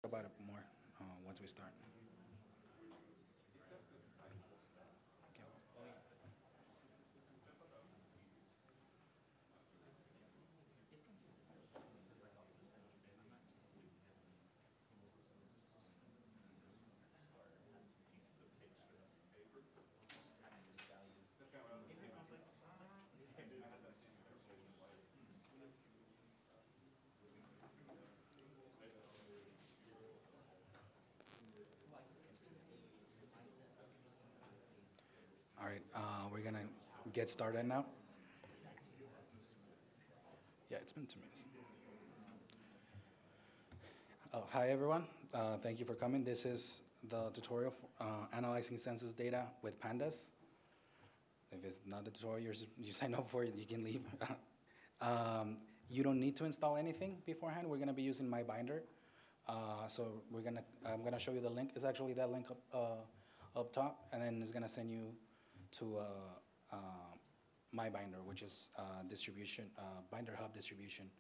about it more once we start. All right, we're gonna get started now. Yeah, it's been 2 minutes. Oh, hi everyone. Thank you for coming. This is the tutorial for analyzing census data with Pandas. If it's not the tutorial you sign up for, you can leave. You don't need to install anything beforehand. We're gonna be using MyBinder. So I'm gonna show you the link. It's actually that link up top, and then it's gonna send you to MyBinder, which is distribution, Binder Hub distribution.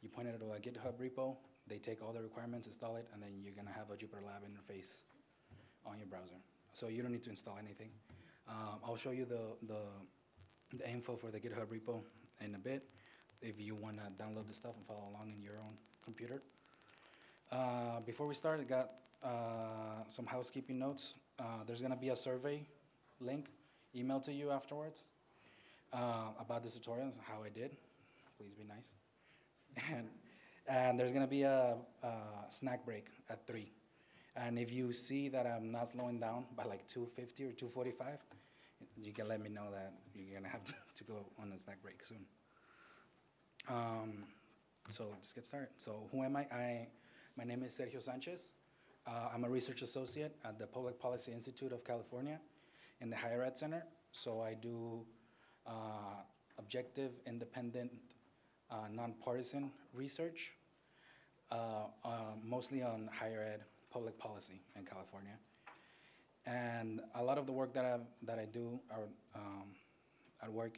You point it to a GitHub repo. They take all the requirements, install it, and then you're gonna have a Jupyter Lab interface on your browser. So you don't need to install anything. I'll show you the info for the GitHub repo in a bit if you wanna download the stuff and follow along in your own computer. Before we start, I got some housekeeping notes. There's gonna be a survey link emailed to you afterwards about this tutorial, how I did. Please be nice. And there's gonna be a snack break at 3. And if you see that I'm not slowing down by like 2:50 or 2:45, you can let me know that you're gonna have to go on a snack break soon. So let's get started. So who am I? My name is Sergio Sánchez. I'm a research associate at the Public Policy Institute of California in the Higher Ed Center. So I do objective, independent, nonpartisan research, mostly on higher ed public policy in California. And a lot of the work that I do at work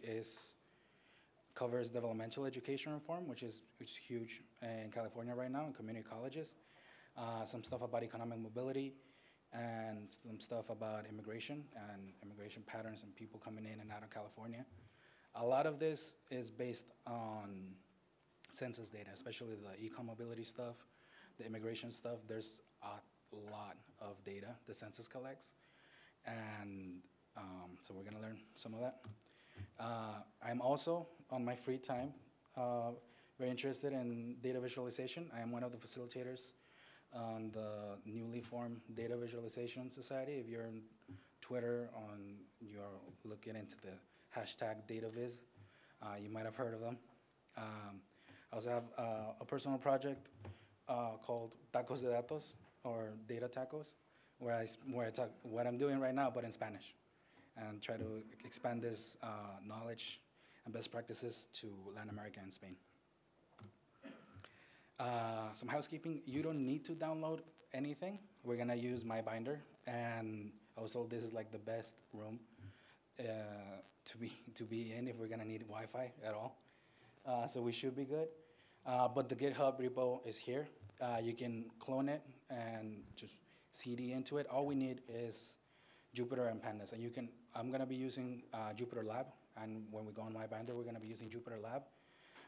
covers developmental education reform, which is huge in California right now in community colleges. Some stuff about economic mobility, and some stuff about immigration and immigration patterns and people coming in and out of California. A lot of this is based on census data, especially the econ mobility stuff, the immigration stuff. There's a lot of data the census collects, and so we're gonna learn some of that. I'm also, on my free time, very interested in data visualization. I am one of the facilitators on the newly formed Data Visualization Society. If you're on Twitter, you're looking into the hashtag DataViz, you might have heard of them. I also have a personal project called Tacos de Datos, or Data Tacos, where I talk what I'm doing right now, but in Spanish, and try to expand this knowledge and best practices to Latin America and Spain. Some housekeeping: you don't need to download anything. We're gonna use MyBinder, and I was told this is like the best room to be in if we're gonna need Wi-Fi at all. So we should be good. But the GitHub repo is here. You can clone it and just CD into it. All we need is Jupyter and Pandas, and I'm gonna be using Jupyter Lab, and when we go on MyBinder, we're gonna be using Jupyter Lab.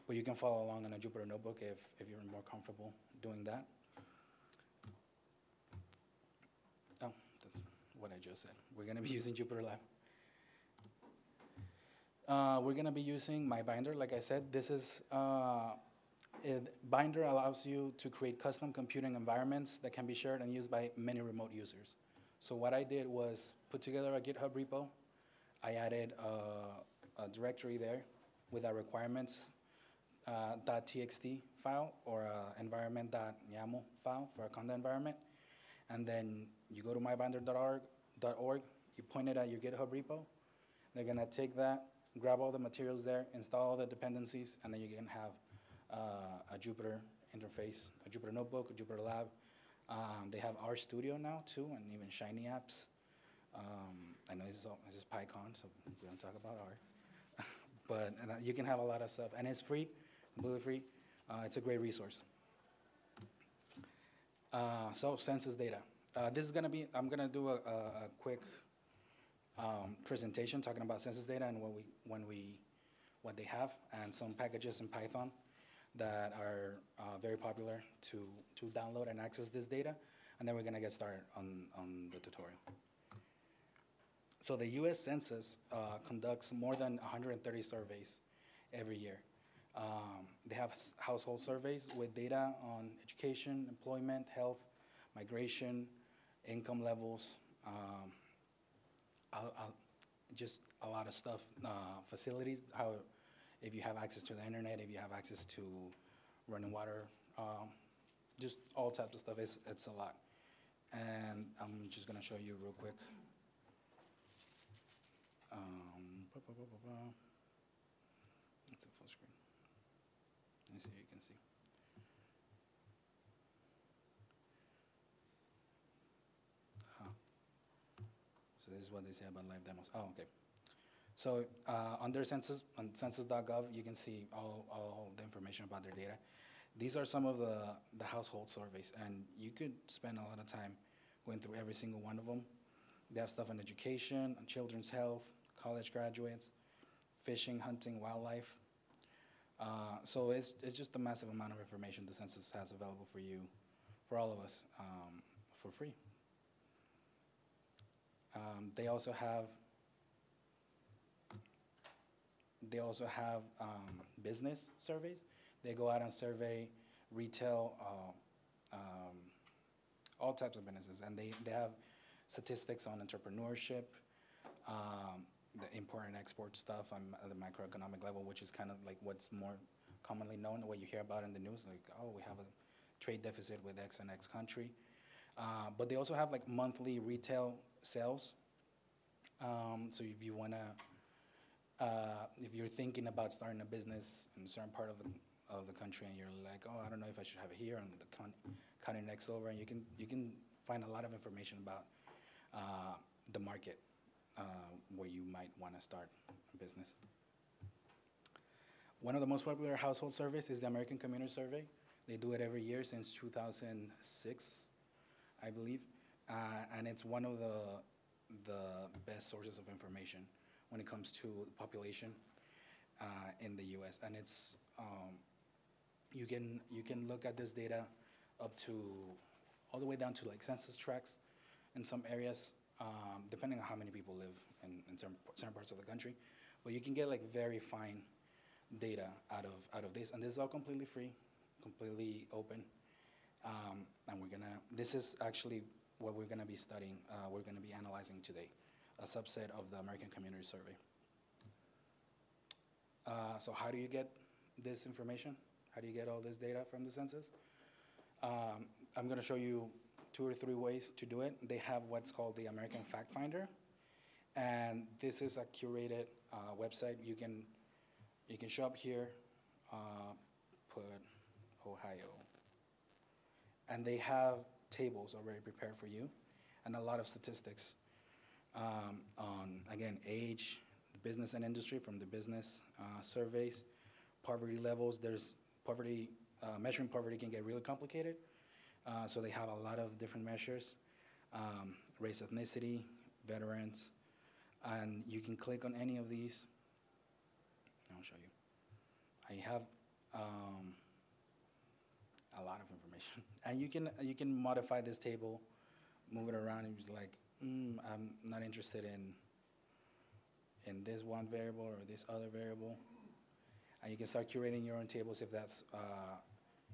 But you can follow along on a Jupyter notebook if you're more comfortable doing that. Oh, that's what I just said. We're gonna be using Jupyter Lab. We're gonna be using MyBinder, like I said. This is, Binder allows you to create custom computing environments that can be shared and used by many remote users. So what I did was put together a GitHub repo. I added a directory there with our requirements .txt file or environment.yaml file for a content environment. And then you go to mybinder.org, you point it at your GitHub repo. They're gonna take that, grab all the materials there, install all the dependencies, and then you can have a Jupyter interface, a Jupyter notebook, a Jupyter Lab. They have RStudio now too, and even Shiny apps. I know this is PyCon, so we don't talk about R. But you can have a lot of stuff, and it's free, completely free. It's a great resource. So census data. This is gonna be, I'm gonna do a quick presentation talking about census data and what they have, and some packages in Python that are very popular to download and access this data. And then we're gonna get started on the tutorial. So the US Census conducts more than 130 surveys every year. They have household surveys with data on education, employment, health, migration, income levels, just a lot of stuff, facilities, how if you have access to the internet, if you have access to running water, just all types of stuff. It's a lot. And I'm just gonna show you real quick. It's a full screen. Let me see if you can see. So this is what they say about live demos. Oh, okay. So under census, on census.gov, you can see all the information about their data. These are some of the household surveys, and you could spend a lot of time going through every single one of them. They have stuff on education, on children's health, college graduates, fishing, hunting, wildlife. So it's just a massive amount of information the census has available for you, for all of us, for free. They also have business surveys. They go out and survey retail, all types of businesses, and they have statistics on entrepreneurship, the import and export stuff on the macroeconomic level, which is kind of like what's more commonly known, what you hear about in the news, like, oh, we have a trade deficit with X and X country. But they also have like monthly retail sales. So if you wanna, if you're thinking about starting a business in a certain part of the country, and you're like, oh, I don't know if I should have it here on the county next over, and you can find a lot of information about the market where you might want to start a business. One of the most popular household surveys is the American Community Survey. They do it every year since 2006, I believe, and it's one of the best sources of information when it comes to population in the U.S. And it's you can look at this data up to all the way down to like census tracts in some areas, depending on how many people live in certain parts of the country. But you can get like very fine data out of this, and this is all completely free, completely open. And this is actually what we're gonna be studying. We're gonna be analyzing today, a subset of the American Community Survey. So how do you get this information? How do you get all this data from the census? I'm gonna show you 2 or 3 ways to do it. They have what's called the American FactFinder, and this is a curated website. You can show up here, put Ohio, and they have tables already prepared for you, and a lot of statistics on, again, age, business and industry from the business surveys, poverty levels. There's poverty, measuring poverty can get really complicated, so they have a lot of different measures, race, ethnicity, veterans, and you can click on any of these. I'll show you. I have a lot of information, and you can modify this table, move it around, and just like, I'm not interested in this one variable or this other variable, and you can start curating your own tables if that's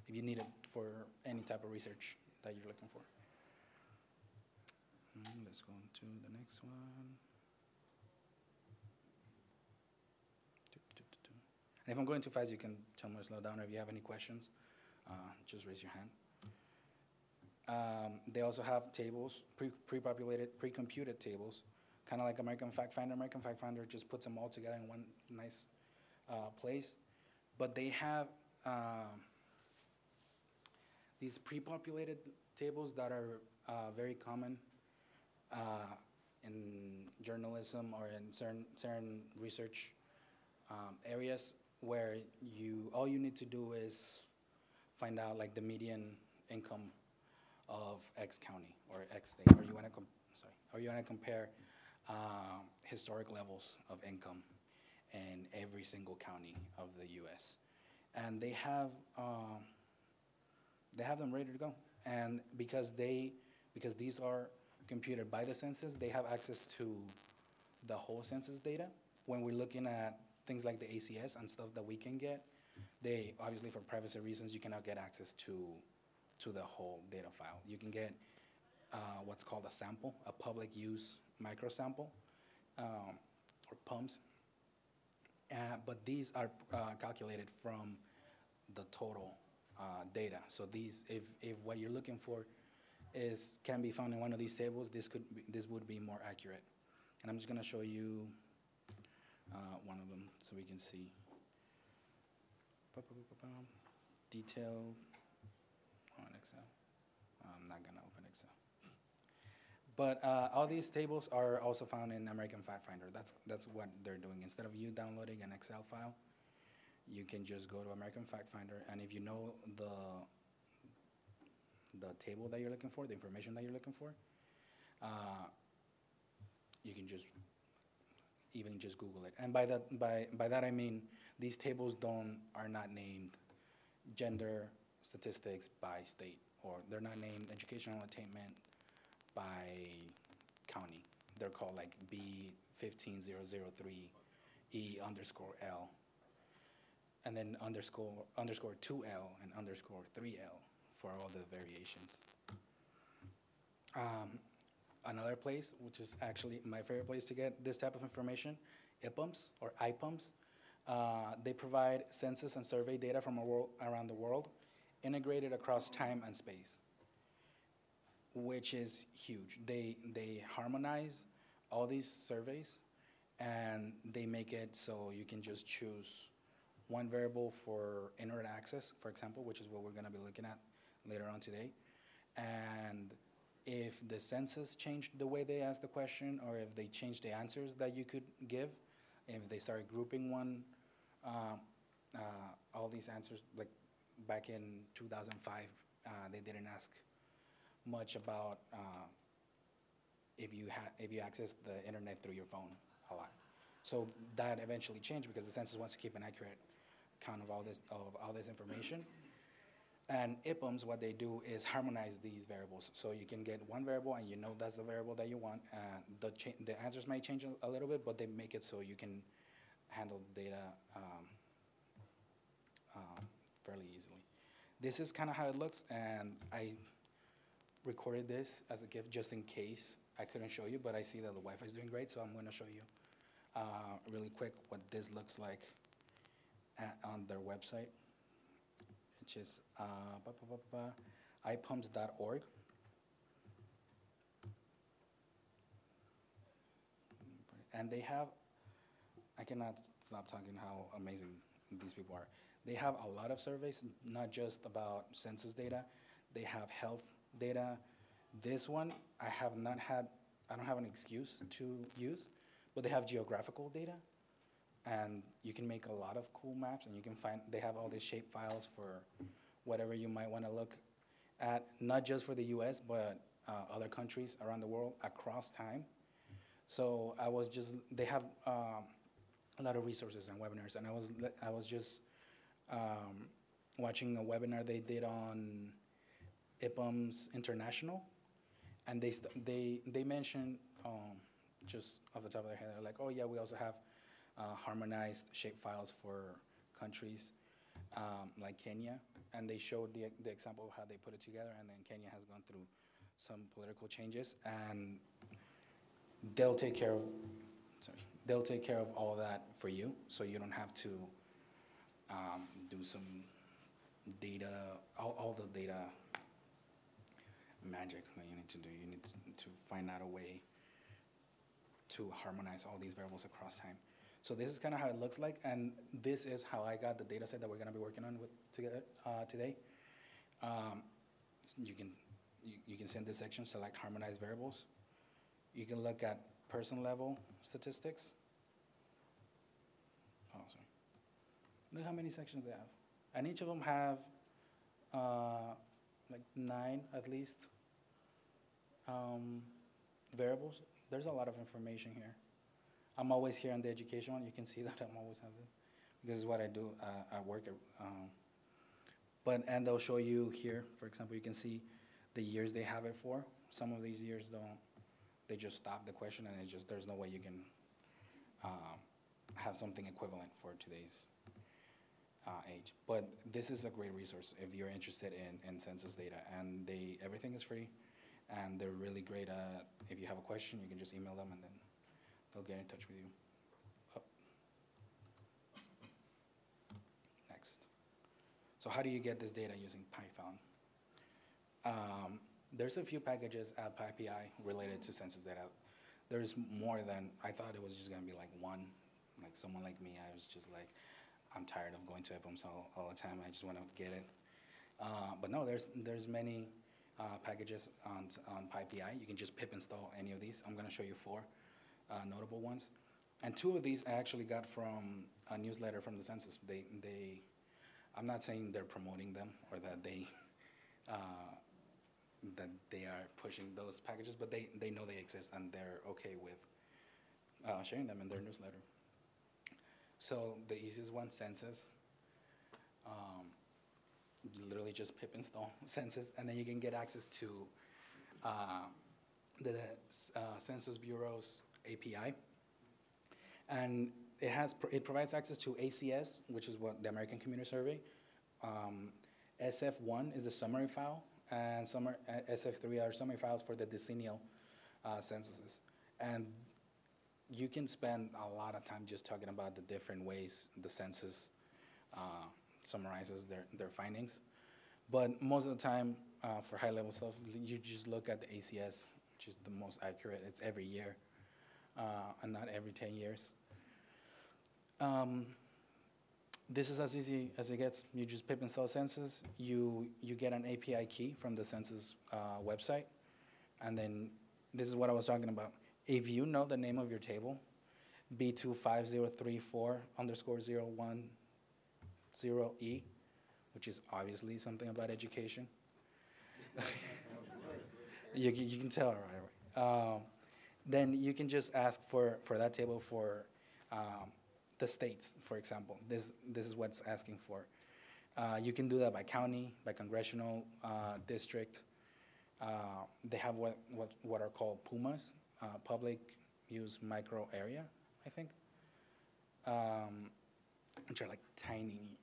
if you need it for any type of research that you're looking for. Let's go on to the next one. And if I'm going too fast, you can tell me to slow down, or if you have any questions, just raise your hand. They also have tables, pre-populated, pre-computed tables, kind of like American FactFinder. American FactFinder just puts them all together in one nice place. But they have these pre-populated tables that are very common in journalism or in certain research areas, where all you need to do is find out like the median income of X county or X state, or you want to or you want to compare historic levels of income in every single county of the U.S. And they have them ready to go. And because these are computed by the census, they have access to the whole census data. When we're looking at things like the ACS and stuff that we can get, they obviously, for privacy reasons, you cannot get access to the whole data file. You can get what's called a sample, a public use microsample, or PUMS. But these are calculated from the total data. So these, if what you're looking for can be found in one of these tables, this would be more accurate. And I'm just going to show you one of them so we can see. Detail on Excel. I'm not going to open Excel. But all these tables are also found in American FactFinder. That's what they're doing. Instead of you downloading an Excel file, you can just go to American FactFinder, and if you know the table that you're looking for, the information that you're looking for, you can just Google it. And by that I mean these tables are not named gender statistics by state, or they're not named educational attainment by county. They're called like B15003 E_L, and then underscore 2L and underscore 3L for all the variations. Another place, which is actually my favorite place to get this type of information, IBumps or IBumps. They provide census and survey data from around the world, integrated across time and space, which is huge. They harmonize all these surveys, and they make it so you can just choose one variable for internet access, for example, which is what we're going to be looking at later on today. And if the census changed the way they asked the question, or if they changed the answers that you could give, if they started grouping all these answers, like back in 2005, they didn't ask much about if you access the internet through your phone a lot. So that eventually changed because the census wants to keep an accurate count of all this information. And IBumps, what they do is harmonize these variables. So you can get one variable and you know that's the variable that you want. The answers may change a little bit, but they make it so you can handle data fairly easily. This is kind of how it looks, and I recorded this as a gift just in case I couldn't show you, but I see that the Wi-Fi is doing great, so I'm going to show you really quick what this looks like on their website, which is ibumps.org. And they have, I cannot stop talking how amazing these people are. They have a lot of surveys, not just about census data. They have health data. This one, I don't have an excuse to use, but they have geographical data. And you can make a lot of cool maps, and you can they have all these shape files for whatever you might want to look at, not just for the US, but other countries around the world across time. So they have a lot of resources and webinars, and I was just watching a webinar they did on IBumps International, and they mentioned, just off the top of their head, they're like, oh yeah, we also have harmonized shape files for countries like Kenya, and they showed the example of how they put it together, and then Kenya has gone through some political changes, and they'll take care of all that for you, so you don't have to do some data, all the data magic that you need to do. You need to find out a way to harmonize all these variables across time. So this is kind of how it looks like, and this is how I got the data set that we're going to be working on together today. You can send this section, select harmonized variables. You can look at person level statistics. Oh, sorry. Look how many sections they have. And each of them have like 9 at least variables. There's a lot of information here. I'm always here on the education one. You can see that I'm always on this because it's what I do at work. And they'll show you here, for example, you can see the years they have it for. Some of these years don't, they just stop the question and it's just, there's no way you can have something equivalent for today's age. But this is a great resource if you're interested in census data, and everything is free, and they're really great at, if you have a question, you can just email them and then they'll get in touch with you. Next. So how do you get this data using Python? There's a few packages at PyPI related to census data. There's more than, I thought it was just gonna be like one, like someone like me, I was just like, I'm tired of going to IBumps all the time, I just wanna get it. But no, there's many packages on PyPI. You can just pip install any of these. I'm gonna show you 4 notable ones. And 2 of these I actually got from a newsletter from the census. I'm not saying they're promoting them or that they are pushing those packages, but they know they exist and they're okay with sharing them in their newsletter. So the easiest one, Census. You literally just pip install Census, and then you can get access to the Census Bureau's API. And it provides access to ACS, which is what the American Community Survey. SF1 is the summary file, and SF3 are summary files for the decennial censuses. And you can spend a lot of time just talking about the different ways the census summarizes their findings. But most of the time, for high-level stuff, you just look at the ACS, which is the most accurate. It's every year, and not every 10 years. This is as easy as it gets. You just pip install Census. You get an API key from the Census website, and then this is what I was talking about. If you know the name of your table, B25034_010E, which is obviously something about education. you can tell right away. Then you can just ask for that table for the states, for example. This is what it's asking for. You can do that by county, by congressional district. They have what are called PUMAs, public use micro area, I think, which are like tiny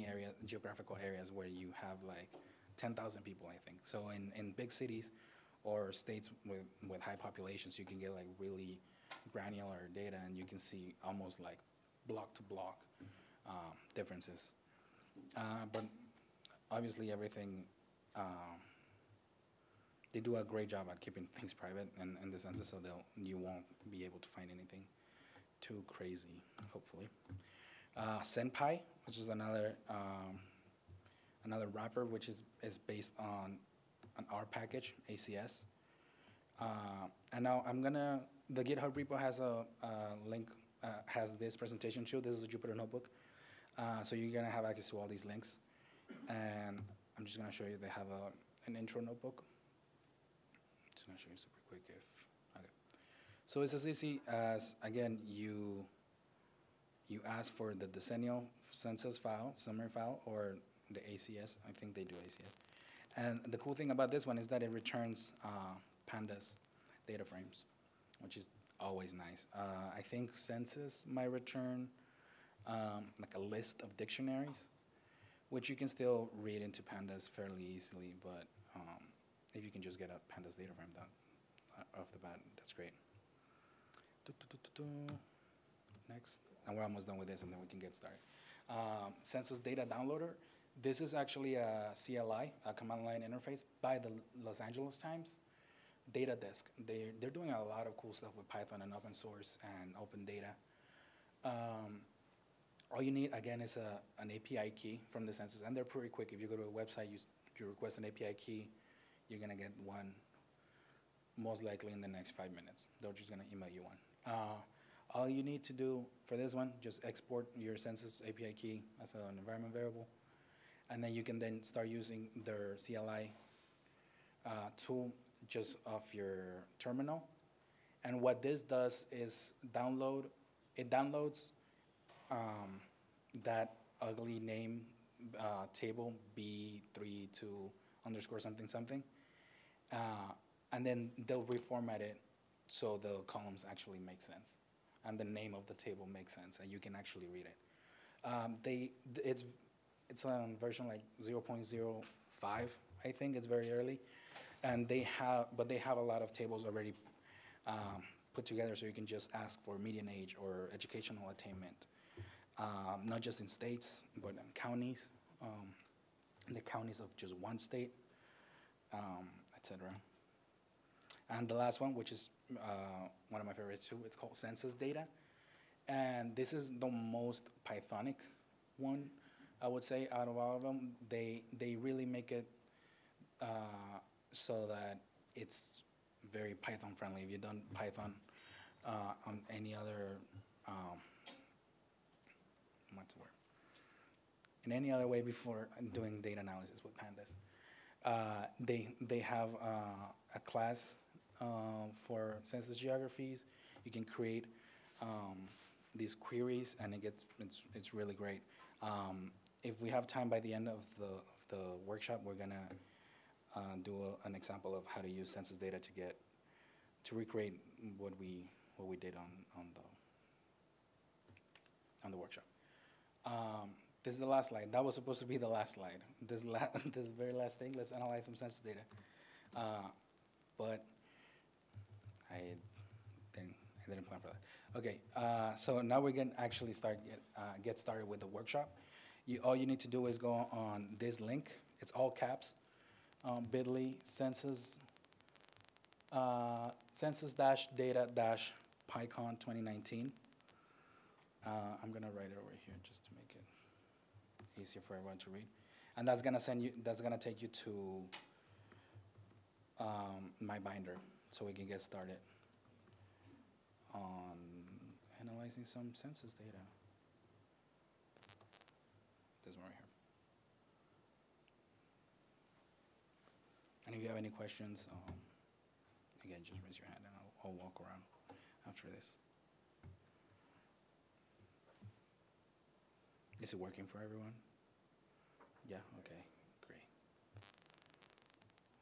area, geographical areas where you have like 10,000 people, I think. So in big cities or states with high populations, you can get like really granular data, and you can see almost like block to block differences. But obviously everything, they do a great job at keeping things private in the census, so you won't be able to find anything too crazy, hopefully. SenPy, which is another wrapper, which is based on an R package, ACS. And now the GitHub repo has a link, has this presentation too. This is a Jupyter notebook. So you're gonna have access to all these links. And I'm just gonna show you, they have an intro notebook. Just gonna show you super quick okay. So it's as easy as, again, you ask for the decennial census file, summary file, or the ACS. I think they do ACS. And the cool thing about this one is that it returns Pandas data frames, which is always nice. I think Census might return like a list of dictionaries, which you can still read into Pandas fairly easily, but if you can just get a Pandas data frame off the bat, that's great. Next, and we're almost done with this, and then we can get started. Census Data Downloader. This is actually a CLI, a command line interface by the Los Angeles Times data desk. They're doing a lot of cool stuff with Python and open source and open data. All you need, again, is an API key from the census, and they're pretty quick. If you go to a website, you request an API key, you're gonna get one most likely in the next 5 minutes. They're just gonna email you one. All you need to do for this one, just export your census API key as an environment variable, and then you can then start using their CLI tool just off your terminal. And what this does is it downloads that ugly name table B32 underscore something something, and then they'll reformat it so the columns actually make sense, and the name of the table makes sense, and you can actually read it. It's on version like 0.05, I think. It's very early, and they have a lot of tables already put together, so you can just ask for median age or educational attainment, not just in states, but in counties, the counties of just one state, etc. And the last one, which is one of my favorites too, it's called Census Data. And this is the most Pythonic one, I would say, out of all of them. They really make it so that it's very Python friendly. If you've done Python on any other, what's the word? In any other way before doing data analysis with Pandas, they have a class for census geographies. You can create these queries, and it's really great. If we have time by the end of the workshop, we're gonna do an example of how to use census data to recreate what we did on the workshop. This is the last slide. That was supposed to be the last slide. This very last thing. Let's analyze some census data. But I didn't plan for that. Okay. So now we're gonna actually get started with the workshop. All you need to do is go on this link. It's all caps. Bit.ly census-data-PyCon 2019. I'm gonna write it over here just to make it easier for everyone to read. And that's gonna take you to my binder, so we can get started on analyzing some census data. This one right here. And if you have any questions, again, just raise your hand and I'll walk around after this. Is it working for everyone? Yeah, okay, great.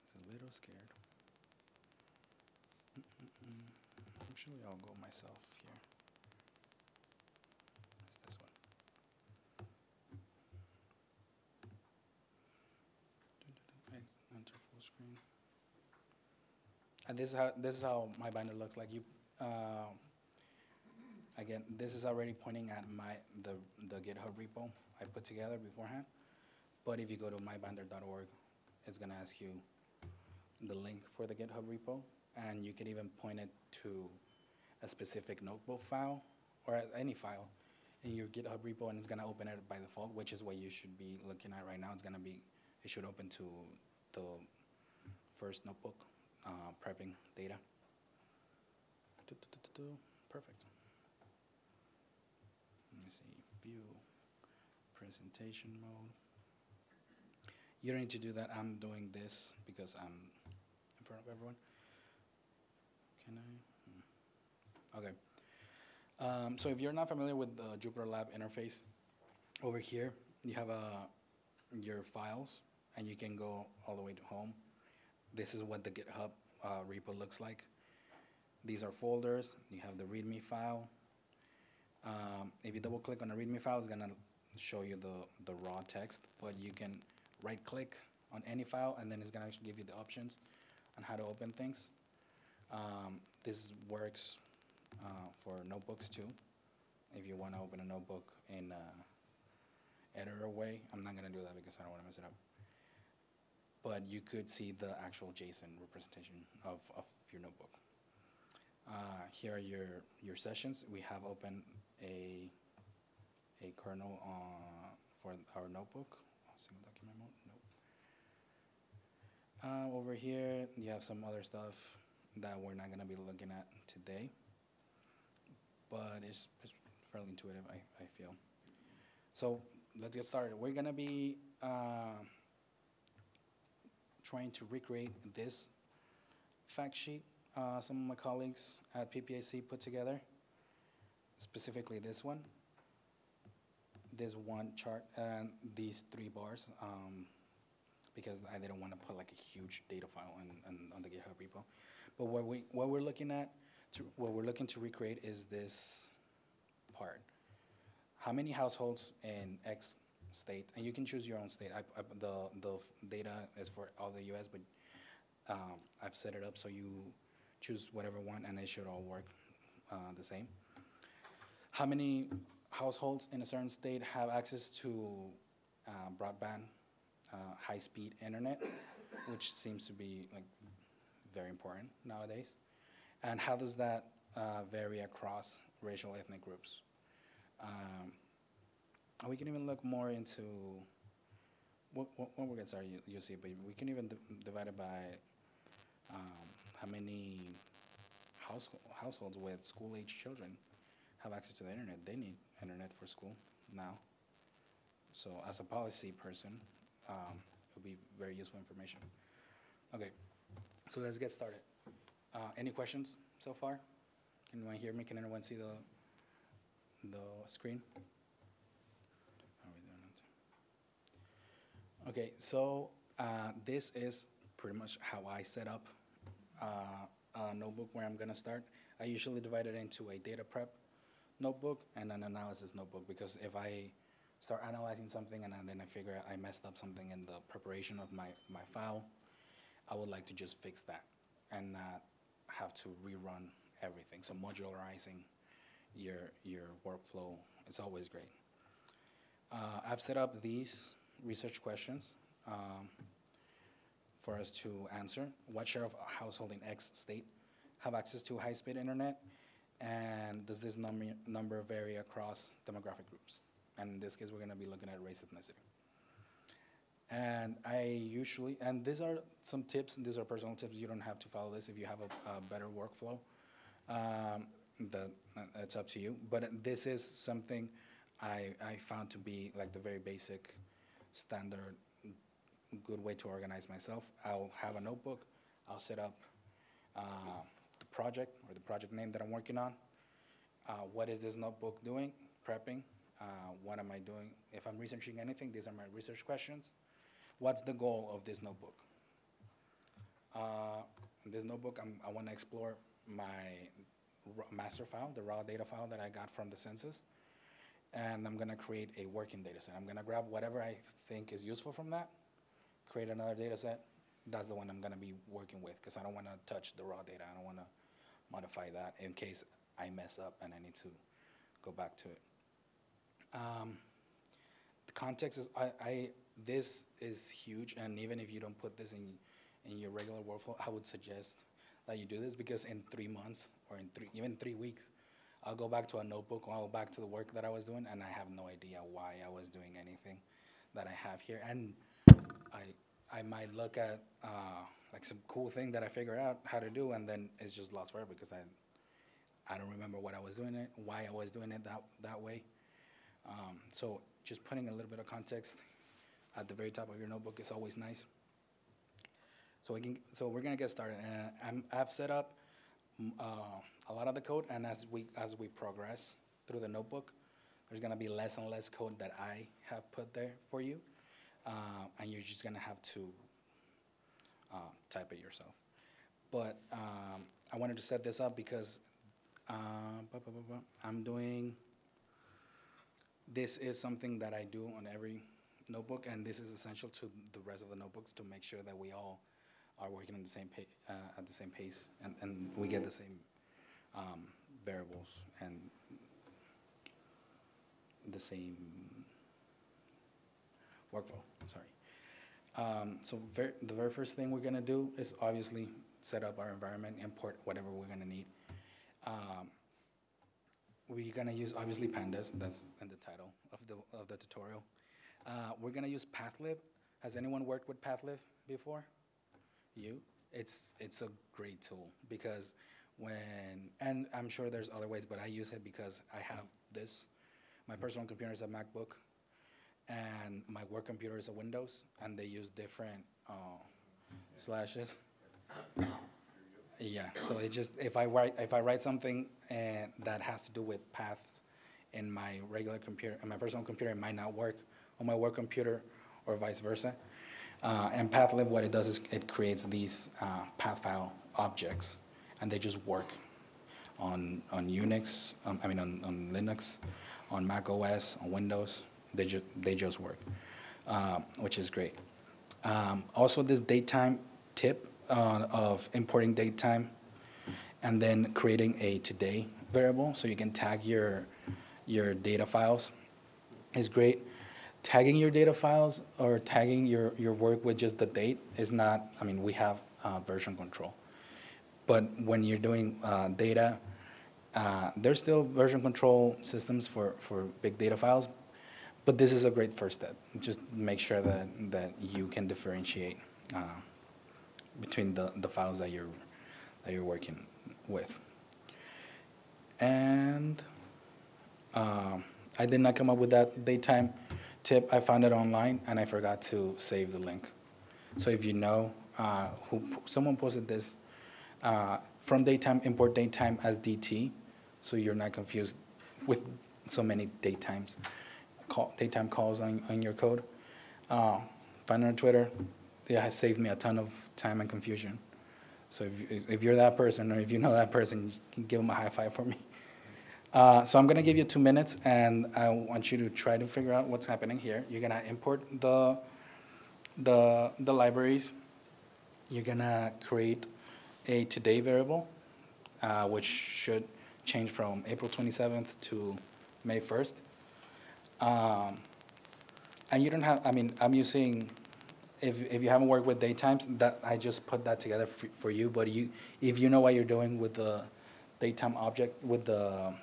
It's a little scared. Actually, I'll go myself here. It's this one. Enter full screen. And this is how my binder looks like. Again, this is already pointing at the GitHub repo I put together beforehand. But if you go to mybinder.org, it's gonna ask you the link for the GitHub repo, and you can even point it to a specific notebook file or any file in your GitHub repo, and it's gonna open it by default, which is what you should be looking at right now. It should open to the first notebook, prepping data. Perfect. Let me see, view, presentation mode. You don't need to do that. I'm doing this because I'm in front of everyone. Can I? Okay. So if you're not familiar with the Jupyter Lab interface, over here you have your files, and you can go all the way to home. This is what the GitHub repo looks like. These are folders. You have the README file. If you double click on the README file, it's gonna show you the raw text, but you can right click on any file, and then it's gonna actually give you the options on how to open things. This works for notebooks too. If you wanna open a notebook in editor way, I'm not gonna do that because I don't wanna mess it up. But you could see the actual JSON representation of your notebook. Here are your sessions. We have opened a kernel for our notebook. Single document mode. Nope. Over here, you have some other stuff that we're not going to be looking at today, but it's fairly intuitive, I feel. So let's get started. We're going to be trying to recreate this fact sheet some of my colleagues at PPAC put together, specifically this one chart, and these 3 bars, because I didn't want to put like a huge data file on the GitHub repo. But what we're looking to recreate is this part. How many households in X state, and you can choose your own state. The data is for all the US, but I've set it up so you choose whatever one, and they should all work the same. How many households in a certain state have access to broadband, high-speed internet, which seems to be like very important nowadays, and how does that vary across racial ethnic groups? We can even look more into, when we get started, you'll see, but we can even divide it by how many households with school-age children have access to the internet. They need internet for school now. So as a policy person, it would be very useful information. Okay, so let's get started. Any questions so far? Can anyone hear me? Can anyone see the screen? How are we doing it? Okay, so this is pretty much how I set up a notebook where I'm gonna start. I usually divide it into a data prep notebook and an analysis notebook, because if I start analyzing something and then I figure out I messed up something in the preparation of my file, I would like to just fix that and not have to rerun everything. So modularizing your workflow is always great. I've set up these research questions for us to answer. What share of household in X state have access to high-speed internet? And does this number vary across demographic groups? And in this case, we're gonna be looking at race, ethnicity. And and these are some tips, and these are personal tips. You don't have to follow this if you have a better workflow. It's up to you. But this is something I found to be like the very basic, standard, good way to organize myself. I'll have a notebook. I'll set up the project or the project name that I'm working on. What is this notebook doing? Prepping. What am I doing? If I'm researching anything, these are my research questions. What's the goal of this notebook? In this notebook, I want to explore my master file, the raw data file that I got from the census, and I'm going to create a working data set. I'm going to grab whatever I think is useful from that, create another data set. That's the one I'm going to be working with, because I don't want to touch the raw data. I don't want to modify that in case I mess up and I need to go back to it. The context is, this is huge, and even if you don't put this in your regular workflow, I would suggest that you do this, because in 3 months or even 3 weeks, I'll go back to a notebook, or I'll go back to the work that I was doing, and I have no idea why I was doing anything that I have here. And I might look at like some cool thing that I figured out how to do, and then it's just lost forever because I don't remember what I was doing it, why I was doing it that way. So just putting a little bit of context at the very top of your notebook is always nice. So we're gonna get started. I've set up a lot of the code, and as we progress through the notebook, there's gonna be less and less code that I have put there for you, and you're just gonna have to type it yourself. But I wanted to set this up because this is something that I do on every notebook, and this is essential to the rest of the notebooks to make sure that we all are working on the same at the same pace, and we get the same variables and the same workflow. Sorry. So the very first thing we're gonna do is obviously set up our environment, import whatever we're gonna need. We're gonna use obviously Pandas. That's in the title of the tutorial. We're gonna use Pathlib. Has anyone worked with Pathlib before? It's a great tool, because and I'm sure there's other ways, but I use it because I have this. My personal computer is a MacBook, and my work computer is a Windows, and they use different slashes. Yeah, so it just if I write something that has to do with paths in my regular computer, in my personal computer, it might not work on my work computer, or vice versa. And pathlib, what it does is it creates these path file objects, and they just work on Unix. On Linux, on Mac OS, on Windows. They just work, which is great. Also, this datetime tip of importing datetime and then creating a today variable so you can tag your data files is great. Tagging your data files or tagging your work with just the date is not, we have version control. But when you're doing data, there's still version control systems for big data files, but this is a great first step. Just make sure that you can differentiate between the files that you're working with. And I did not come up with that datetime tip. I found it online and I forgot to save the link. So if you know someone posted this from datetime, import datetime as DT, so you're not confused with so many datetimes. Datetime calls on your code. Find it on Twitter. It has saved me a ton of time and confusion. So if you're that person, or if you know that person, you can give them a high five for me. So I'm gonna give you 2 minutes, and I want you to try to figure out what's happening here. You're gonna import the libraries. You're gonna create a today variable, which should change from April 27th to May 1st. And you don't have, I'm using, if you haven't worked with datetimes, that I just put that together for you, but if you know what you're doing with the datetime object, with the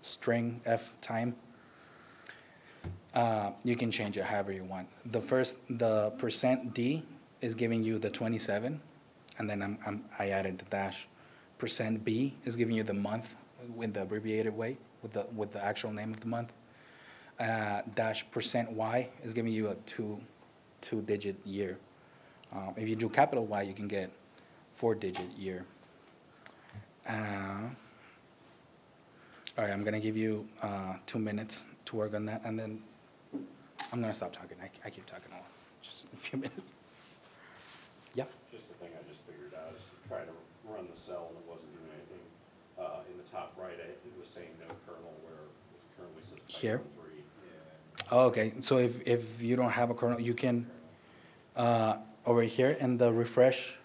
string f time, you can change it however you want. The %d is giving you the 27, and then I added the dash. %b is giving you the month with the abbreviated way, with the actual name of the month. Dash %y is giving you a two-digit year. If you do capital Y, you can get 4-digit year. All right, I'm gonna give you 2 minutes to work on that, and then I'm gonna stop talking. I keep talking a lot. Just a few minutes. Yeah. Just a thing I just figured out is to try to run the cell and it wasn't doing anything. In the top right, it was saying no kernel where it currently says Here? Python 3. Yeah. Oh, okay. So if you don't have a kernel, you can over here in the refresh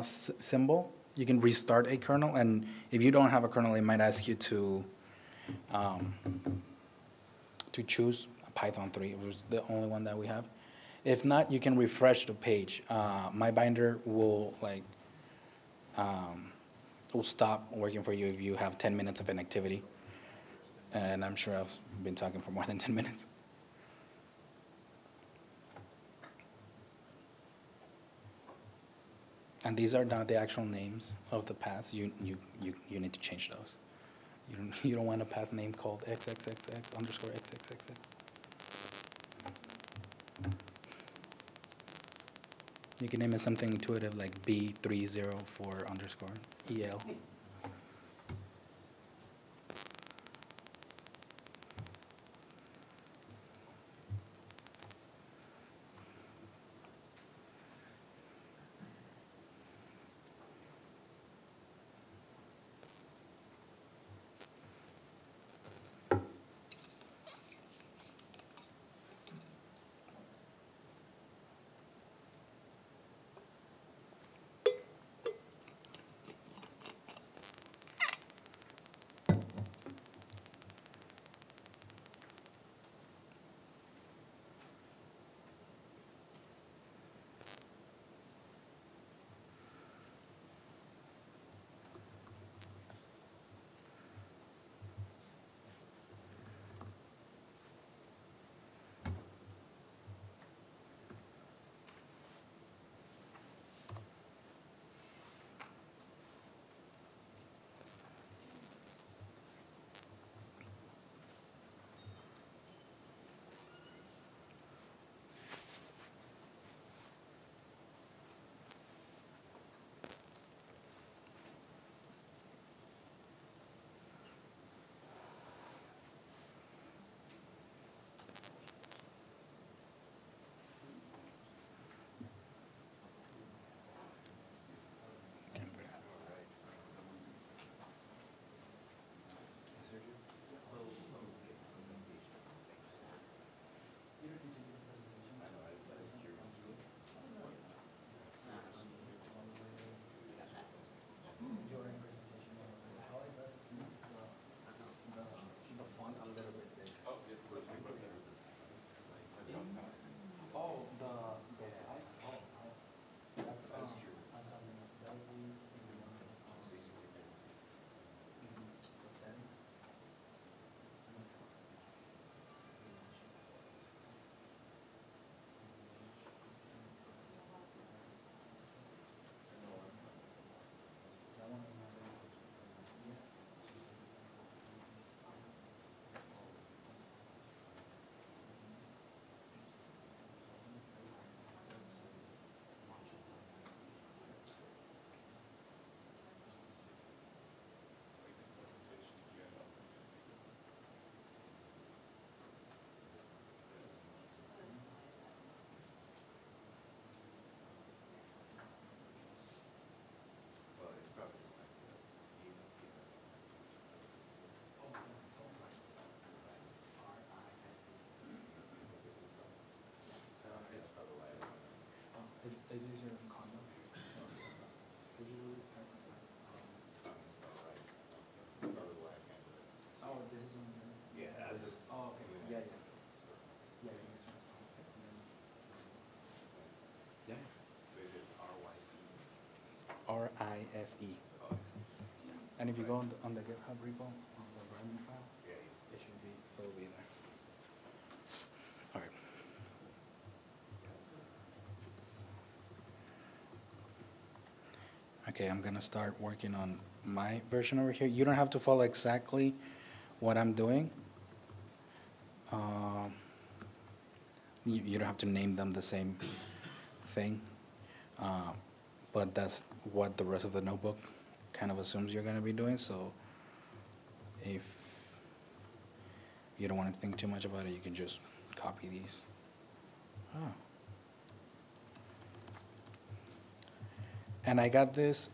symbol, you can restart a kernel, and if you don't have a kernel, it might ask you to choose Python 3, which is the only one that we have. If not, you can refresh the page. My binder will will stop working for you if you have 10 minutes of inactivity, and I'm sure I've been talking for more than 10 minutes. And these are not the actual names of the paths. You need to change those. You don't want a path name called XXXX underscore XXXX. You can name it something intuitive like B304 underscore EL. ISE. And if you go on the GitHub repo, on the environment file, it should be, it'll be there. All right. Okay, I'm gonna start working on my version over here. You don't have to follow exactly what I'm doing. You don't have to name them the same thing, but that's what the rest of the notebook kind of assumes you're gonna be doing. So if you don't want to think too much about it, you can just copy these. And I got this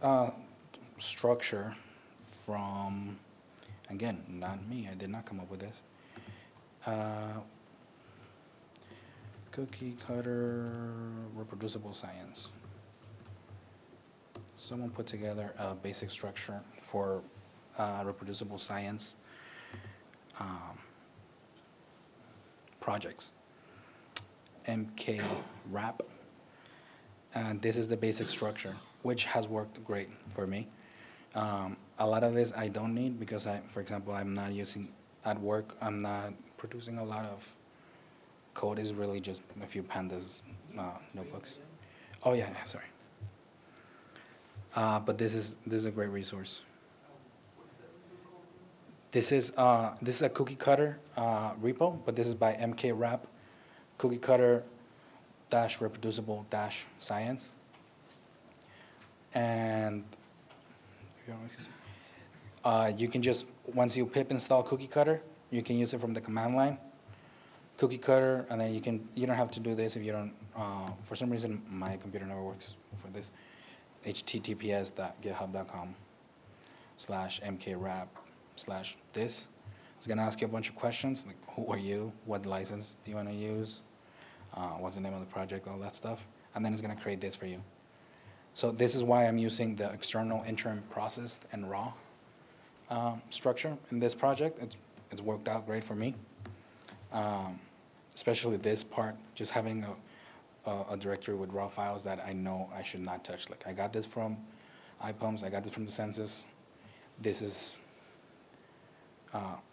structure from, again, not me, I did not come up with this. Cookie cutter reproducible science. Someone put together a basic structure for reproducible science projects. MK-RAP. And this is the basic structure, which has worked great for me. A lot of this I don't need because for example, I'm not using, at work, I'm not producing a lot of code. Is really just a few Pandas notebooks. Oh yeah, sorry. But this is a great resource. This is a cookie cutter repo, but this is by MK-RAP, cookie cutter reproducible science. And you can just, once you pip install cookie cutter, you can use it from the command line. Cookie cutter, and then you don't have to do this if you don't, for some reason my computer never works for this. https://github.com/mkrap/this. It's gonna ask you a bunch of questions like who are you, what license do you want to use, what's the name of the project, all that stuff, and then it's gonna create this for you. So this is why I'm using the external, interim, processed, and raw structure in this project. It's worked out great for me. Especially this part, just having a directory with raw files that I know I should not touch. Like I got this from IBumps, I got this from the census. This is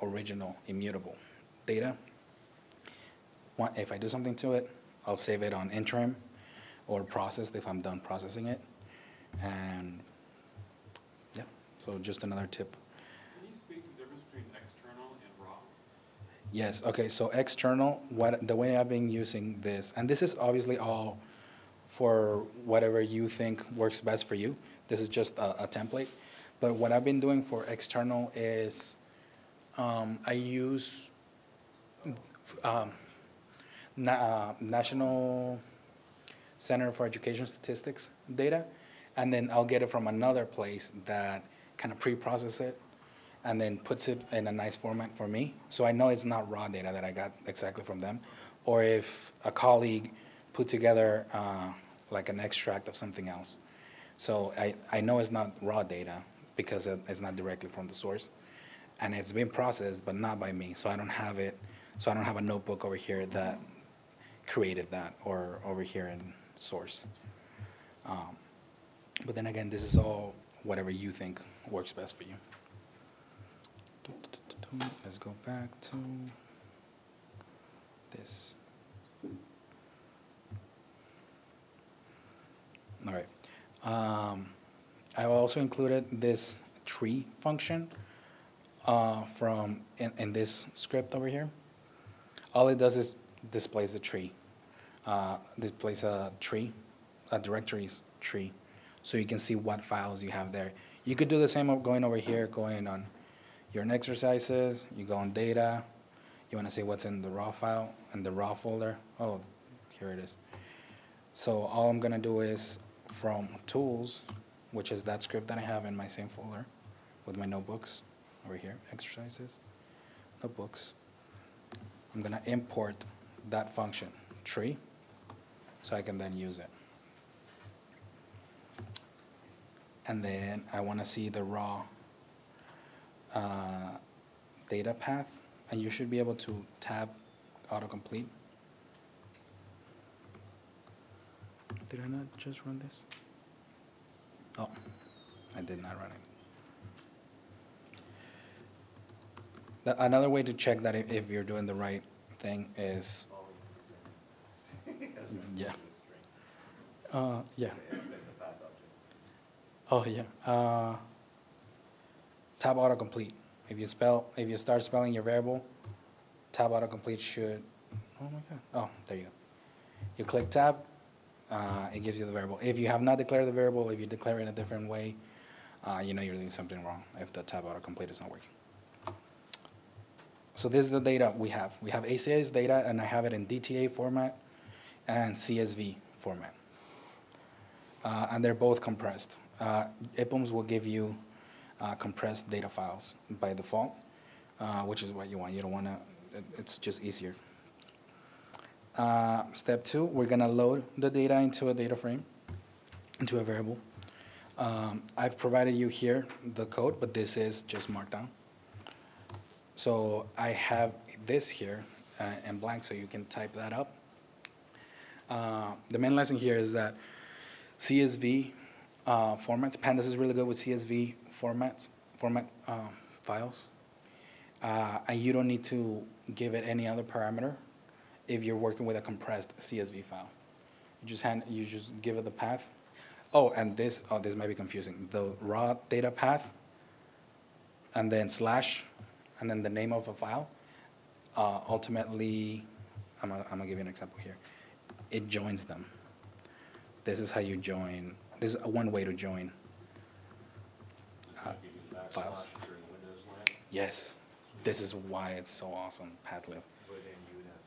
original, immutable data. If I do something to it, I'll save it on interim or processed if I'm done processing it. And yeah, so just another tip. Can you speak the difference between external and raw? Yes, okay, so external, the way I've been using this, and this is obviously all for whatever you think works best for you. This is just a template. But what I've been doing for external is I use National Center for Education Statistics data, and then I'll get it from another place that kind of pre-process it and then puts it in a nice format for me. So I know it's not raw data that I got exactly from them. Or if a colleague put together like an extract of something else. So I know it's not raw data because it's not directly from the source. And it's been processed, but not by me. So I don't have it. So I don't have a notebook over here that created that, or over here in source. But then again, this is all whatever you think works best for you. Let's go back to this. All right. I also included this tree function from in this script over here. All it does is displays the tree. Displays a tree, a directories tree, so you can see what files you have there. You could do the same going over here, going on your exercises, you go on data, you want to see what's in the raw file, in the raw folder. Oh, here it is. So all I'm going to do is from tools, which is that script that I have in my same folder with my notebooks over here, exercises, notebooks. I'm going to import that function, tree, so I can then use it. And then I want to see the raw data path, and you should be able to tab autocomplete. Did I not just run this? Oh, I did not run it. Another way to check that if you're doing the right thing is, yeah. Yeah. Oh, yeah. Tab autocomplete. If you start spelling your variable, tab autocomplete should, oh my God. Oh, there you go. You click tab, it gives you the variable. If you have not declared the variable, if you declare it in a different way, you know you're doing something wrong if the tab autocomplete is not working. So this is the data we have. We have ACS data, and I have it in DTA format and CSV format. And they're both compressed. IBumps will give you compressed data files by default, which is what you want. You don't want to, it's just easier. Step 2, we're going to load the data into a data frame, into a variable. I've provided you here the code, but this is just markdown. So I have this here in blank, so you can type that up. The main lesson here is that CSV formats, Pandas is really good with CSV format files. And you don't need to give it any other parameter if you're working with a compressed CSV file. You just give it the path. Oh, and this might be confusing. The raw data path, and then slash, and then the name of a file. Ultimately, I'm gonna give you an example here. It joins them. This is how you join. This is one way to join files. Yes, this is why it's so awesome, Pathlive. But then you would have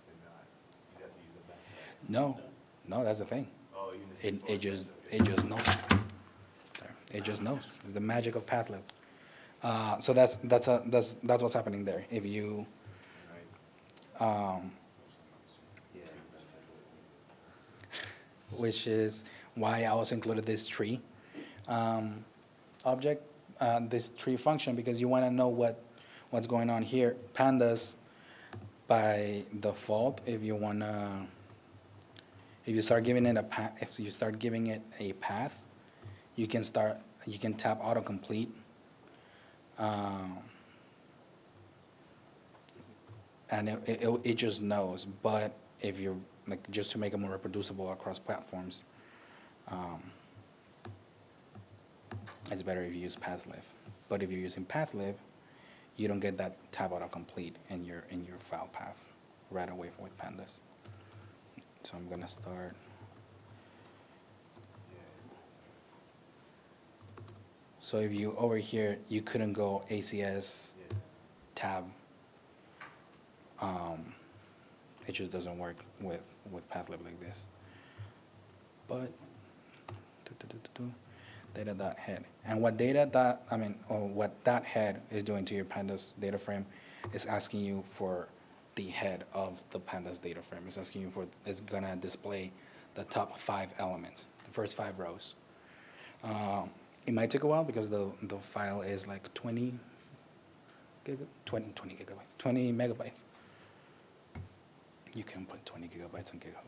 to use a backslash. No, that's the thing. Oh, It just knows. It just knows. It's the magic of Pathlive. So that's what's happening there. If you which is why I also included this tree object, this tree function, because you want to know what's going on here. Pandas, by default, if you start giving it a path, you can tap autocomplete. And it just knows. But if you're just to make it more reproducible across platforms, it's better if you use Pathlive. But if you're using Pathlive, you don't get that tab autocomplete in your file path right away with Pandas. So I'm gonna start. So if you over here, you couldn't go ACS tab. It just doesn't work with Pathlive like this. But data.head, and what that head is doing to your Pandas data frame is asking you for the head of the Pandas data frame. It's gonna display the top 5 elements, the first 5 rows. It might take a while because the file is like 20 megabytes. You can put 20 gigabytes on GitHub.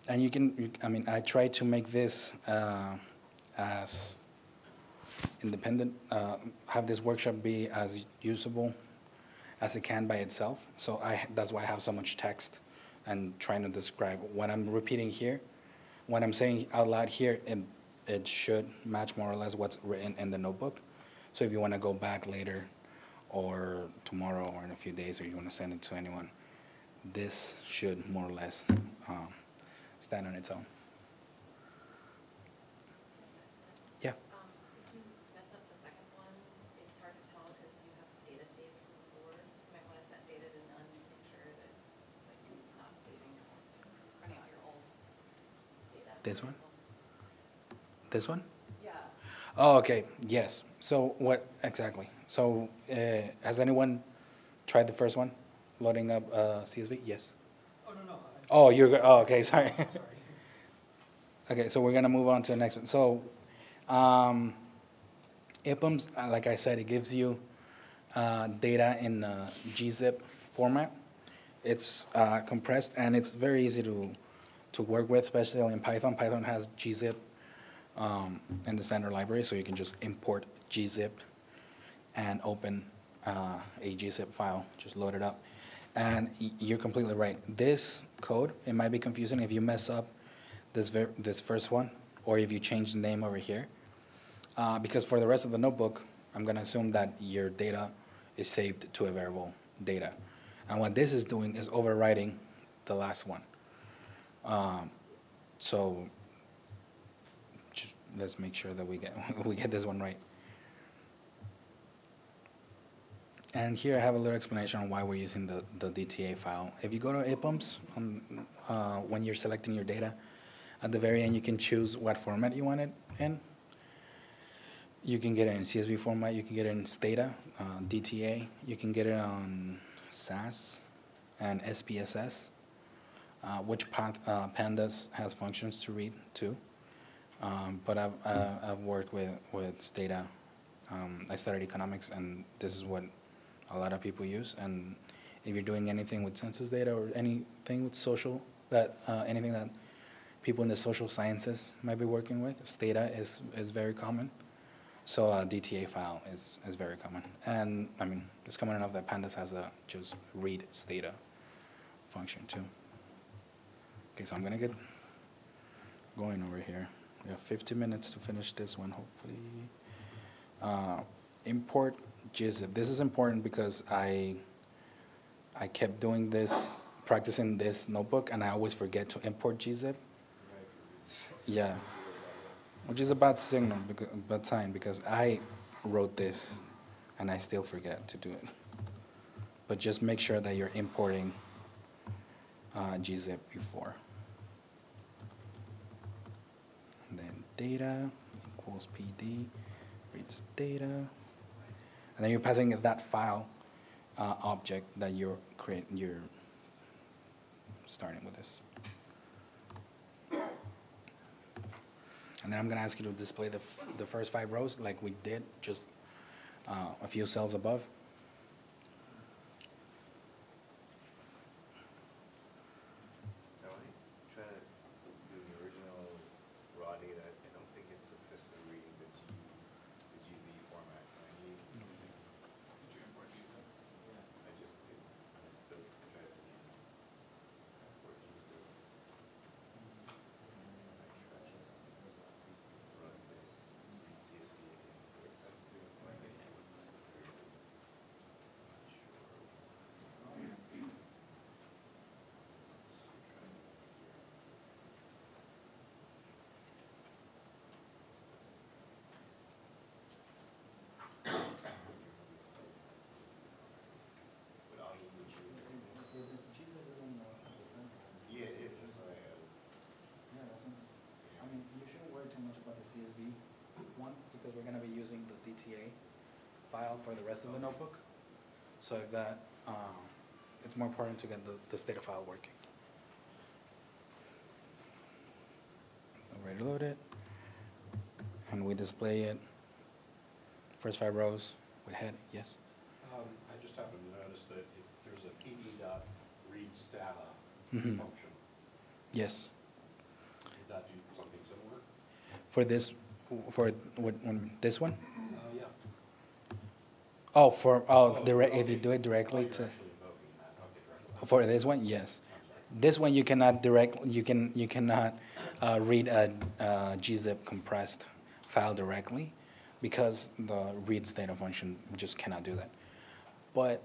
And I try to make this as independent, have this workshop be as usable as it can by itself. So that's why I have so much text and trying to describe what I'm repeating here. What I'm saying out loud here, it should match more or less what's written in the notebook. So if you want to go back later or tomorrow or in a few days, or you want to send it to anyone, this should more or less stand on its own. Yeah. If you mess up the second one, it's hard to tell because you have data saved from before. So you might want to set data to none to make sure that it's not saving running out your old data. This one? This one? Yeah. Oh, okay. Yes. So what exactly? So has anyone tried the first one, loading up CSV? Yes. Oh, no. Oh, you're good. Oh, okay. Sorry. Okay, so we're gonna move on to the next one. So, IBumps, like I said, it gives you data in gzip format. It's compressed and it's very easy to work with, especially in Python. Python has gzip in the standard library, so you can just import gzip and open a gzip file, just load it up. And you're completely right. This code, it might be confusing if you mess up this first one, or if you change the name over here. Because for the rest of the notebook, I'm gonna assume that your data is saved to a variable data. And what this is doing is overwriting the last one. So just let's make sure that we get this one right. And here I have a little explanation on why we're using the DTA file. If you go to IBumps, when you're selecting your data, at the very end you can choose what format you want it in. You can get it in CSV format, you can get it in Stata, DTA, you can get it on SAS and SPSS, which Pandas has functions to read too. But I've worked with Stata. I studied economics, and this is what a lot of people use. And if you're doing anything with census data or anything with social, anything that people in the social sciences might be working with, Stata is very common. So a DTA file is very common. And I mean, it's common enough that Pandas has a just read Stata function too. Okay, so I'm gonna get going over here. We have 50 minutes to finish this one, hopefully. Import gzip. This is important because I kept doing this, practicing this notebook, and I always forget to import gzip. Yeah, which is a bad signal, bad sign, because I wrote this and I still forget to do it. But just make sure that you're importing gzip before. And then data equals PD, reads data. And then you're passing that file object that you're starting with this. And then I'm gonna ask you to display the first 5 rows like we did, just a few cells above. Now, when I try to do the original raw data, I don't think it's successfully reading the GZ format. I need Did you import these? I just did. Let's still try it again. Import GZ. Run this CSV against this. But I'll need the GZ. Yeah, it is. That's why I was. I mean, you shouldn't worry too much about the CSV one, because we're gonna be using the DTA file for the rest of the notebook. So if that, it's more important to get the Stata file working. Already load it, and we display it. First 5 rows with head, yes? I just happened to notice that there's a pd.readStata Mhm. function. Yes. Did that do something similar? For this, for this one? Yeah. Oh, if okay. you do it directly You're to, actually invoking that. Okay, directly. for this one, yes. I'm sorry. This one you cannot you cannot read a gzip compressed file directly, because the reads data function just cannot do that. But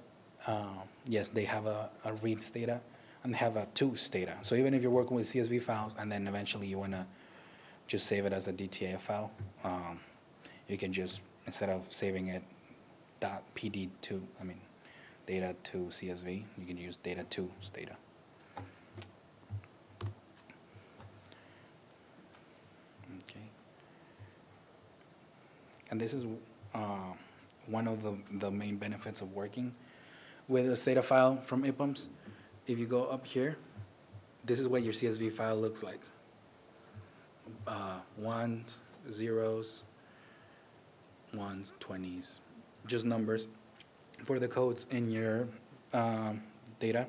yes, they have a reads data and they have a to's data. So even if you're working with CSV files and then eventually you wanna just save it as a DTA file, you can just, instead of saving it .pd to, I mean, data to CSV, you can use data to data. Okay. And this is one of the main benefits of working with a Stata file from IBumps. If you go up here, this is what your CSV file looks like. Ones, zeros, ones, 20s, just numbers for the codes in your data.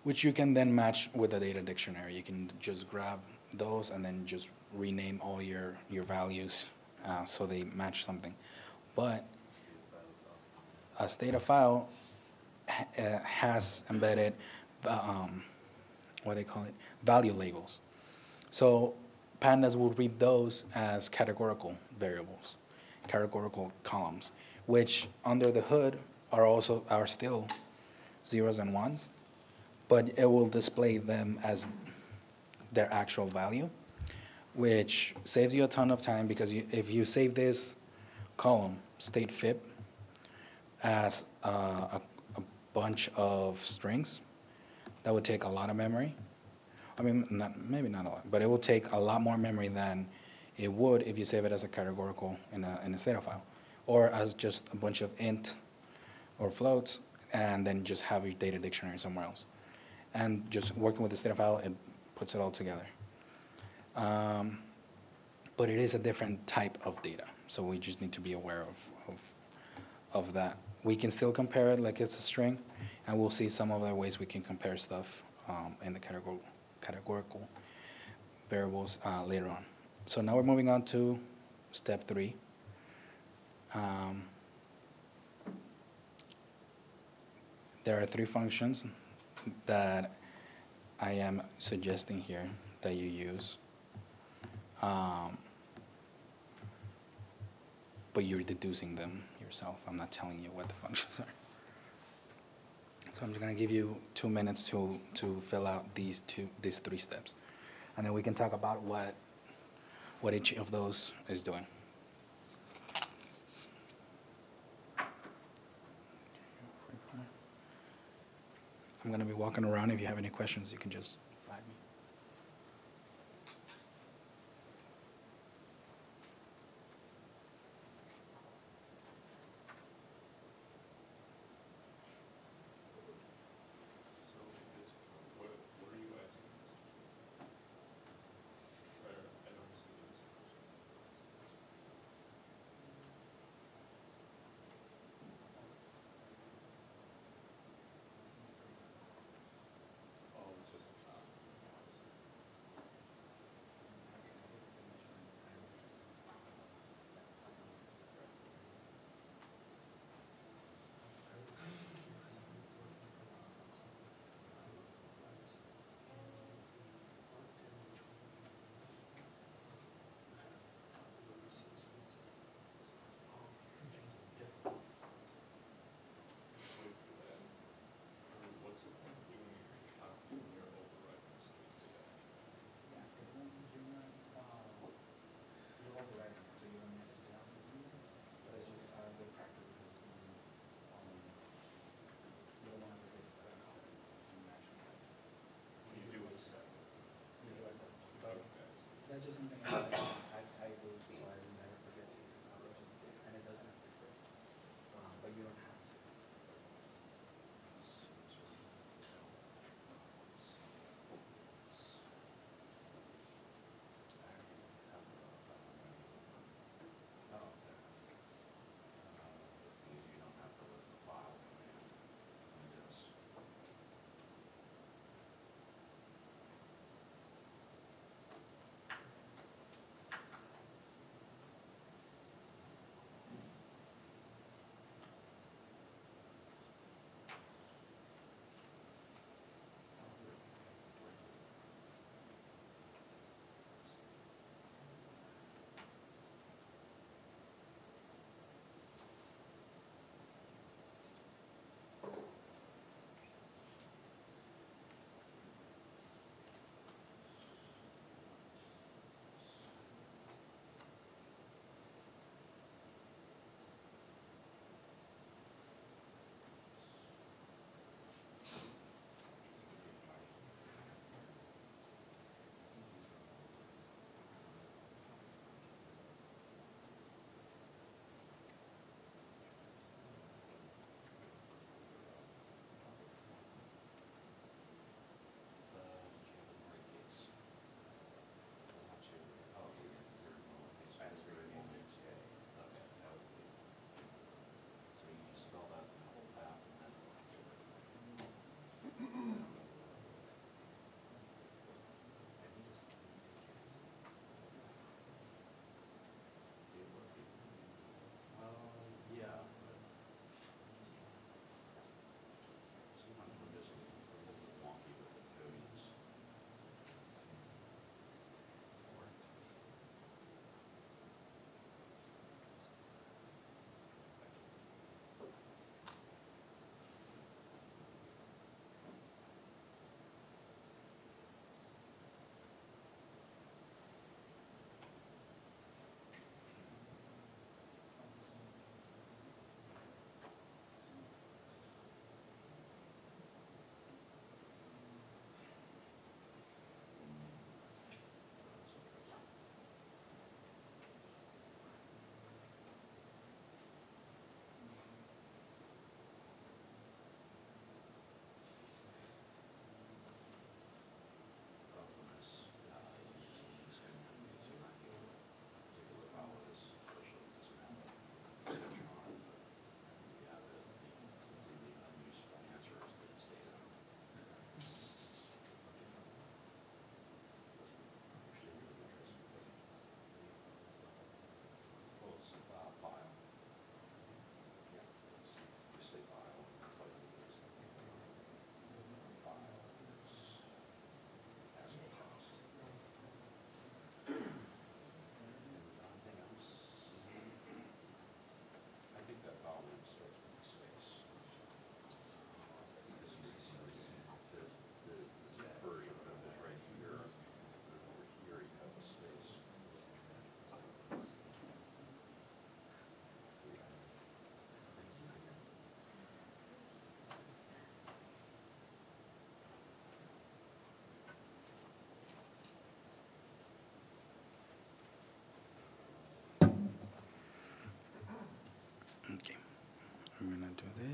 which you can then match with the data dictionary. You can just grab those and then just rename all your values so they match something. But a Stata file has embedded, what they call it, value labels. So Pandas will read those as categorical variables, categorical columns, which under the hood are still zeros and ones, but it will display them as their actual value, which saves you a ton of time because if you save this column, state fib, as a bunch of strings, that would take a lot of memory. I mean, maybe not a lot, but it will take a lot more memory than it would if you save it as a categorical in a Stata file, or as just a bunch of int or floats, and then just have your data dictionary somewhere else. And just working with the Stata file, it puts it all together. But it is a different type of data, so we just need to be aware of that. We can still compare it like it's a string, and we'll see some of the ways we can compare stuff in the categorical variables later on. So now we're moving on to step 3. There are 3 functions that I am suggesting here that you use, but you're deducing them yourself. I'm not telling you what the functions are. So I'm just going to give you 2 minutes to fill out these 3 steps, and then we can talk about what each of those is doing. I'm going to be walking around. If you have any questions, you can just flag me. So what are you asking? I don't see this. Oh, it's just a file.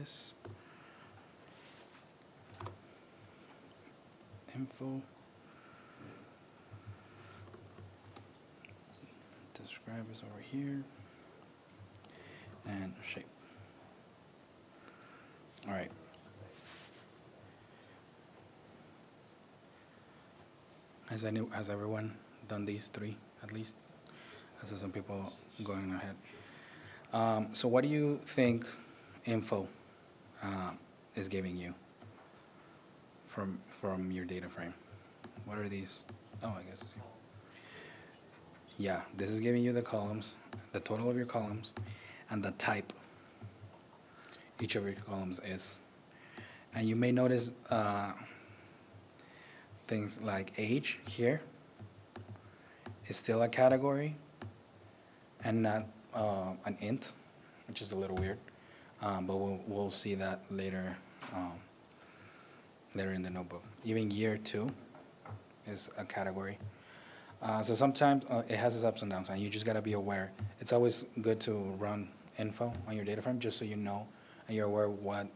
this. Info. Describe is over here. And shape. All right. Has everyone done these three at least? As some people going ahead. So what do you think info is giving you from your data frame? What are these? Oh, I guess it's here. Yeah, this is giving you the columns, the total of your columns, and the type each of your columns is. And you may notice things like age here is still a category and not an int, which is a little weird, but we'll see that later later in the notebook. Even year 2 is a category. So sometimes it has its ups and downs, and you just gotta be aware. It's always good to run info on your data frame just so you know and you're aware what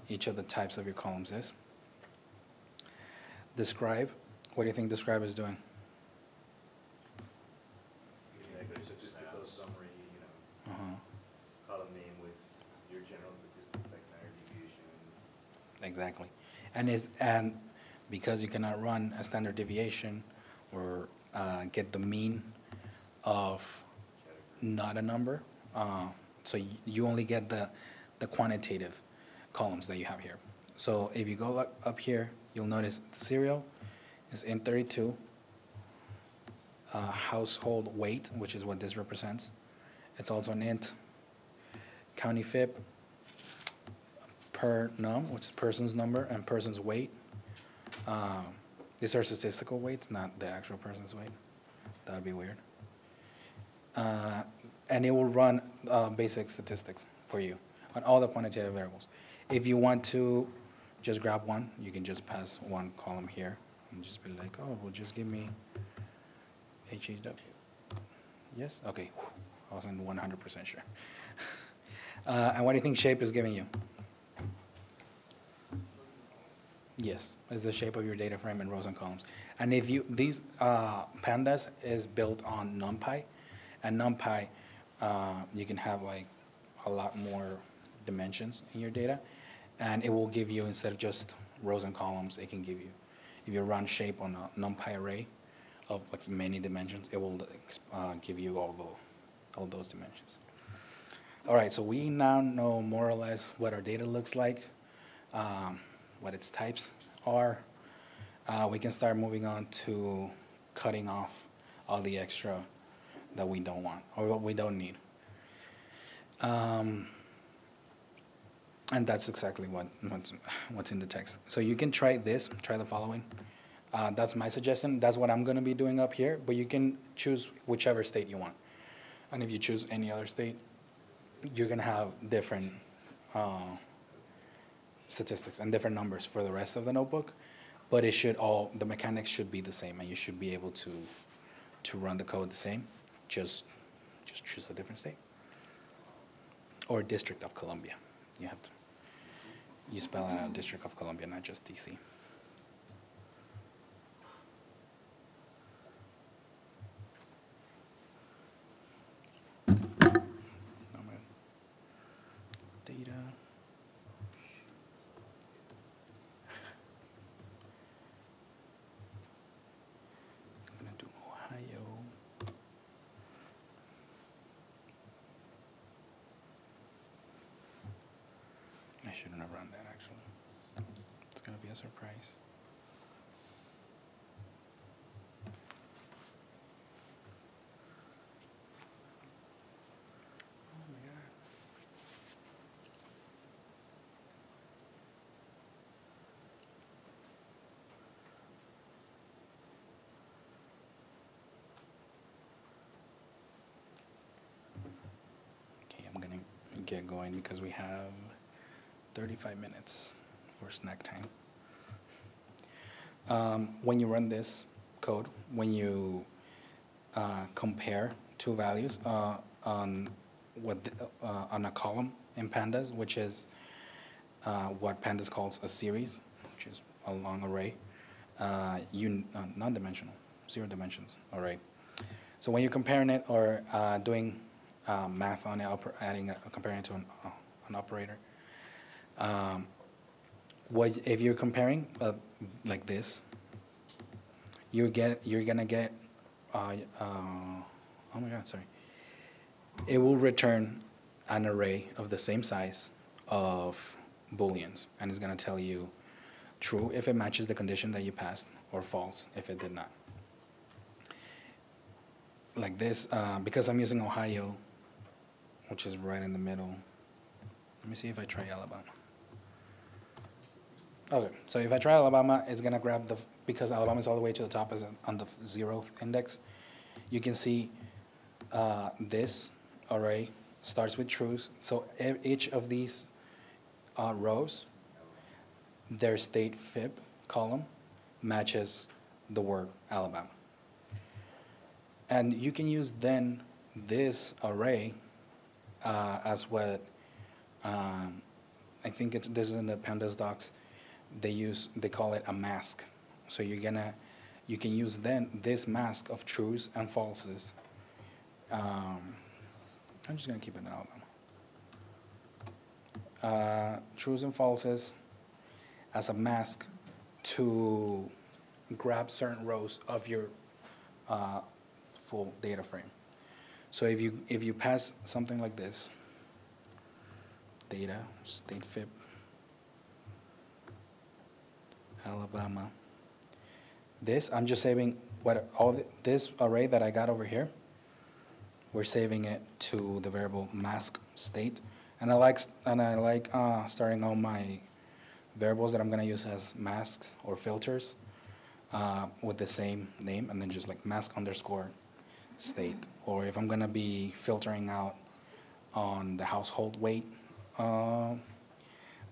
each of the types of your columns is. Describe. What do you think describe is doing? Like a statistical summary, column name with your general statistics like standard deviation. Exactly. And because you cannot run a standard deviation or get the mean of not a number, so you only get the quantitative columns that you have here. So if you go up here, you'll notice serial is int 32, household weight, which is what this represents. It's also an int. County FIP, per num, which is person's number, and person's weight. These are statistical weights, not the actual person's weight. That would be weird. And it will run basic statistics for you on all the quantitative variables. If you want to just grab one, you can just pass one column here and just be like, oh, well, just give me HHW. Yes? Okay. Whew. I wasn't 100% sure. And what do you think shape is giving you? Yes, it's the shape of your data frame in rows and columns. And if you, these Pandas is built on NumPy, and NumPy, you can have like a lot more dimensions in your data, and it will give you, instead of just rows and columns, it can give you, if you run shape on a NumPy array of like many dimensions, it will give you all those dimensions. All right, so we now know more or less what our data looks like, what its types are. We can start moving on to cutting off all the extra that we don't want or what we don't need. And that's exactly what's in the text. So you can try this, try the following. That's my suggestion. That's what I'm going to be doing up here, but you can choose whichever state you want. And if you choose any other state, you're going to have different statistics and different numbers for the rest of the notebook, but it should all, the mechanics should be the same, and you should be able to run the code the same. Just choose a different state or District of Columbia. You spell it out, District of Columbia, not just DC. Data. I'm gonna do Ohio. I shouldn't have run that actually. It's gonna be a surprise. Oh my God. Okay, I'm gonna get going because we have 35 minutes for snack time. When you run this code, when you compare two values on a column in Pandas, which is what Pandas calls a series, which is a long array, non-dimensional, 0 dimensions array. So when you're comparing it or doing math on it, comparing it to an operator, if you're comparing like this, you're gonna get oh my god, sorry. It will return an array of the same size of booleans, and it's gonna tell you true if it matches the condition that you passed, or false if it did not. Like this, because I'm using Ohio, which is right in the middle. Let me see if I try Alabama. Okay, so if I try Alabama, it's gonna grab because Alabama is all the way to the top on the 0th index. You can see this array starts with trues. So each of these rows, their state fib column matches the word Alabama. And you can use then this array as what I think this is in the Pandas docs. They call it a mask. So you can use then this mask of trues and falses. I'm just gonna keep it in Alabama. Trues and falses as a mask to grab certain rows of your full data frame. So if you pass something like this, data state fib Alabama. This I'm just saving this array that I got over here. We're saving it to the variable mask state, and I like starting all my variables that I'm gonna use as masks or filters with the same name, and then just like mask underscore state. Or if I'm gonna be filtering out on the household weight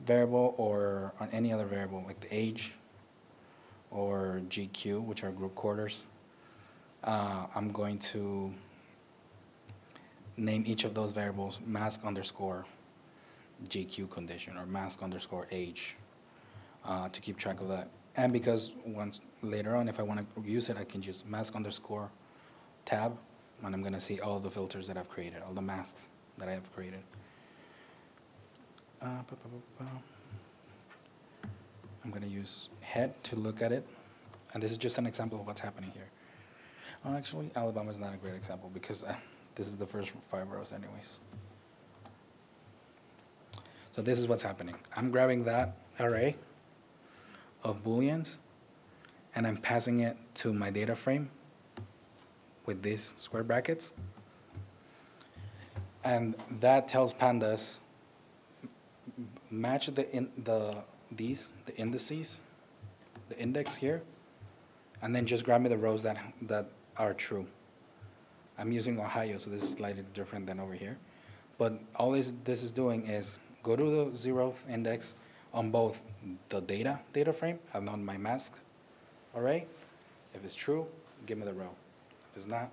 variable, or on any other variable like the age or GQ, which are group quarters, I'm going to name each of those variables mask underscore GQ condition or mask underscore age to keep track of that. And because once later on, if I want to use it, I can just mask underscore tab, and I'm going to see all the filters that I've created, all the masks that I have created. I'm going to use head to look at it, and this is just an example of what's happening here. Actually, Alabama is not a great example because this is the first 5 rows anyways. So this is what's happening. I'm grabbing that array of booleans, and I'm passing it to my data frame with these square brackets, and that tells Pandas match the indices, the index here, and then just grab me the rows that are true. I'm using Ohio, so this is slightly different than over here, but all this is doing is go to the 0th index on both the data frame and on my mask array. If it's true, give me the row. If it's not,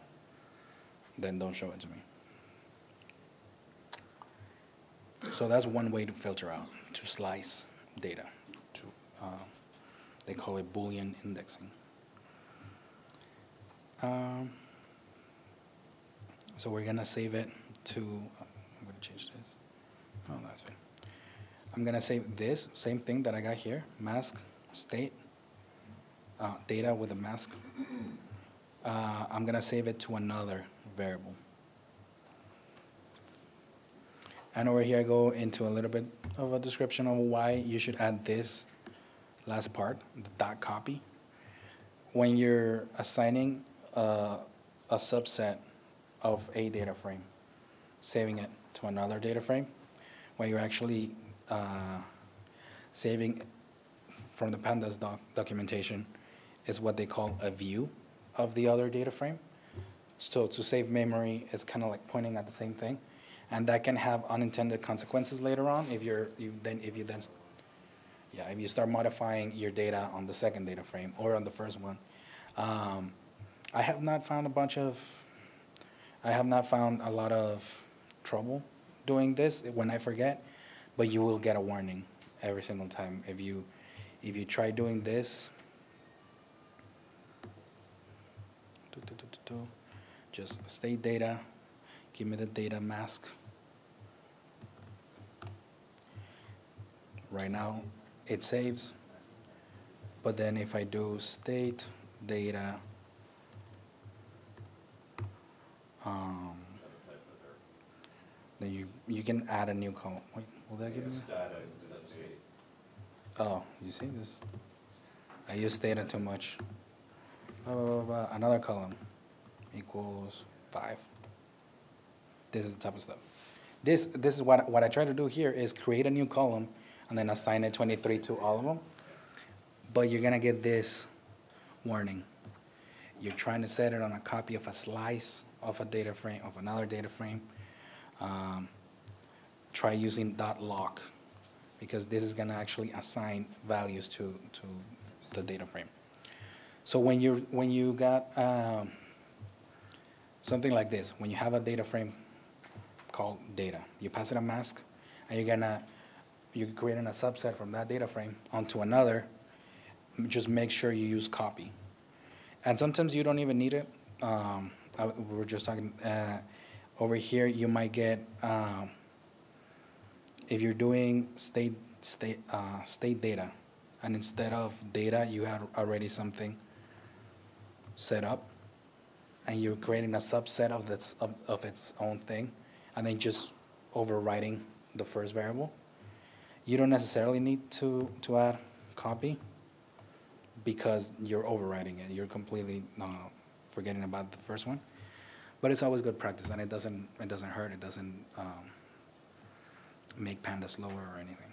then don't show it to me. So that's one way to filter out, to slice data. They call it Boolean indexing. So we're gonna save it to, I'm gonna change this. Oh, that's fine. I'm gonna save this same thing that I got here, mask state, data with a mask. I'm gonna save it to another variable. And over here I go into a little bit of a description of why you should add this last part, the dot copy. When you're assigning a subset of a data frame, saving it to another data frame, when you're actually saving from the Pandas documentation is what they call a view of the other data frame. So to save memory, it's kind of like pointing at the same thing, and that can have unintended consequences later on if you start modifying your data on the second data frame or on the first one. I have not found a lot of trouble doing this when I forget, but you will get a warning every single time. If you try doing this, just state data, give me the data mask. Right now it saves, but then if I do state data, then you can add a new column. Wait, will that give me? Data instead of date. Oh, you see this? I use data too much. Another column equals 5. This is the type of stuff. This is what I try to do here is create a new column and then assign it 23 to all of them. But you're gonna get this warning. You're trying to set it on a copy of a slice of a data frame, of another data frame. Try using .lock because this is gonna actually assign values to the data frame. So when you got something like this, when you have a data frame called data, you pass it a mask, and you're creating a subset from that data frame onto another. Just make sure you use copy, and sometimes you don't even need it. We were just talking over here. You might get if you're doing state data, and instead of data you had already something set up, and you're creating a subset of its own thing, and then just overwriting the first variable. You don't necessarily need to add copy because you're overwriting it. You're completely forgetting about the first one. But it's always good practice, and it doesn't hurt. It doesn't make Pandas slower or anything.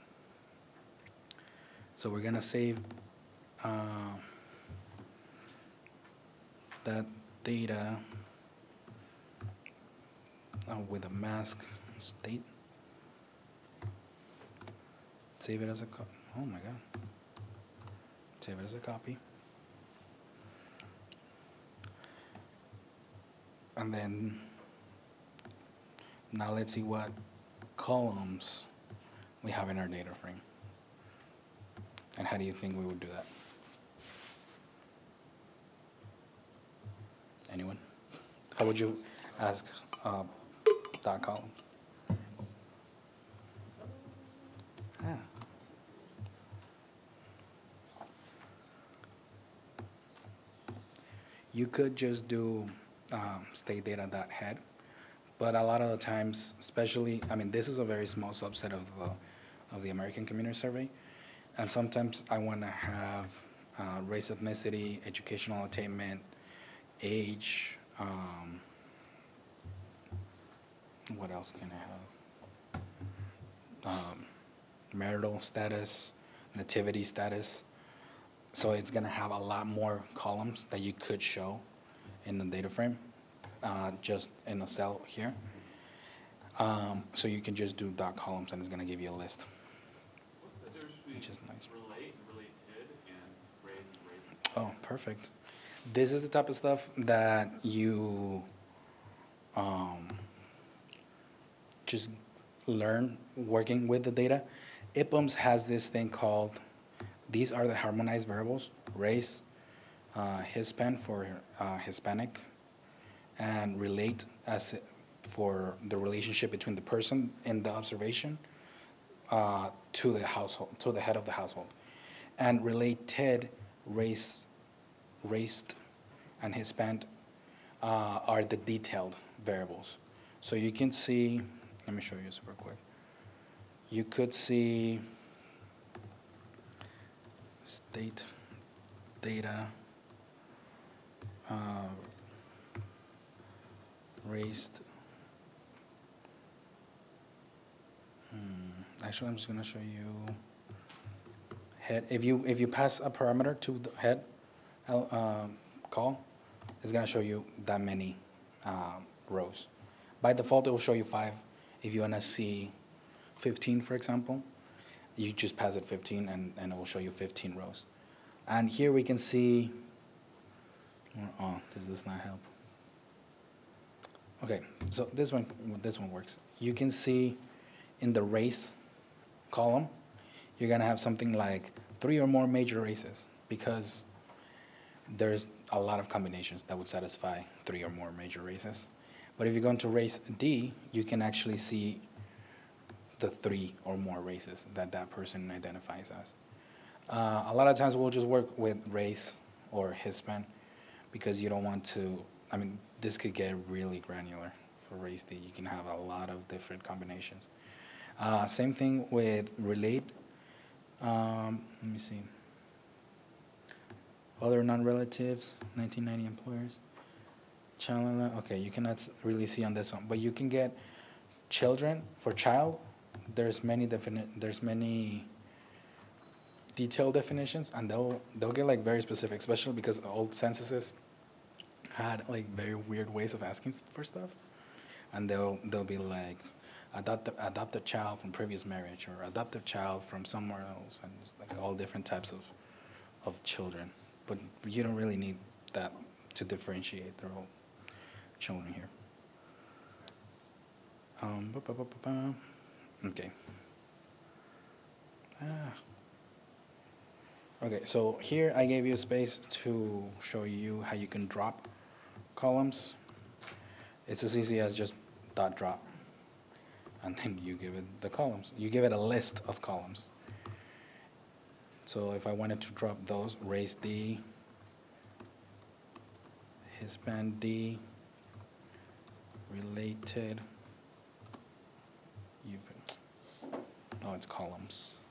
So we're gonna save that data with a mask state. Save it as a copy. Oh my god. Save it as a copy. And then now let's see what columns we have in our data frame. And how do you think we would do that? Anyone? How would you ask dot column? You could just do state data dot head, but a lot of the times, especially, I mean, this is a very small subset of the American Community Survey, and sometimes I want to have race, ethnicity, educational attainment, age. What else can I have? Marital status, nativity status. So it's going to have a lot more columns that you could show in the data frame, just in a cell here. So you can just do dot columns and it's going to give you a list. What's the difference between Which is nice. relate, related, and raise? Oh, perfect. This is the type of stuff that you just learn working with the data. IBumps has this thing called, these are the harmonized variables, race, Hispan for Hispanic, and relate as for the relationship between the person in the observation to the household, to the head of the household. And related, raced, and Hispan are the detailed variables. So you can see, let me show you super quick. You could see state data, raced. Actually, I'm just gonna show you head. If you pass a parameter to the head call, it's gonna show you that many rows. By default, it will show you 5. If you wanna see 15, for example, you just pass it 15 and it will show you 15 rows. And here we can see, oh, this does not help. Okay, so this one works. You can see in the race column, you're gonna have something like 3 or more major races, because there's a lot of combinations that would satisfy 3 or more major races. But if you go into race D, you can actually see the 3 or more races that that person identifies as. A lot of times we'll just work with race or Hispan, because you don't want to, I mean, this could get really granular for race D. You can have a lot of different combinations. Same thing with relate. Let me see. Other non-relatives, 1990 employers. Child, okay, you cannot really see on this one, but you can get children. For child, there's many detailed definitions, and they'll get like very specific, especially because old censuses had like very weird ways of asking for stuff, and they'll be like adopted child from previous marriage, or adopted child from somewhere else, and it's like all different types of children. But you don't really need that to differentiate their whole children here. Okay. Okay, so here I gave you a space to show you how you can drop columns. It's as easy as just dot drop, and then you give it the columns. You give it a list of columns. So if I wanted to drop those, race D, Hispan D, related, it's columns.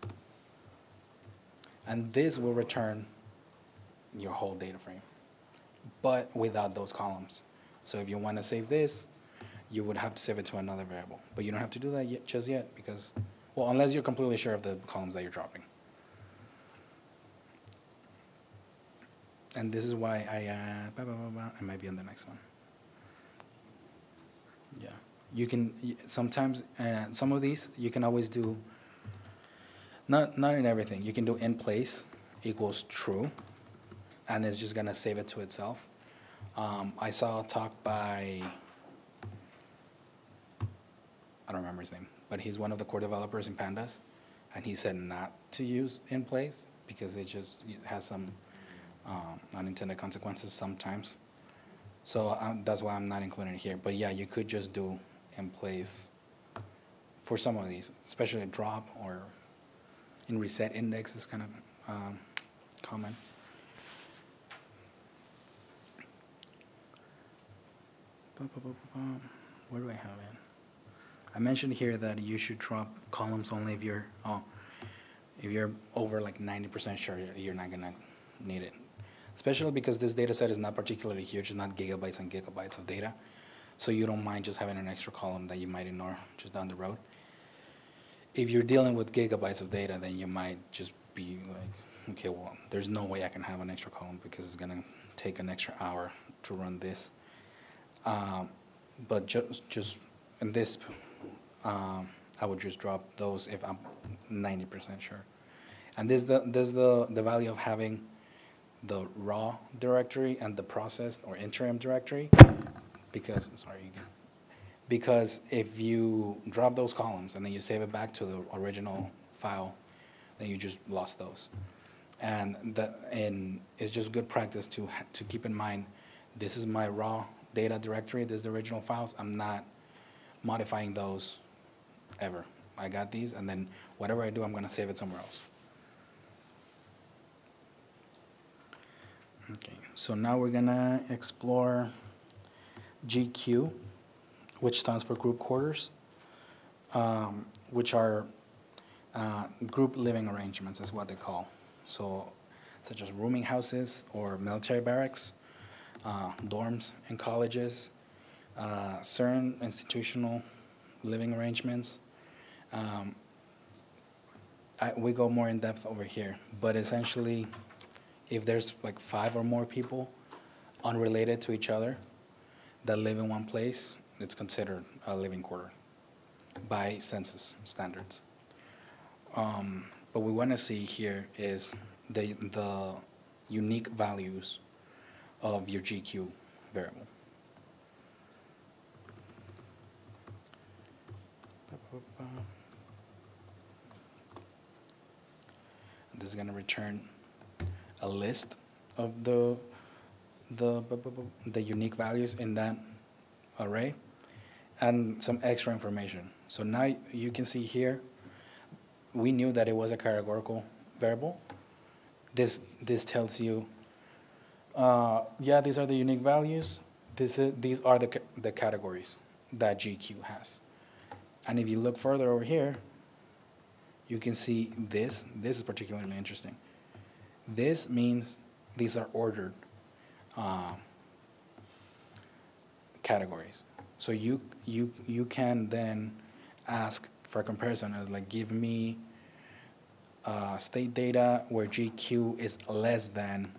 And this will return your whole data frame, but without those columns. So if you want to save this, you would have to save it to another variable. But you don't have to do that yet, just yet, because, well, unless you're completely sure of the columns that you're dropping. And this is why I might be on the next one. Yeah, you can sometimes some of these you can always do. Not in everything. You can do in place equals true, and it's just gonna save it to itself. I saw a talk by, I don't remember his name, but he's one of the core developers in Pandas, and he said not to use in place because it has some unintended consequences sometimes. So that's why I'm not including it here. But yeah, you could just do in place for some of these, especially a drop or in reset index is kind of common. Where do I have it? I mentioned here that you should drop columns only if you're over like 90% sure you're not gonna need it. Especially because this data set is not particularly huge, it's not gigabytes and gigabytes of data. So you don't mind just having an extra column that you might ignore just down the road. If you're dealing with gigabytes of data, then you might just be like, okay, well, there's no way I can have an extra column because it's gonna take an extra hour to run this. But just in this, I would just drop those if I'm 90% sure. And this is the value of having the raw directory and the processed or interim directory, because because if you drop those columns and then you save it back to the original file, then you just lost those. And it's just good practice to keep in mind, this is my raw data directory, this is the original files. I'm not modifying those ever. I got these, and then whatever I do, I'm going to save it somewhere else. Okay, so now we're going to explore GQ, which stands for group quarters, which are group living arrangements is what they call. So such as rooming houses or military barracks, dorms in colleges, certain institutional living arrangements. We go more in depth over here, but essentially if there's like 5 or more people unrelated to each other that live in one place, it's considered a living quarter by census standards. What we want to see here is the unique values of your GQ variable. this is gonna return a list of the unique values in that array and some extra information. So now you can see here, we knew that it was a categorical variable. This tells you, yeah, these are the unique values. These are the categories that GQ has. And if you look further over here, you can see this. This is particularly interesting. This means these are ordered categories. So you can then ask for a comparison as like, give me state data where GQ is less than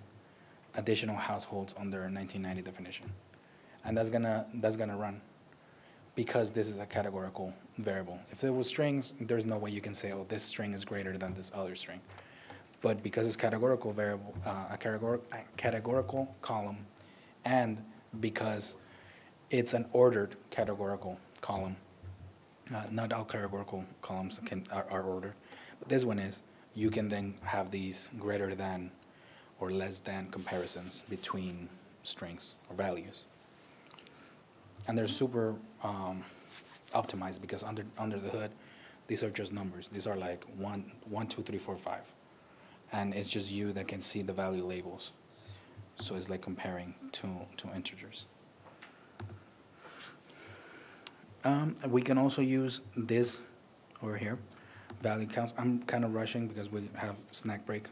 additional households under 1990 definition, and that's gonna run because this is a categorical variable. If it was strings, there's no way you can say, oh, this string is greater than this other string. But because it's categorical variable, a categorical column, and because it's an ordered categorical column, not all categorical columns are ordered, but this one is, you can then have these greater than or less than comparisons between strings or values. And they're super optimized because under the hood, these are just numbers. These are like 1, 2, 3, 4, 5. And it's just you that can see the value labels. So it's like comparing two integers. We can also use this over here, value counts. I'm kind of rushing because we have snack break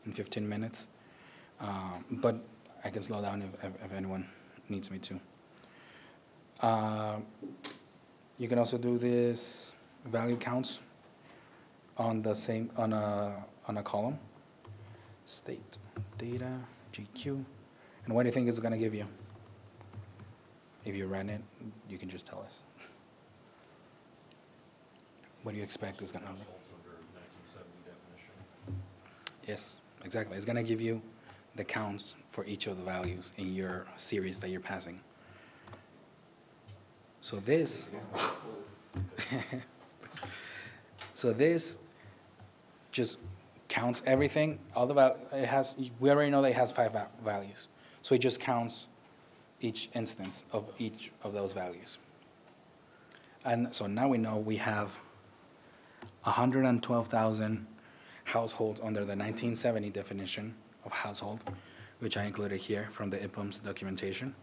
in 15 minutes. But I can slow down if anyone needs me to. You can also do this value counts on the same on a column. State data GQ, and what do you think it's gonna give you? If you run it, you can just tell us. What do you expect is gonna happen? Households under 1970 definition. Yes, exactly. It's gonna give you the counts for each of the values in your series that you're passing. So this, so this just counts everything. All the it has. We already know that it has 5 values, so it just counts each instance of each of those values. And so now we know we have 112,000 households under the 1970 definition of household, which I included here from the IBumps documentation.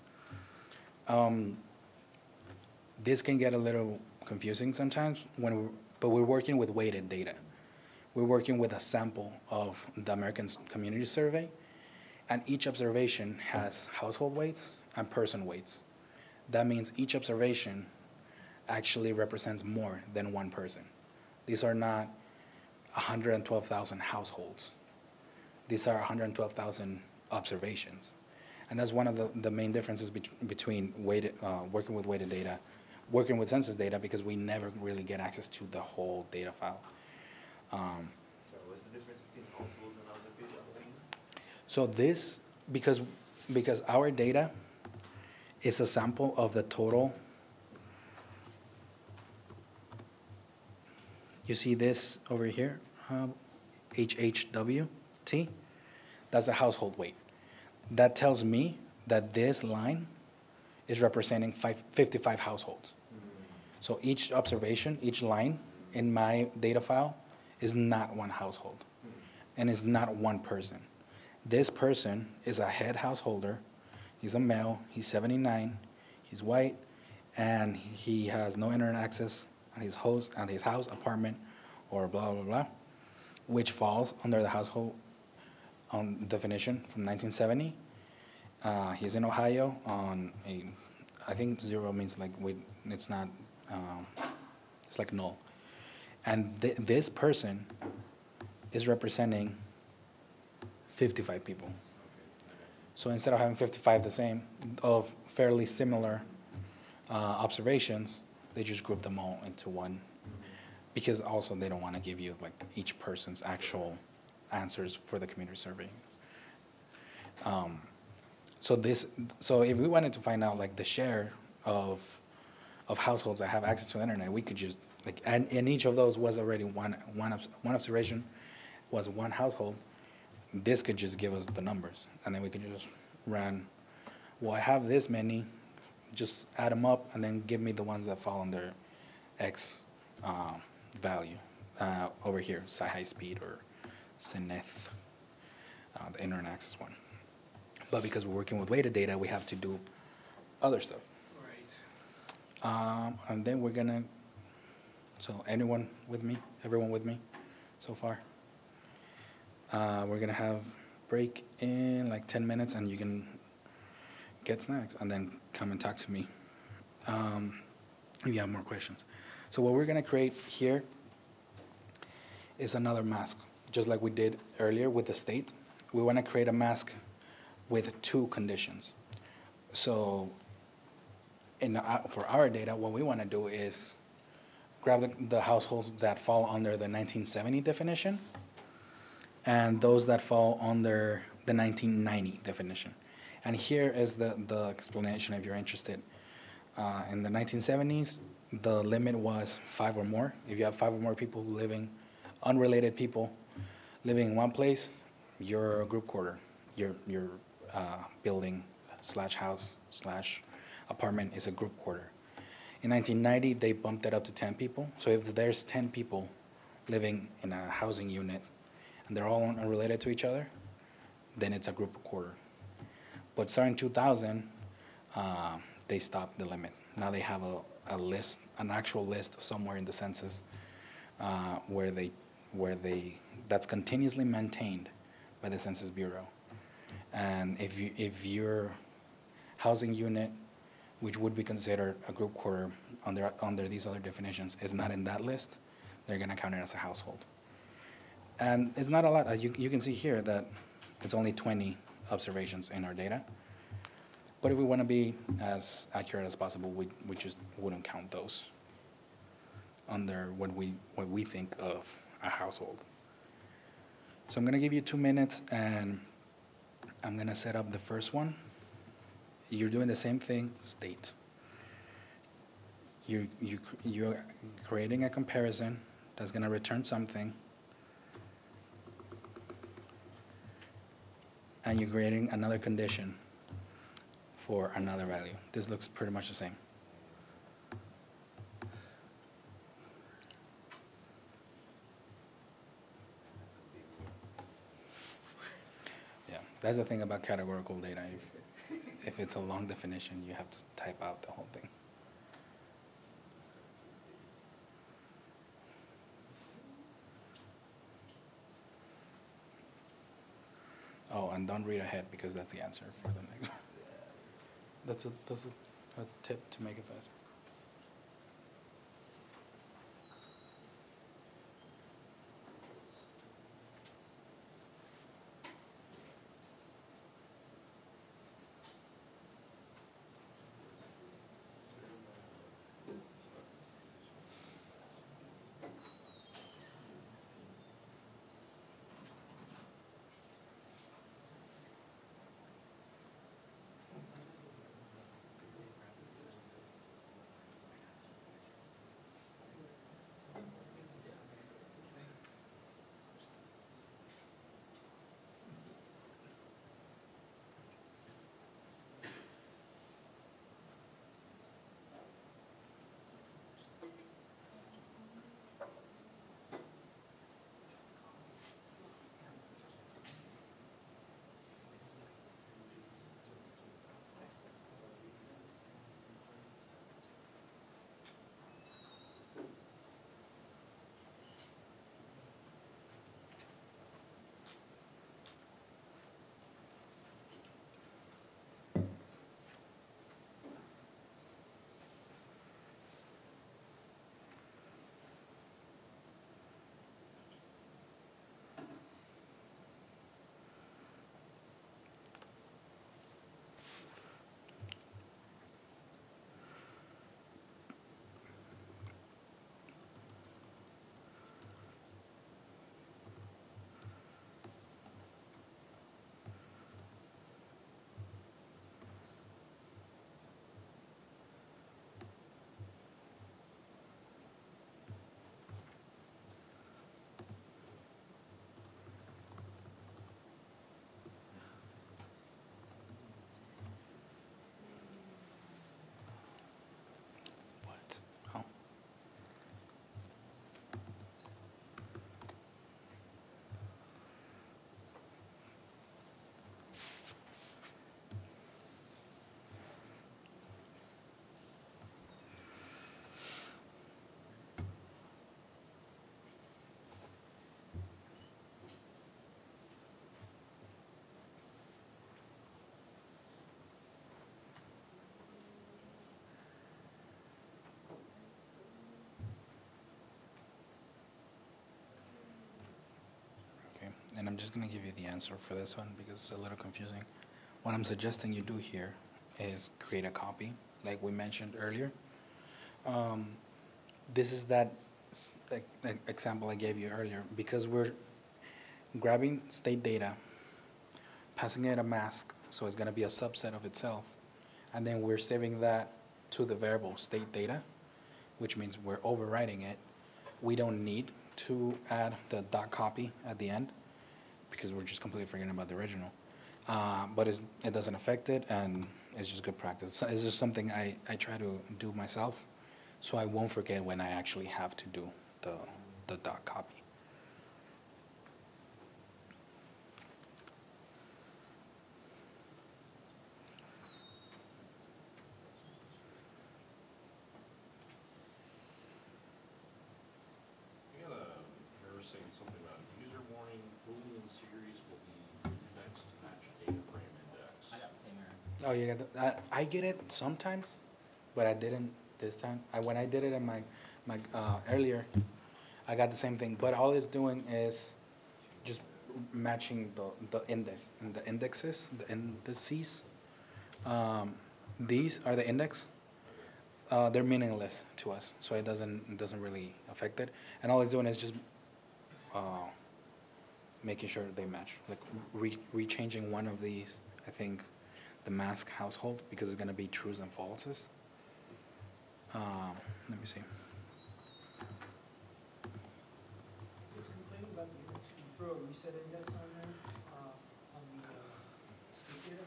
This can get a little confusing sometimes but we're working with weighted data. We're working with a sample of the American Community Survey, and each observation has household weights and person weights. That means each observation actually represents more than one person. These are not 112,000 households. These are 112,000 observations. And that's one of the main differences between working with weighted data, working with census data, because we never really get access to the whole data file. So what's the difference between households and observation? So this, because our data is a sample of the total. You see this over here, HHWT, that's the household weight. That tells me that this line is representing 55 households. So each observation, each line in my data file is not one household and is not one person. This person is a head householder. He's a male, he's 79, he's white, and he has no internet access on his house, apartment, or blah, blah, blah, which falls under the household definition from 1970. He's in Ohio on I think 0 means like it's not, it's like null. And this person is representing 55 people. So instead of having 55 the same, of fairly similar observations, they just group them all into one. Because also they don't want to give you like each person's actual answers for the community survey. So if we wanted to find out like the share of households that have access to the internet, we could just like, and each of those was already one observation, was one household, this could just give us the numbers, and then we could just run, well, I have this many, just add them up, and then give me the ones that fall under X value over here, high speed or Cenith, the internet access one. But because we're working with weighted data, we have to do other stuff. Right. And then we're gonna, so everyone with me so far? We're gonna have break in like 10 minutes, and you can get snacks and then come and talk to me if you have more questions. So what we're gonna create here is another mask, just like we did earlier with the state. We wanna create a mask with two conditions. So for our data, what we wanna do is grab the households that fall under the 1970 definition and those that fall under the 1990 definition. And here is the explanation if you're interested. In the 1970s, the limit was 5 or more. If you have 5 or more people living, unrelated people living in one place, you're a group quarter. Your building / house / apartment is a group quarter. In 1990, they bumped it up to 10 people. So if there's 10 people living in a housing unit and they're all unrelated to each other, then it's a group quarter. But starting 2000, they stopped the limit. Now they have a list, an actual list somewhere in the census where that's continuously maintained by the Census Bureau. And if your housing unit, which would be considered a group quarter under these other definitions, is not in that list, they're gonna count it as a household. And it's not a lot. You can see here that it's only 20 observations in our data. But if we want to be as accurate as possible, we just wouldn't count those under what we think of a household. So I'm going to give you 2 minutes, and I'm going to set up the first one. You're doing the same thing, state. You're creating a comparison that's going to return something, and you're creating another condition for another value. This looks pretty much the same. Yeah, that's the thing about categorical data. If it's a long definition, you have to type out the whole thing. Oh, and don't read ahead because that's the answer for the next one. That's a tip to make it faster. and I'm just gonna give you the answer for this one because it's a little confusing. What I'm suggesting you do here is create a copy, like we mentioned earlier. This is that example I gave you earlier, because we're grabbing state data, passing it a mask, so it's gonna be a subset of itself, and then we're saving that to the variable state data, which means we're overwriting it. We don't need to add the dot copy at the end because we're just completely forgetting about the original. But it doesn't affect it, and it's just good practice. So it's just something I try to do myself, so I won't forget when I actually have to do the dot copy. We had a error saying something about user warning, Boolean series will be indexed to match Dataframe index. I got the same error. Oh, you got that? I get it sometimes, but I didn't this time. When I did it in my earlier, I got the same thing. But all it's doing is just matching the index and the indices, the indices. These are the index. They're meaningless to us, so it doesn't really affect it. And all it's doing is just making sure they match, like rechanging one of these. I think the mask household, because it's gonna be trues and falses. Let me see. Who's complaining about the index? Can you throw a reset index on there, on the state data?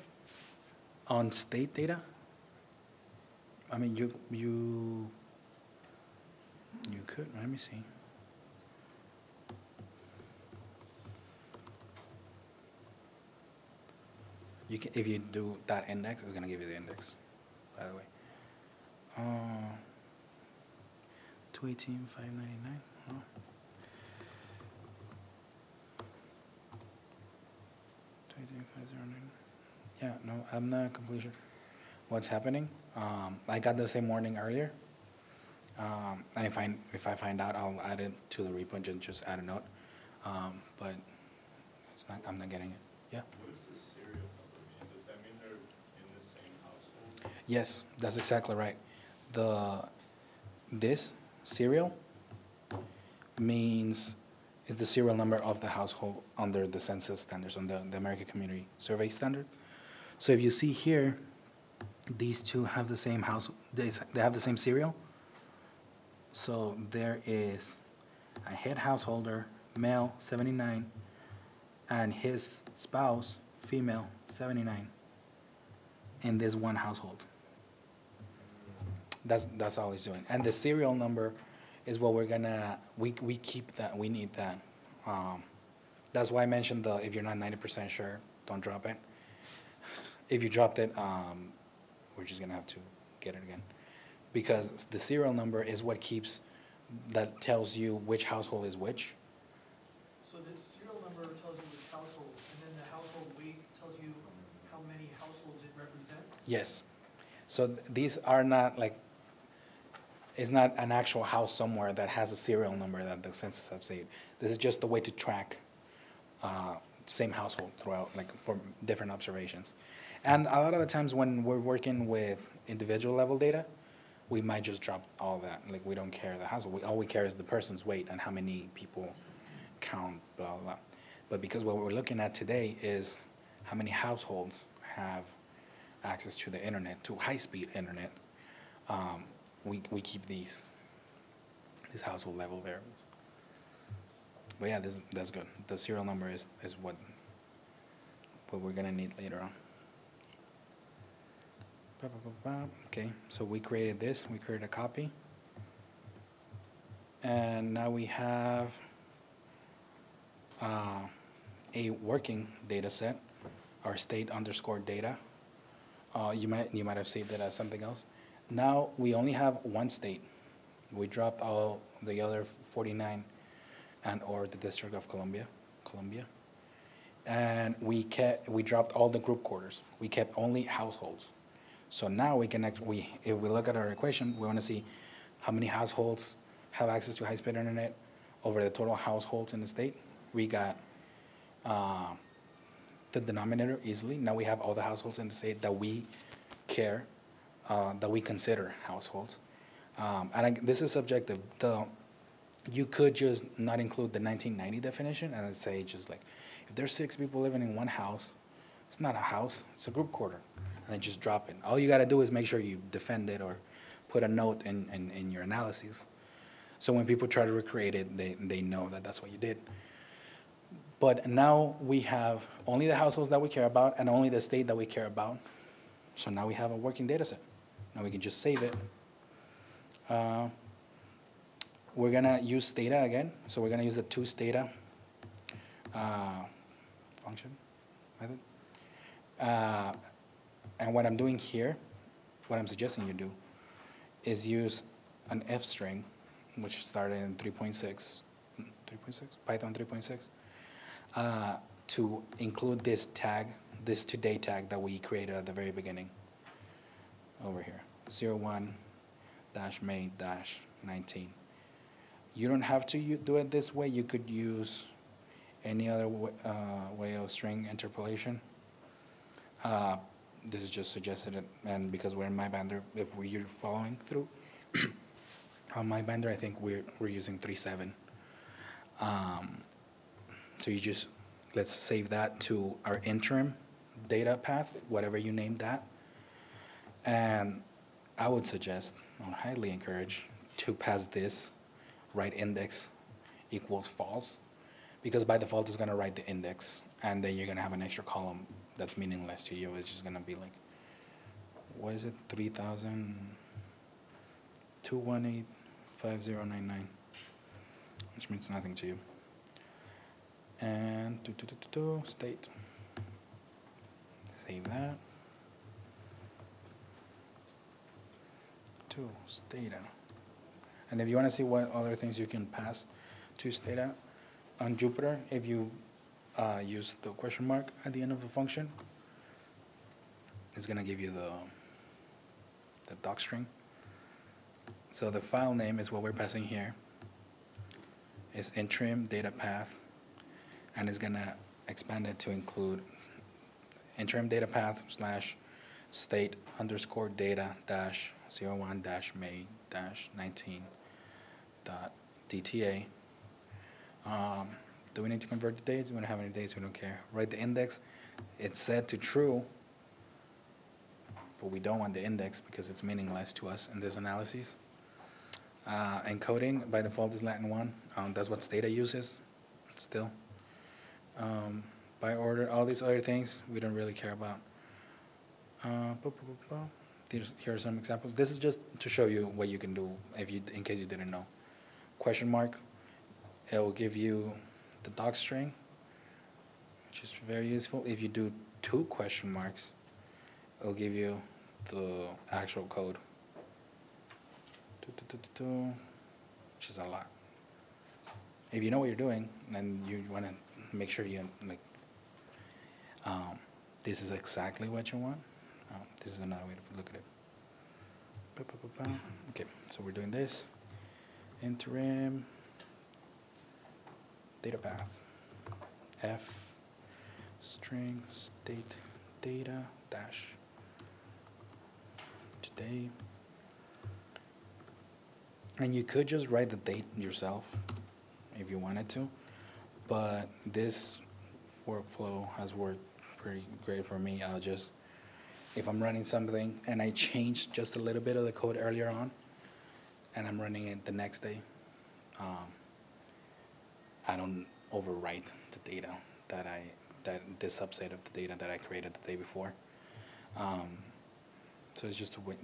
On state data, I mean, you could, let me see. You can, if you do that index, it's gonna give you the index, by the way. 218,599. Oh. 218,509. Yeah, no, I'm not completely sure what's happening. I got the same warning earlier. And if I find out, I'll add it to the repo and just add a note. But it's not, I'm not getting it. Yeah. What does this serial number mean? Does that mean they're in the same household? Yes, that's exactly right. This serial means is the serial number of the household under the census standards, on the American Community Survey standard. So if you see here, these two have the same house, they have the same serial. So there is a head householder, male, 79, and his spouse, female, 79, in this one household. That's all he's doing. And the serial number is what we're gonna, we keep that, we need that. That's why I mentioned if you're not 90% sure, don't drop it. If you dropped it, we're just gonna have to get it again. Because the serial number is what keeps, that tells you which household is which. So the serial number tells you which household, and then the household weight tells you how many households it represents? Yes. So these are not like, it's not an actual house somewhere that has a serial number that the census have saved. This is just a way to track same household throughout, like for different observations. And a lot of the times when we're working with individual level data, we might just drop all that. Like we don't care the household. All we care is the person's weight and how many people count, blah, blah, blah. But because what we're looking at today is how many households have access to the internet, to high-speed internet, we keep these household level variables. But yeah, that's good. The serial number is what we're gonna need later on. Okay, so we created this, we created a copy. And now we have a working data set, our state_data. You might have saved it as something else. Now we only have one state. We dropped all the other 49 or the District of Columbia. And we dropped all the group quarters. We kept only households. So now we can actually, if we look at our equation, we want to see how many households have access to high-speed internet over the total households in the state. We got the denominator easily. Now we have all the households in the state that we care, that we consider households. This is subjective. You could just not include the 1990 definition and say just like, if there's 6 people living in one house, it's not a house, it's a group quarter, and then just drop it. All you gotta do is make sure you defend it or put a note in your analyses. So when people try to recreate it, they know that that's what you did. But now we have only the households that we care about and only the state that we care about. So now we have a working data set. Now we can just save it. We're gonna use data again. So we're gonna use the toSdata function method. And what I'm doing here, what I'm suggesting you do, is use an F string, which started in 3.6, Python 3.6, to include this tag, this today tag that we created at the very beginning over here, 01-May-19. You don't have to do it this way. You could use any other way of string interpolation. This is just suggested, and because we're in MyBinder, if you're following through on MyBinder, I think we're using 3.7. So you just, let's save that to our interim data path, whatever you name that. And I would suggest, I would highly encourage, to pass this write index equals false, because by default it's gonna write the index, and then you're gonna have an extra column that's meaningless to you. It's just gonna be like, what is it, 3,2185099, which means nothing to you. And state, save that. toSdata. And if you want to see what other things you can pass toSdata on Jupyter, if you use the question mark at the end of the function, it's going to give you the doc string. So the file name is what we're passing here. It's interim data path, and it's going to expand it to include interim data path / state underscore data dash 01 dash May dash 19 dot DTA. Do we need to convert the dates? We don't have any dates, we don't care. Write the index. It's set to true, but we don't want the index because it's meaningless to us in this analysis. Encoding by default is Latin 1. That's what Stata uses still. By order, all these other things we don't really care about. Here are some examples. This is just to show you what you can do in case you didn't know. Question mark, it will give you the doc string, which is very useful. If you do 2 question marks, it'll give you the actual code, which is a lot. If you know what you're doing, then you want to make sure you this is exactly what you want. This is another way to look at it. Okay, so we're doing this. Interim data path. F string state data dash today. And you could just write the date yourself if you wanted to, but this workflow has worked pretty great for me. I'll just, if I'm running something and I change just a little bit of the code earlier on and I'm running it the next day, I don't overwrite the data this subset of the data that I created the day before. So it's just a way.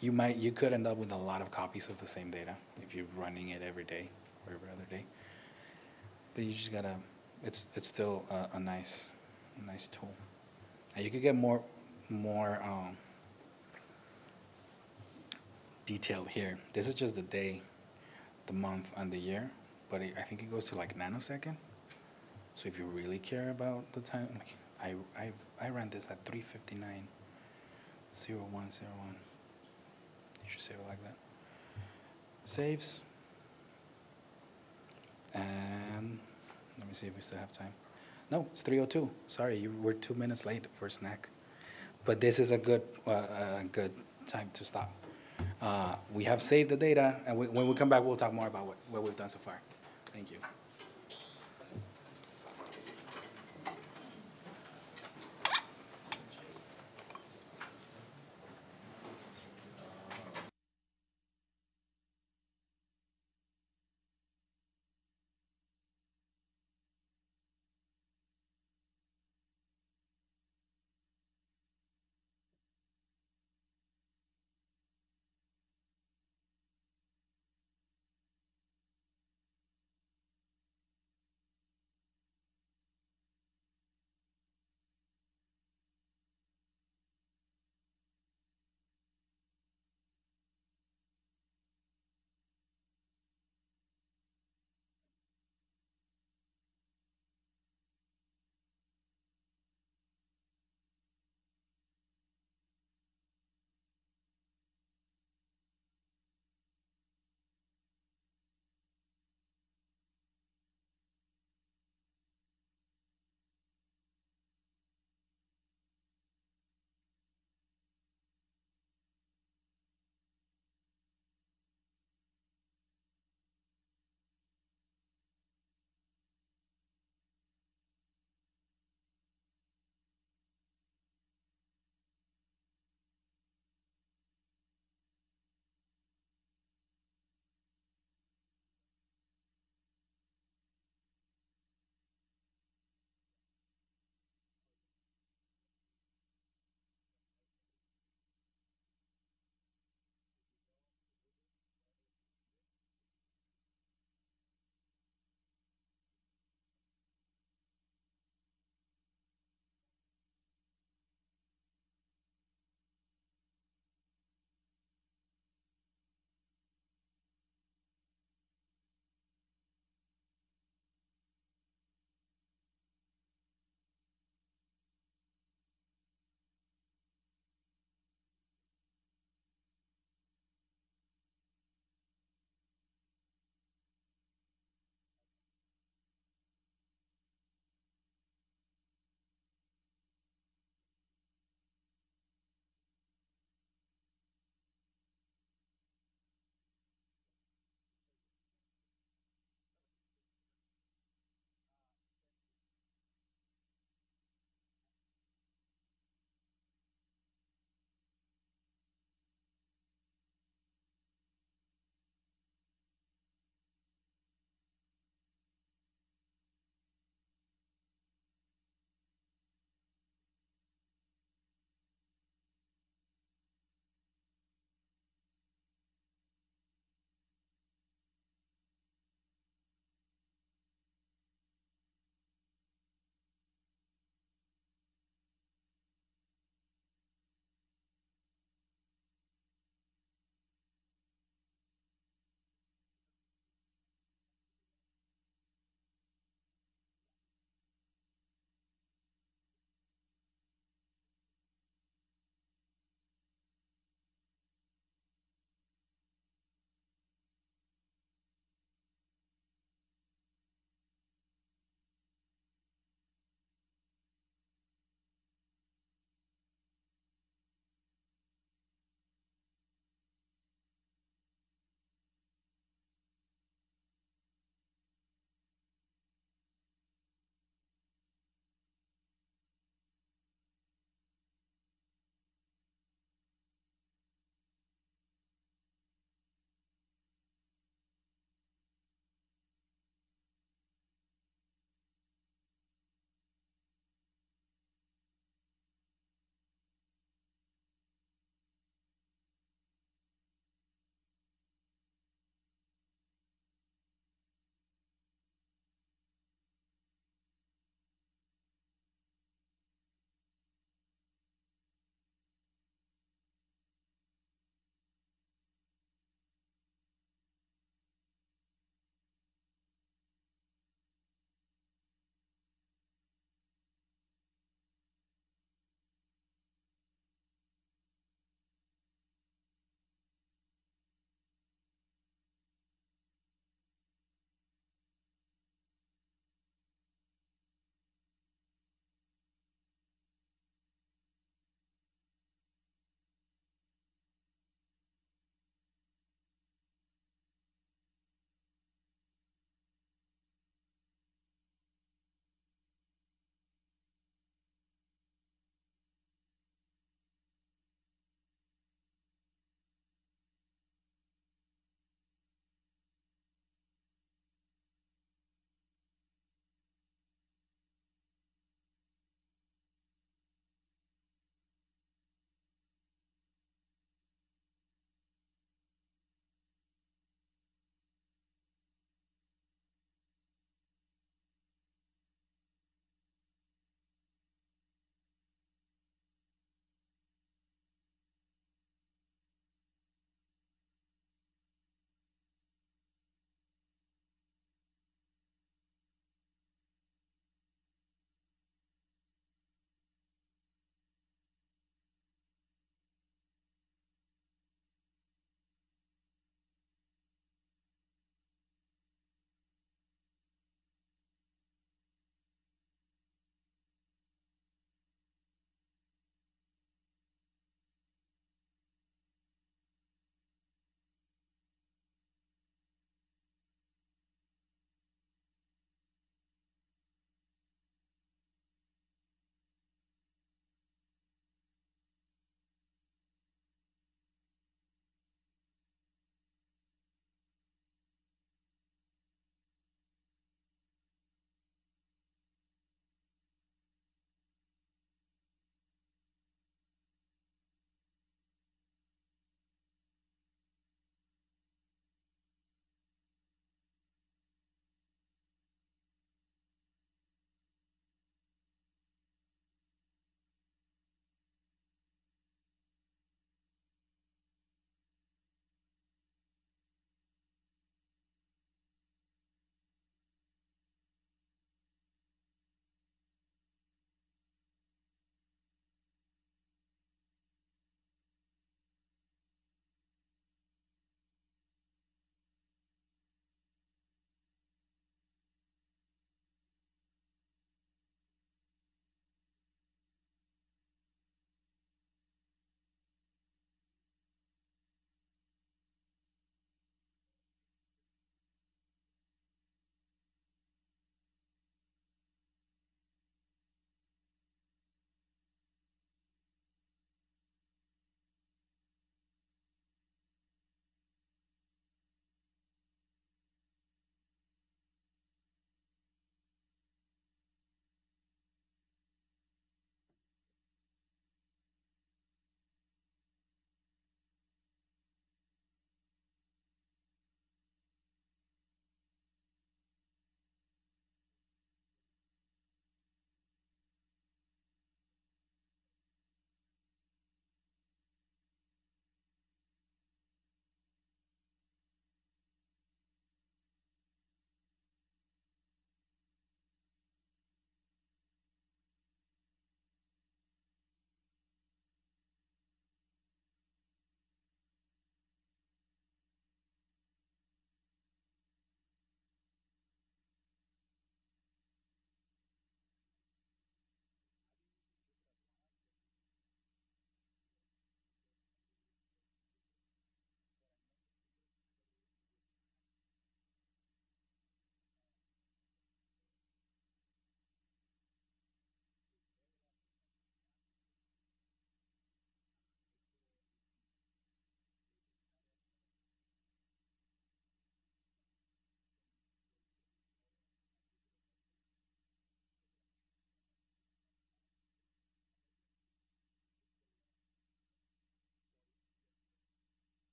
You could end up with a lot of copies of the same data if you're running it every day or every other day. But you just gotta, it's still a nice tool. And you could get more detailed here. This is just the day, the month, and the year, but I think it goes to like nanosecond. So if you really care about the time, like I ran this at 3:59:01:01. You should save it like that. Saves. And let me see if we still have time. No, it's 3:02. Sorry, you were 2 minutes late for a snack. But this is a good time to stop. We have saved the data, and when we come back, we'll talk more about what we've done so far. Thank you.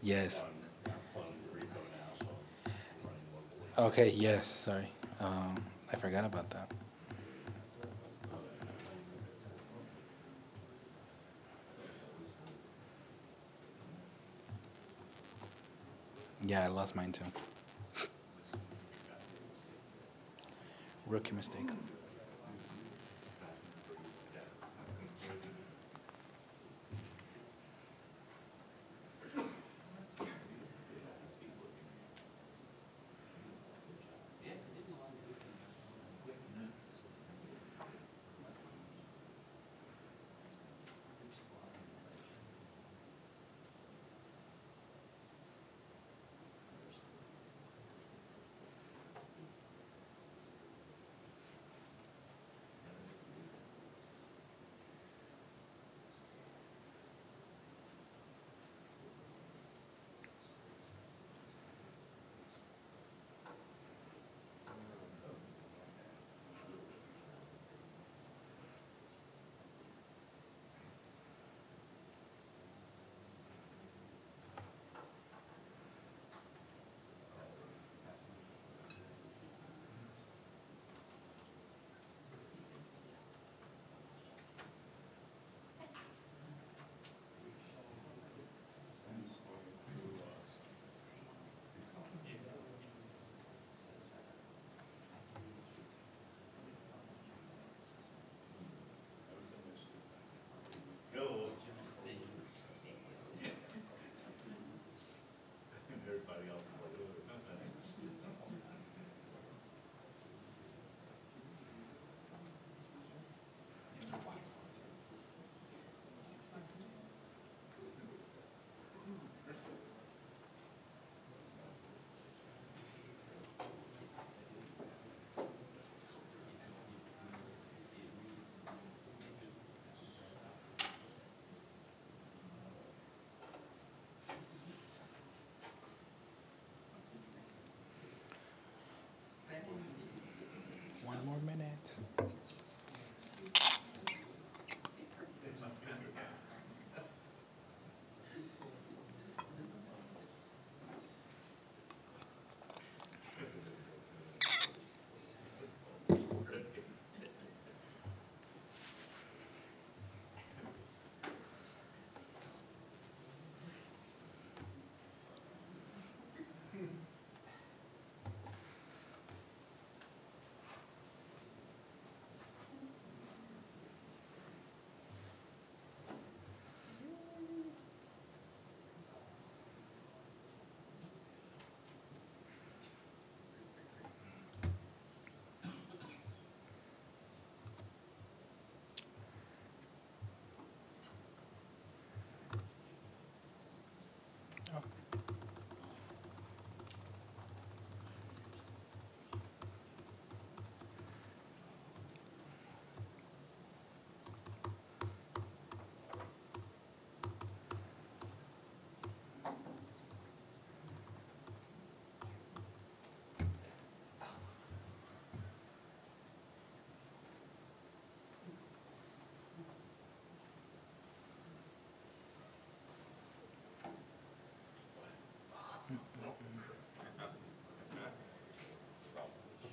Yes. I'm cloning the repo now, so I'm running locally. Okay, yes, sorry. I forgot about that. Yeah, I lost mine too. Rookie mistake. One more minute.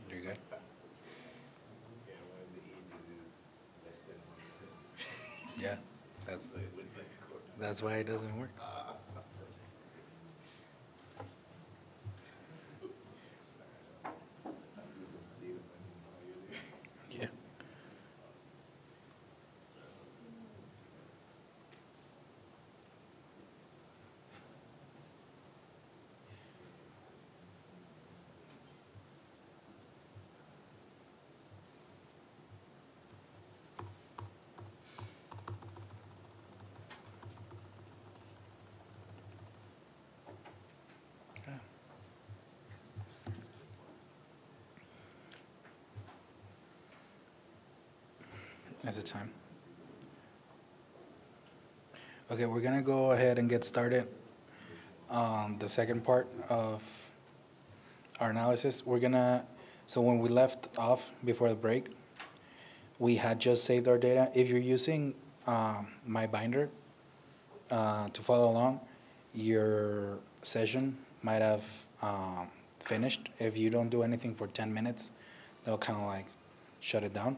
You're good? Yeah, one of the ages is less than 100. Yeah, that's So it wouldn't let the court. that's why it doesn't work. Do some data mining while you're there. Yeah. Is it time? Okay, we're gonna go ahead and get started on the second part of our analysis. So when we left off before the break, we had just saved our data. If you're using my binder to follow along, your session might have finished. If you don't do anything for 10 minutes, they'll kind of like shut it down.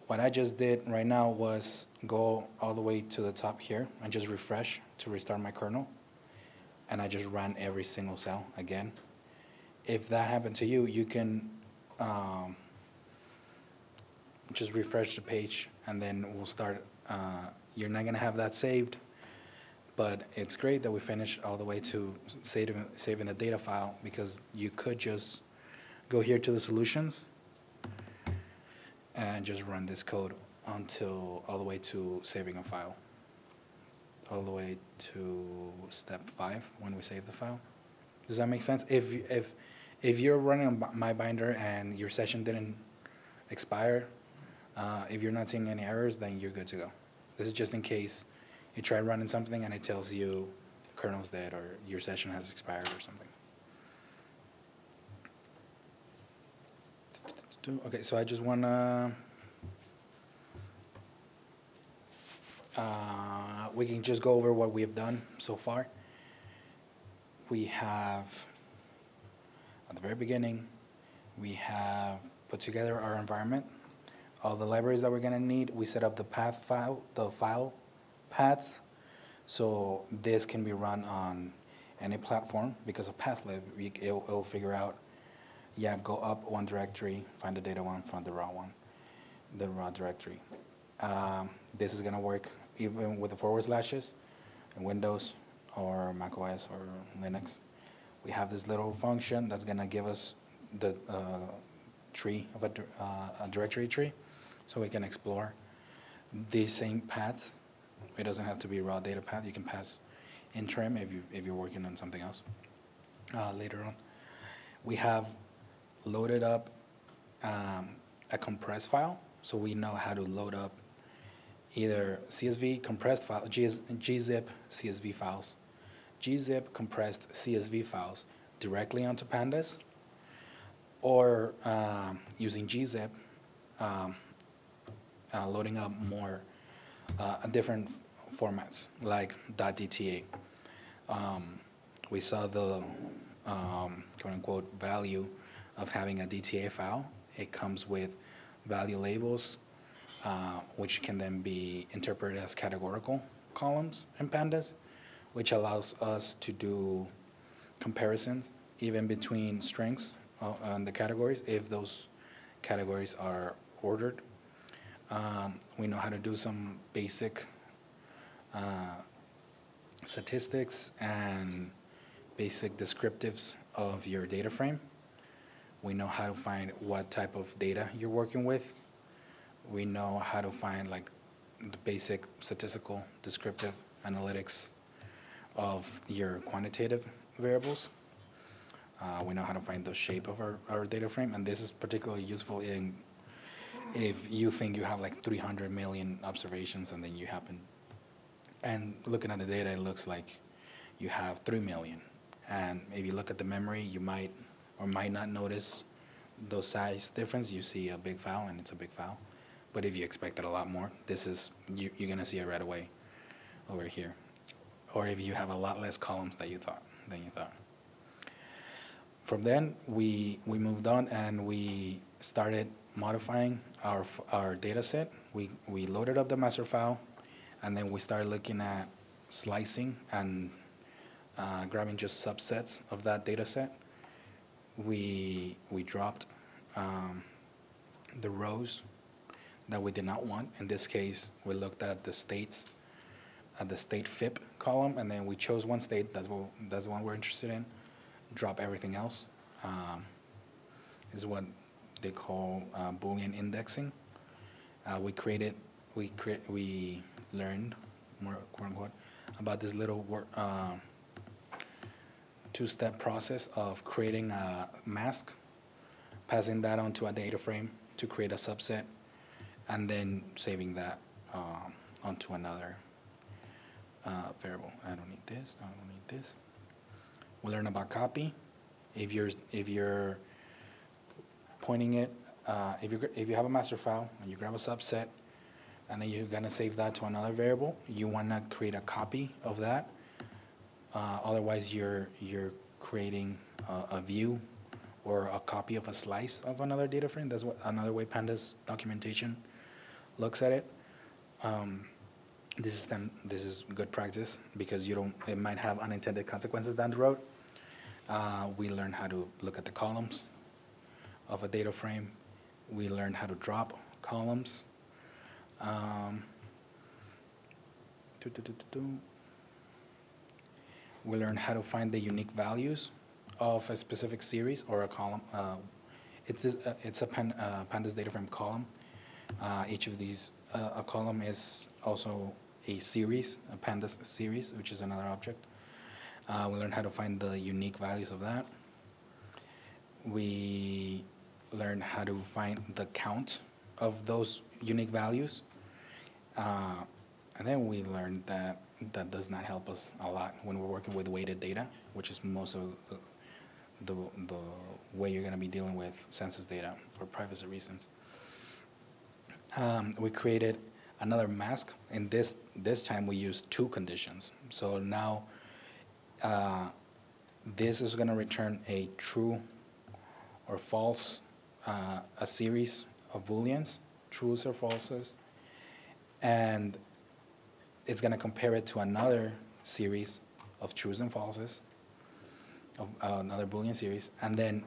What I just did right now was go all the way to the top here and just refresh to restart my kernel. And I just ran every single cell again. If that happened to you, you can just refresh the page and then we'll start. You're not gonna have that saved, but it's great that we finished all the way to saving the data file, because you could just go here to the solutions and just run this code until all the way to saving a file, all the way to step 5 when we save the file. Does that make sense? If you're running a MyBinder and your session didn't expire, if you're not seeing any errors, then you're good to go. This is just in case you try running something and it tells you the kernel's dead or your session has expired or something. Okay, so I just wanna, we can just go over what we have done so far. We have, at the very beginning, we have put together our environment, all the libraries that we're gonna need. We set up the path file, the file paths, so this can be run on any platform because of pathlib. It'll figure out, yeah, go up one directory, find the data one, find the raw one, the raw directory. This is gonna work even with the forward slashes in Windows or Mac OS or Linux. We have this little function that's gonna give us the tree of a directory tree, so we can explore the same path. It doesn't have to be raw data path. You can pass interim if you're working on something else later on. We have loaded up a compressed file, so we know how to load up either CSV compressed file, gzip CSV files, gzip compressed CSV files directly onto Pandas, or using gzip, loading up more different formats like .dta. We saw the quote-unquote value of having a DTA file. It comes with value labels, which can then be interpreted as categorical columns in Pandas, which allows us to do comparisons even between strings and the categories if those categories are ordered. We know how to do some basic statistics and basic descriptives of your data frame. We know how to find what type of data you're working with. We know how to find like the basic statistical descriptive analytics of your quantitative variables. We know how to find the shape of our data frame, and this is particularly useful in if you think you have like 300 million observations and then you happen, and looking at the data, it looks like you have 3 million. And if you look at the memory, you might or might not notice those size difference. You see a big file and it's a big file. But if you expected a lot more, this is, you're gonna see it right away over here. Or if you have a lot less columns than you thought. From then, we moved on and we started modifying our data set. We loaded up the master file, and then we started looking at slicing and grabbing just subsets of that data set. We dropped the rows that we did not want. In this case, we looked at the states, at the state FIP column, and then we chose one state. That's the one we're interested in. Drop everything else. Is what they call Boolean indexing. We learned more, quote unquote, about this little two-step process of creating a mask, passing that onto a data frame to create a subset, and then saving that onto another variable. I don't need this. We learn about copy. If you're pointing it, if you have a master file and you grab a subset, and then you're gonna save that to another variable, you wanna create a copy of that Otherwise, you're creating a view or a copy of a slice of another data frame. That's what another way Pandas documentation looks at it. This is good practice because it might have unintended consequences down the road. We learn how to look at the columns of a data frame. We learn how to drop columns. We learn how to find the unique values of a specific series or a column. It's a Pandas data frame column. Each of these, a column is also a series, a Pandas series, which is another object. We learn how to find the unique values of that. We learn how to find the count of those unique values. And then we learned that that does not help us a lot when we're working with weighted data, which is most of the way you're going to be dealing with census data for privacy reasons. We created another mask, and this time we used 2 conditions. So now this is going to return a true or false, a series of booleans, trues or falses, and it's going to compare it to another series of trues and falses, of another boolean series, and then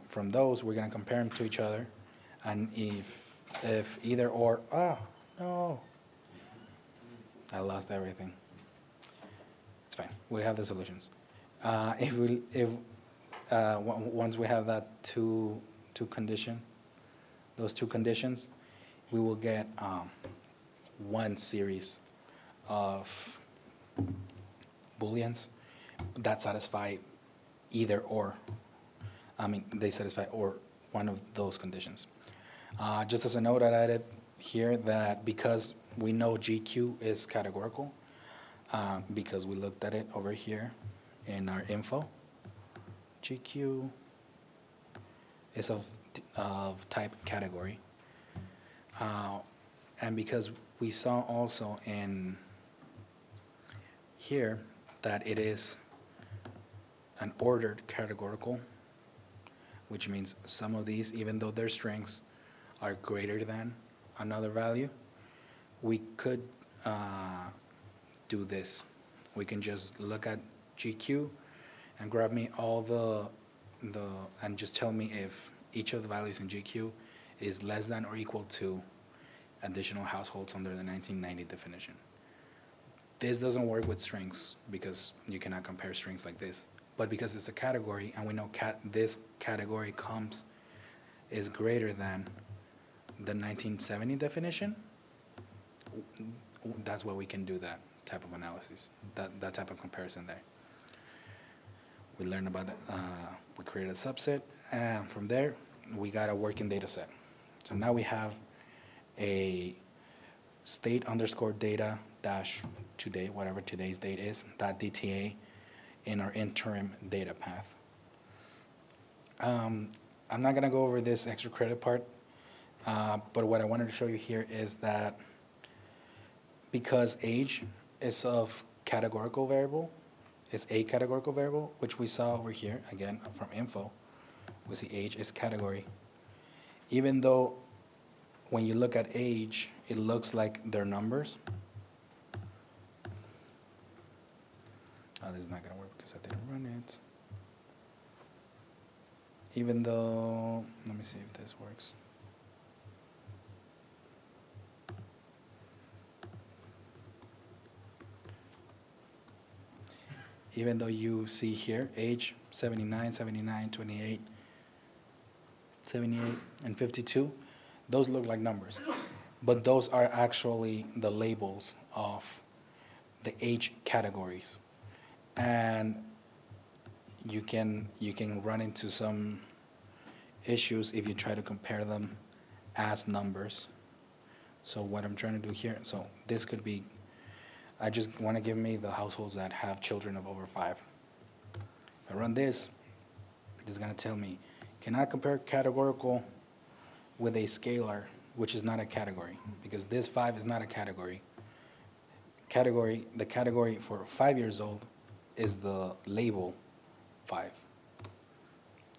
from those we're gonna compare them to each other, and if either or, oh no, I lost everything. It's fine. We have the solutions. Once we have that those two conditions, we will get one series of booleans that satisfy either or. I mean, they satisfy or one of those conditions. Just as a note, I added here that because we know GQ is categorical, because we looked at it over here in our info, GQ is of type category. And because we saw also in here that it is an ordered categorical, which means some of these, even though they're strings, are greater than another value, we could do this. We can just look at GQ and grab me all and just tell me if each of the values in GQ is less than or equal to additional households under the 1990 definition. This doesn't work with strings because you cannot compare strings like this. But because it's a category and we know this category is greater than the 1970 definition, that's why we can do that type of analysis, that type of comparison there. We learned about that. We created a subset, and from there we got a working data set. So now we have a state underscore data dash today, whatever today's date is, .dta in our interim data path. I'm not going to go over this extra credit part, but what I wanted to show you here is that because age is of categorical variable, is a categorical variable, which we saw over here, again, from info, we see age is category. Even though when you look at age, it looks like they're numbers. Oh, this is not going to work because I didn't run it. Even though, let me see if this works. Even though you see here, age 79, 79, 28, 78, and 52, those look like numbers. But those are actually the labels of the age categories. And you can run into some issues if you try to compare them as numbers. So what I'm trying to do here, so this could be, I just want to give me the households that have children of over 5. If I run this is going to tell me, can I compare categorical with a scalar, which is not a category? Because this 5 is not a category. the category for 5 years old is the label 5.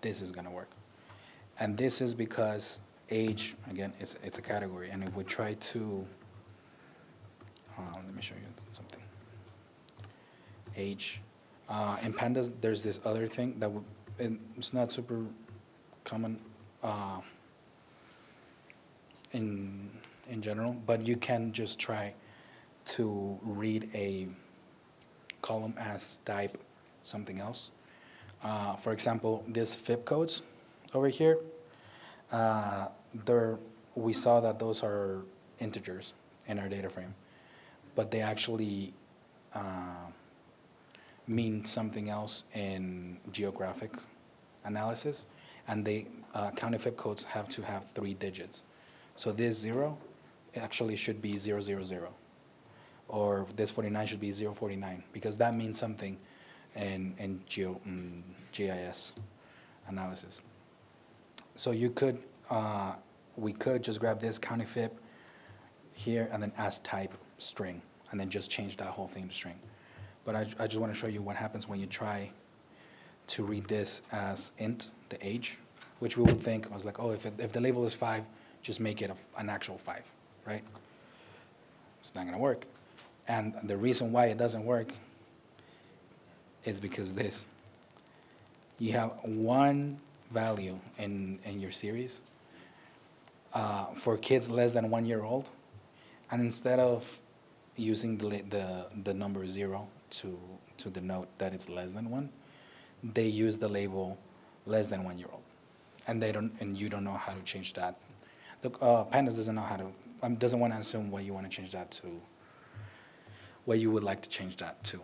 This is gonna work. And this is because age, again, it's a category. And if we try to, let me show you something. Age. In Pandas, there's this other thing that it's not super common in general, but you can just try to read a column as type something else. For example, these FIP codes over here, we saw that those are integers in our data frame, but they actually mean something else in geographic analysis, and they counting FIP codes have to have 3 digits. So this 0 actually should be 000, or this 49 should be 049, because that means something in GIS analysis. So you could, we could just grab this county FIP here and then as type string, and then just change that whole thing to string. But I just want to show you what happens when you try to read this as int, the age, which we would think, I was like, oh, if the label is 5, just make it an actual 5, right? It's not going to work. And the reason why it doesn't work is because this. You have one value in your series for kids less than 1 year old, and instead of using the number 0 to denote that it's less than 1, they use the label less than 1 year old, and you don't know how to change that. The Pandas doesn't know how to, doesn't want to assume what you want to change that to, what you would like to change that to.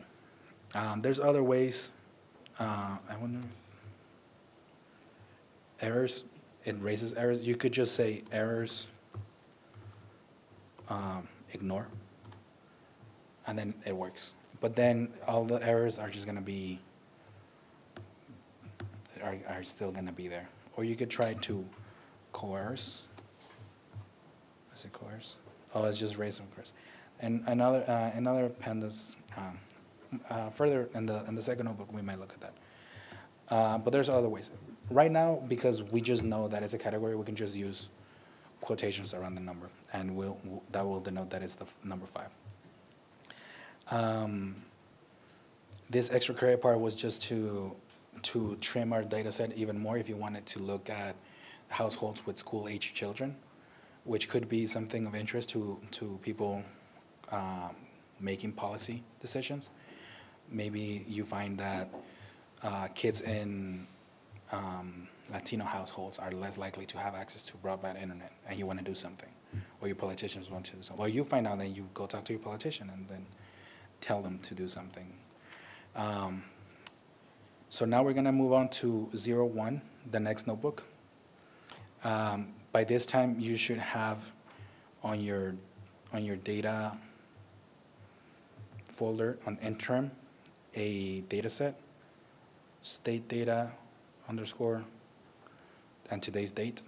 There's other ways. I wonder if errors, it raises errors. You could just say errors, ignore, and then it works. But then all the errors are just going to be, are still going to be there. Or you could try to coerce. Is it coerce? Oh, it's just raise and coerce. And another Pandas, further in the second notebook, we might look at that. But there's other ways. Right now, because we just know that it's a category, we can just use quotations around the number, and that will denote that it's the number 5. This extra credit part was just to trim our data set even more if you wanted to look at households with school-age children, which could be something of interest to people making policy decisions. Maybe you find that kids in Latino households are less likely to have access to broadband internet, and you want to do something, or your politicians want to do something. Well, you find out, then you go talk to your politician and then tell them to do something. So now we're going to move on to 01, the next notebook. By this time, you should have on your data folder on interim a data set, state data underscore, and today's date.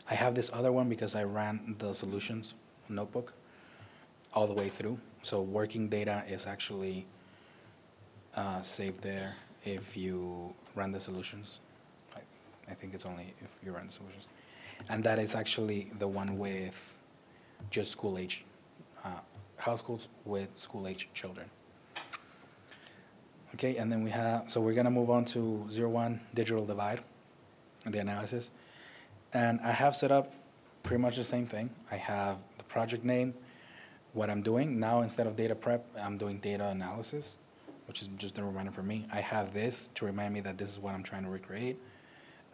I have this other one because I ran the solutions notebook all the way through. So working data is actually saved there if you run the solutions. I think it's only if you run the solutions. And that is actually the one with just school age, households with school age children. Okay, and then we have, so we're gonna move on to 01, digital divide, the analysis. And I have set up pretty much the same thing. I have the project name, what I'm doing. Now instead of data prep, I'm doing data analysis, which is just a reminder for me. I have this to remind me that this is what I'm trying to recreate.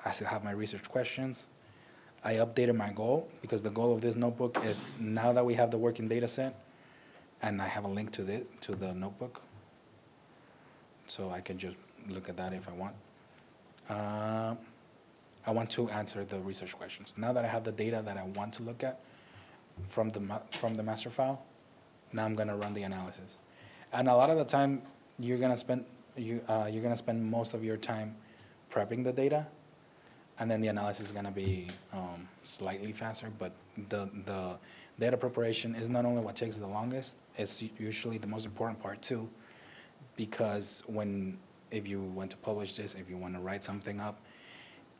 I still have my research questions. I updated my goal because the goal of this notebook is now that we have the working data set, and I have a link to the notebook, so I can just look at that if I want. I want to answer the research questions. Now that I have the data that I want to look at from the master file, now I'm gonna run the analysis. And a lot of the time, you're gonna spend most of your time prepping the data, and then the analysis is gonna be slightly faster. But Data preparation is not only what takes the longest, it's usually the most important part too, because if you want to publish this, if you want to write something up,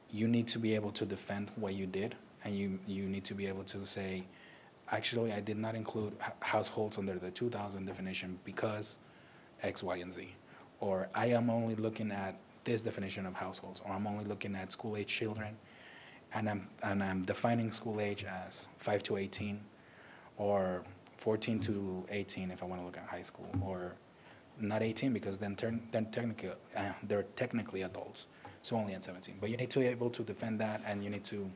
you need to be able to defend what you did, and you need to be able to say, actually, I did not include households under the 2000 definition because X, Y, and Z. Or I am only looking at this definition of households, or I'm only looking at school-age children, and I'm defining school age as 5 to 18, or 14 to 18 if I want to look at high school, or not 18 because then they're technically adults, so only at 17. But you need to be able to defend that, and you need to.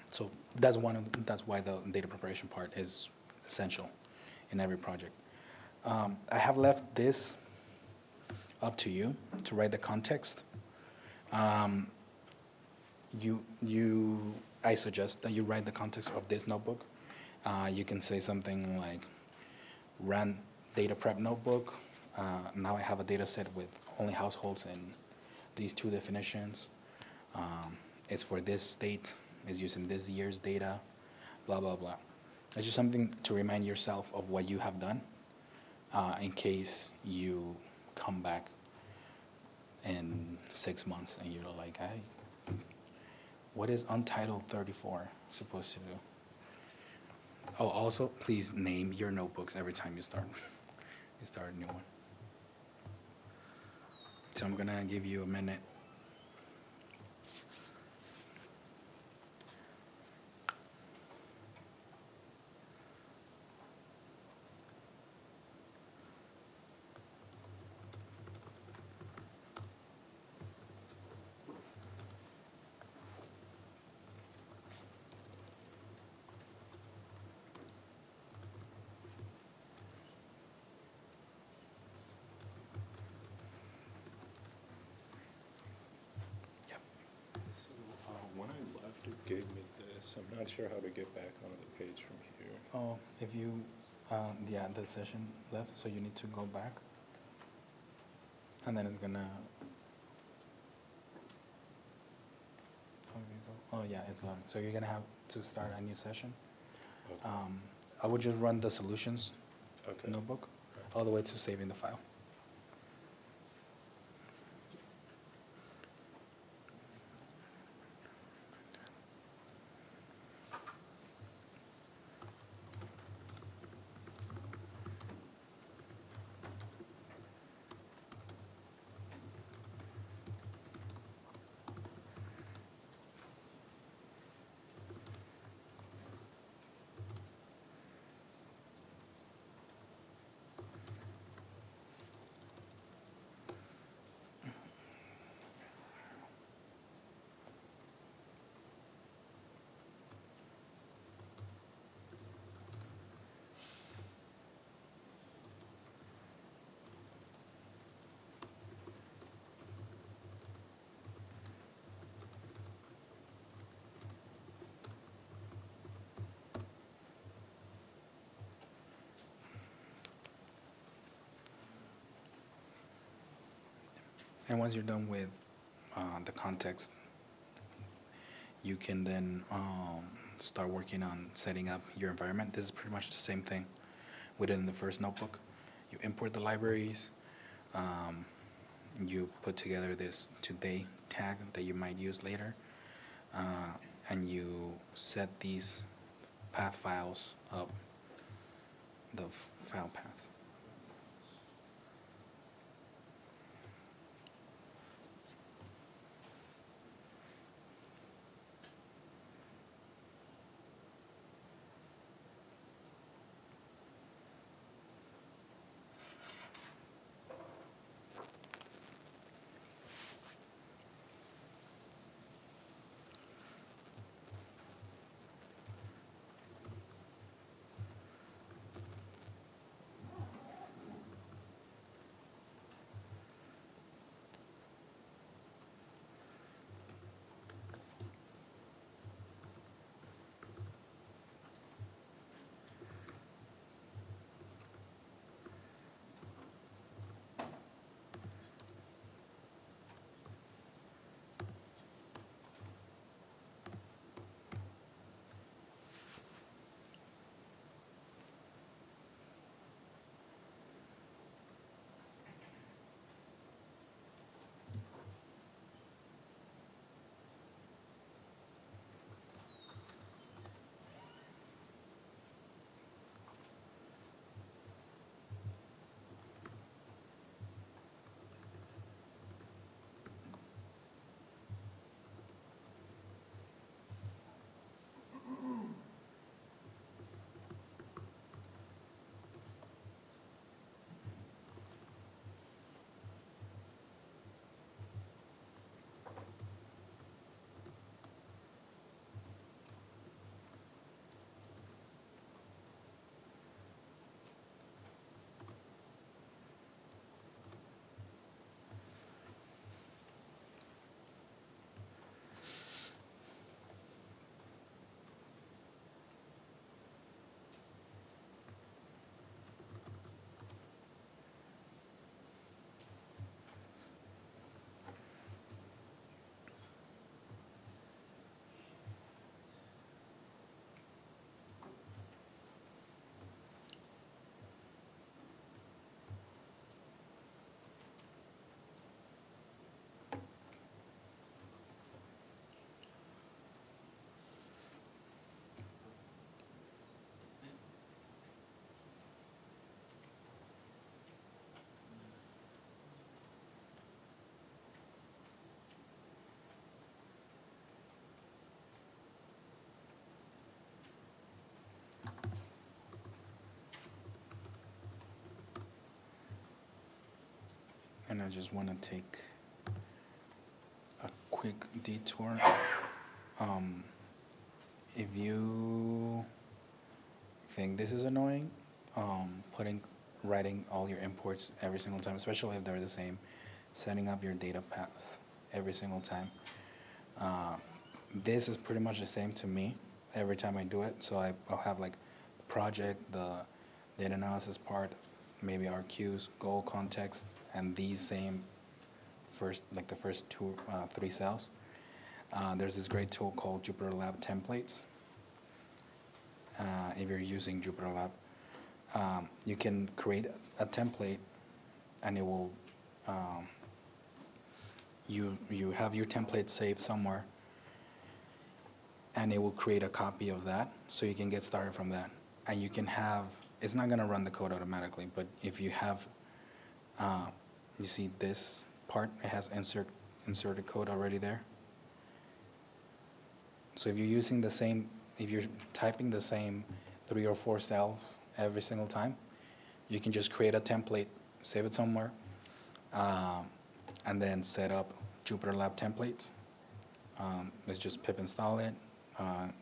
So that's why the data preparation part is essential in every project. I have left this up to you to write the context. I suggest that you write the context of this notebook. You can say something like, run data prep notebook. Now I have a data set with only households in these two definitions. It's for this state, it's using this year's data, blah, blah, blah. It's just something to remind yourself of what you have done in case you come back in 6 months and you're like, what is Untitled 34 supposed to do? Oh, also, please name your notebooks every time you start a new one. So I'm gonna give you a minute. When I left, it gave me this. I'm not sure how to get back onto the page from here. Oh, if you, the session left, so you need to go back. And then it's gonna, oh yeah, it's loading. So you're gonna have to start a new session. Okay. I would just run the solutions Okay. notebook all the way to saving the file. And once you're done with the context, you can then start working on setting up your environment. This is pretty much the same thing within the first notebook. You import the libraries, you put together this today tag that you might use later, and you set these path files up, the file paths. and I just want to take a quick detour. If you think this is annoying, writing all your imports every single time, especially if they're the same, setting up your data path every single time. This is pretty much the same to me every time I do it. So I'll have like project, the data analysis part, maybe RQs, goal, context, and these same the first two, 3 cells. There's this great tool called Jupyter Lab Templates. If you're using Jupyter Lab, you can create a template, and it will you have your template saved somewhere, and it will create a copy of that, so you can get started from that. And you can have, it's not going to run the code automatically, but if you have, you see this part, it has inserted code already there. So if you're using the same, if you're typing the same 3 or 4 cells every single time, you can just create a template, save it somewhere, and then set up Jupyter Lab Templates. Let's just pip install it,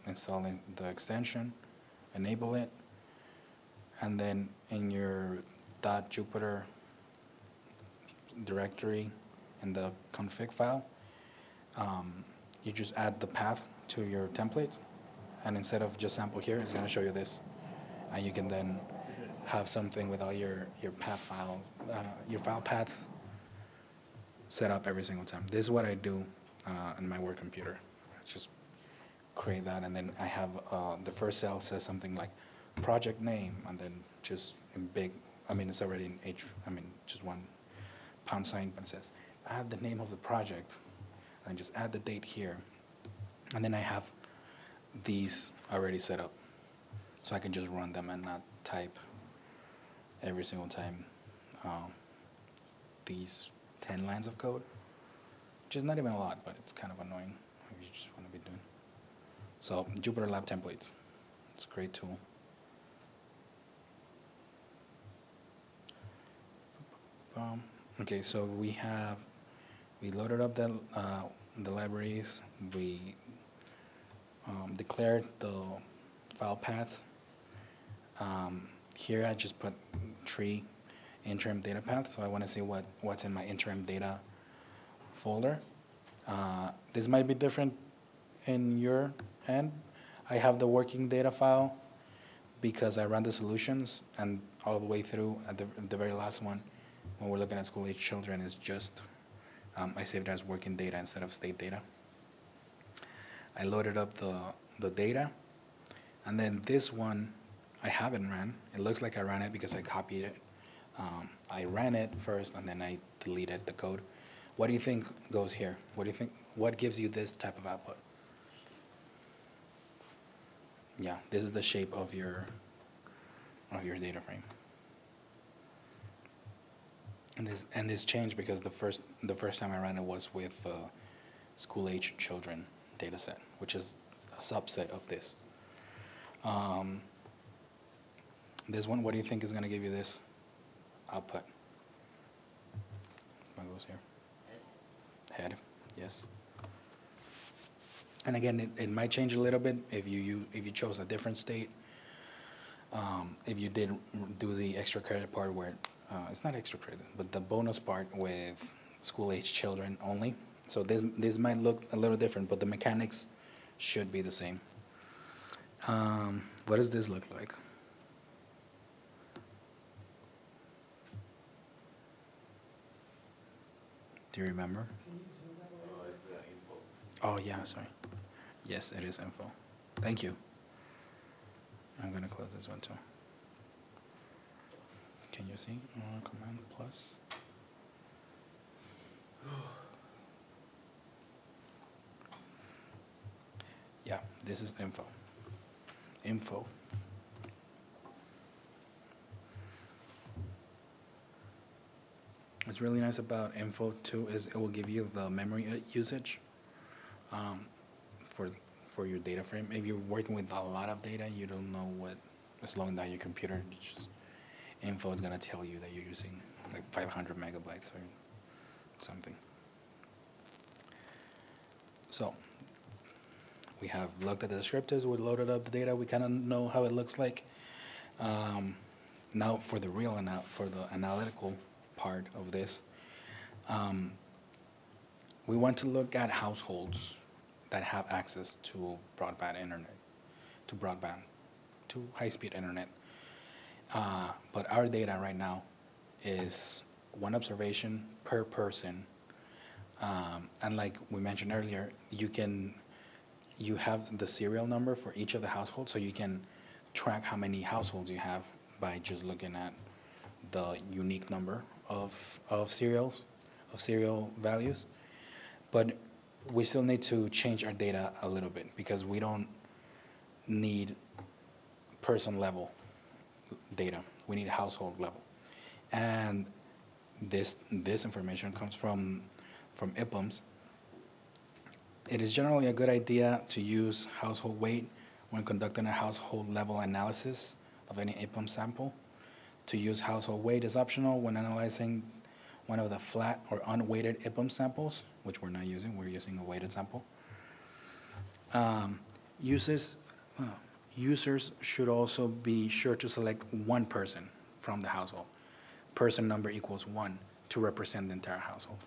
installing the extension, enable it, and then in your .jupyter directory in the config file, you just add the path to your templates, and instead of just sample here, it's going to show you this, and you can then have something with all your path file, your file paths set up every single time. This is what I do in my work computer. I just create that, and then I have the first cell says something like project name, and then just in big, I mean it's already in H, I mean just one pound sign, but it says add the name of the project, and just add the date here, and then I have these already set up, so I can just run them and not type every single time these 10 lines of code, which is not even a lot, but it's kind of annoying if you just want to be doing. So Jupyter Lab Templates, it's a great tool. Okay, so we loaded up the libraries, we declared the file paths. Here I just put tree interim data path, so I want to see what's in my interim data folder. This might be different in your end. I have the working data file because I ran the solutions, and all the way through at the very last one, when we're looking at school age children, is just I saved it as working data instead of state data. I loaded up the data, and then this one I haven't ran. It looks like I ran it because I copied it. I ran it first, and then I deleted the code. What do you think goes here? What do you think? What gives you this type of output? Yeah, this is the shape of your data frame. And this changed because the first time I ran it was with school age children data set, which is a subset of this. This one, what do you think is going to give you this output? What goes here? Head, yes. And again, it might change a little bit if you chose a different state. If you did do the extra credit part where it's not extra credit, but the bonus part with school age children only. So this might look a little different, but the mechanics should be the same. What does this look like? Do you remember? It's the info. Oh yeah, sorry. Yes, it is info. Thank you. I'm gonna close this one too. Can you see? Command plus. Yeah, this is info. Info. What's really nice about info too is it will give you the memory usage for your data frame. If you're working with a lot of data, you don't know what is slowing down your computer. Info is gonna tell you that you're using like 500 megabytes or something. So we have looked at the descriptors, we loaded up the data, we kind of know how it looks like. Now for the for the analytical part of this, we want to look at households that have access to broadband internet, to high-speed internet. But our data right now is one observation per person. And like we mentioned earlier, you have the serial number for each of the households, so you can track how many households you have by just looking at the unique number of serial values. But we still need to change our data a little bit because we don't need person level data. We need household level. And this information comes from IBumps. It is generally a good idea to use household weight when conducting a household level analysis of any IBumps sample. To use household weight is optional when analyzing one of the flat or unweighted IBumps samples, which we're not using, we're using a weighted sample. Users should also be sure to select one person from the household. Person number equals 1 to represent the entire household.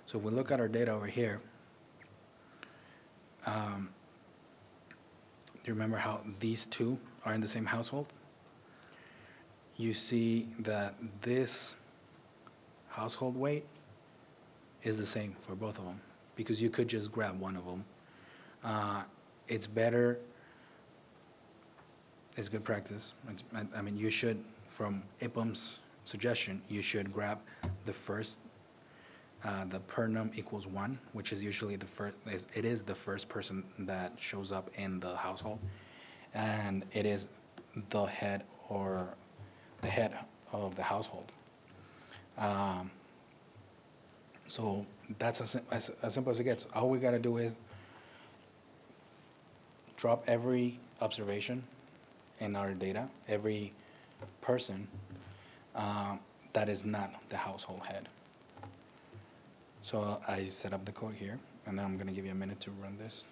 So if we look at our data over here, do you remember how these two are in the same household? You see that this household weight is the same for both of them because you could just grab one of them. It's better, it's good practice. I mean, you should, from IBumps' suggestion, you should grab the first, the per num equals 1, which is usually the first, it is the first person that shows up in the household, and it is the head or the head of the household. So that's as simple as it gets. All we gotta do is drop every observation in our data, every person that is not the household head. So I set up the code here, and then I'm gonna give you a minute to run this.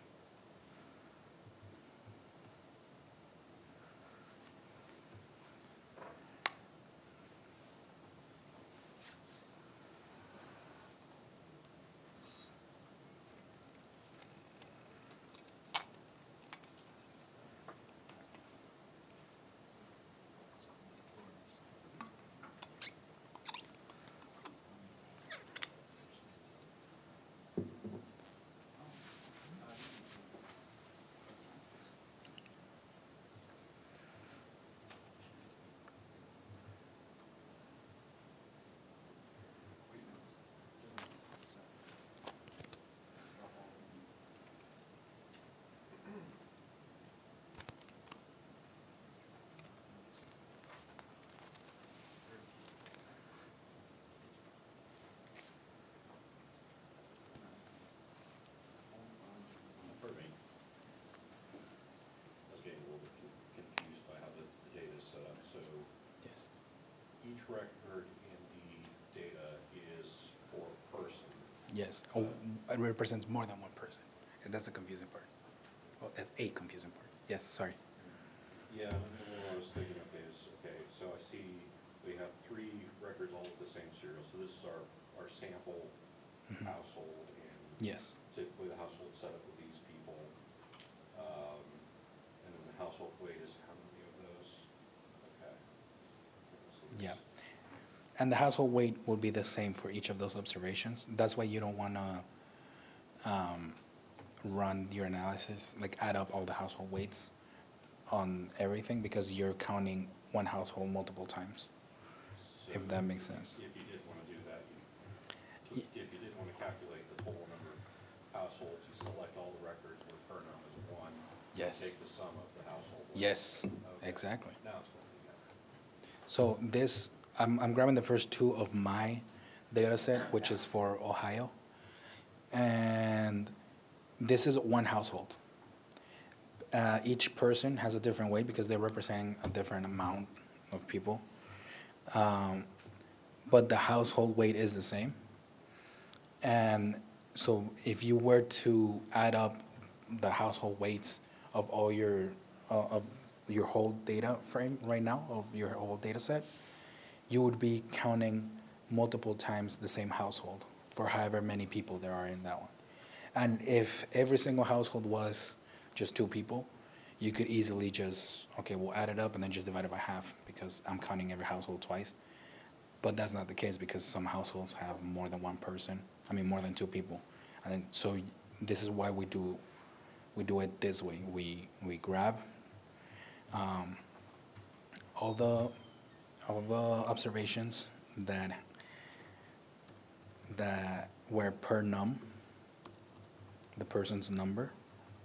For me, I was getting a little bit confused by how the data is set up. So Yes. each record in the data is for a person. Yes. Oh, it represents more than one person, and that's the confusing part. Well, that's a confusing part. Yes. Sorry. Yeah, and what I was thinking of is, okay, so I see we have 3 records all with the same serial. So this is our sample Mhm. household, and Yes. typically the household setup with these people. And then the household weight is how many of those? Okay. So this- Yeah. And the household weight will be the same for each of those observations. That's why you don't want to run your analysis, like add up all the household weights on everything, because you're counting one household multiple times, So if that makes sense. If you did want to do that, if you did want to calculate the total number of households, you select all the records where per num is 1. Yes. Take the sum of the household. weight. Yes, Okay. exactly. Now it's going together. So this, I'm grabbing the first 2 of my data set, which is for Ohio. And this is one household. Each person has a different weight because they're representing a different amount of people. But the household weight is the same. And so if you were to add up the household weights of all of your whole data frame right now, of your whole data set, you would be counting multiple times the same household for however many people there are in that one. And if every single household was just 2 people, you could easily just, okay, we'll add it up and then just divide it by half because I'm counting every household twice. But that's not the case because some households have more than one person, more than 2 people. And then, so this is why we do it this way. We grab all the observations that were per num, the person's number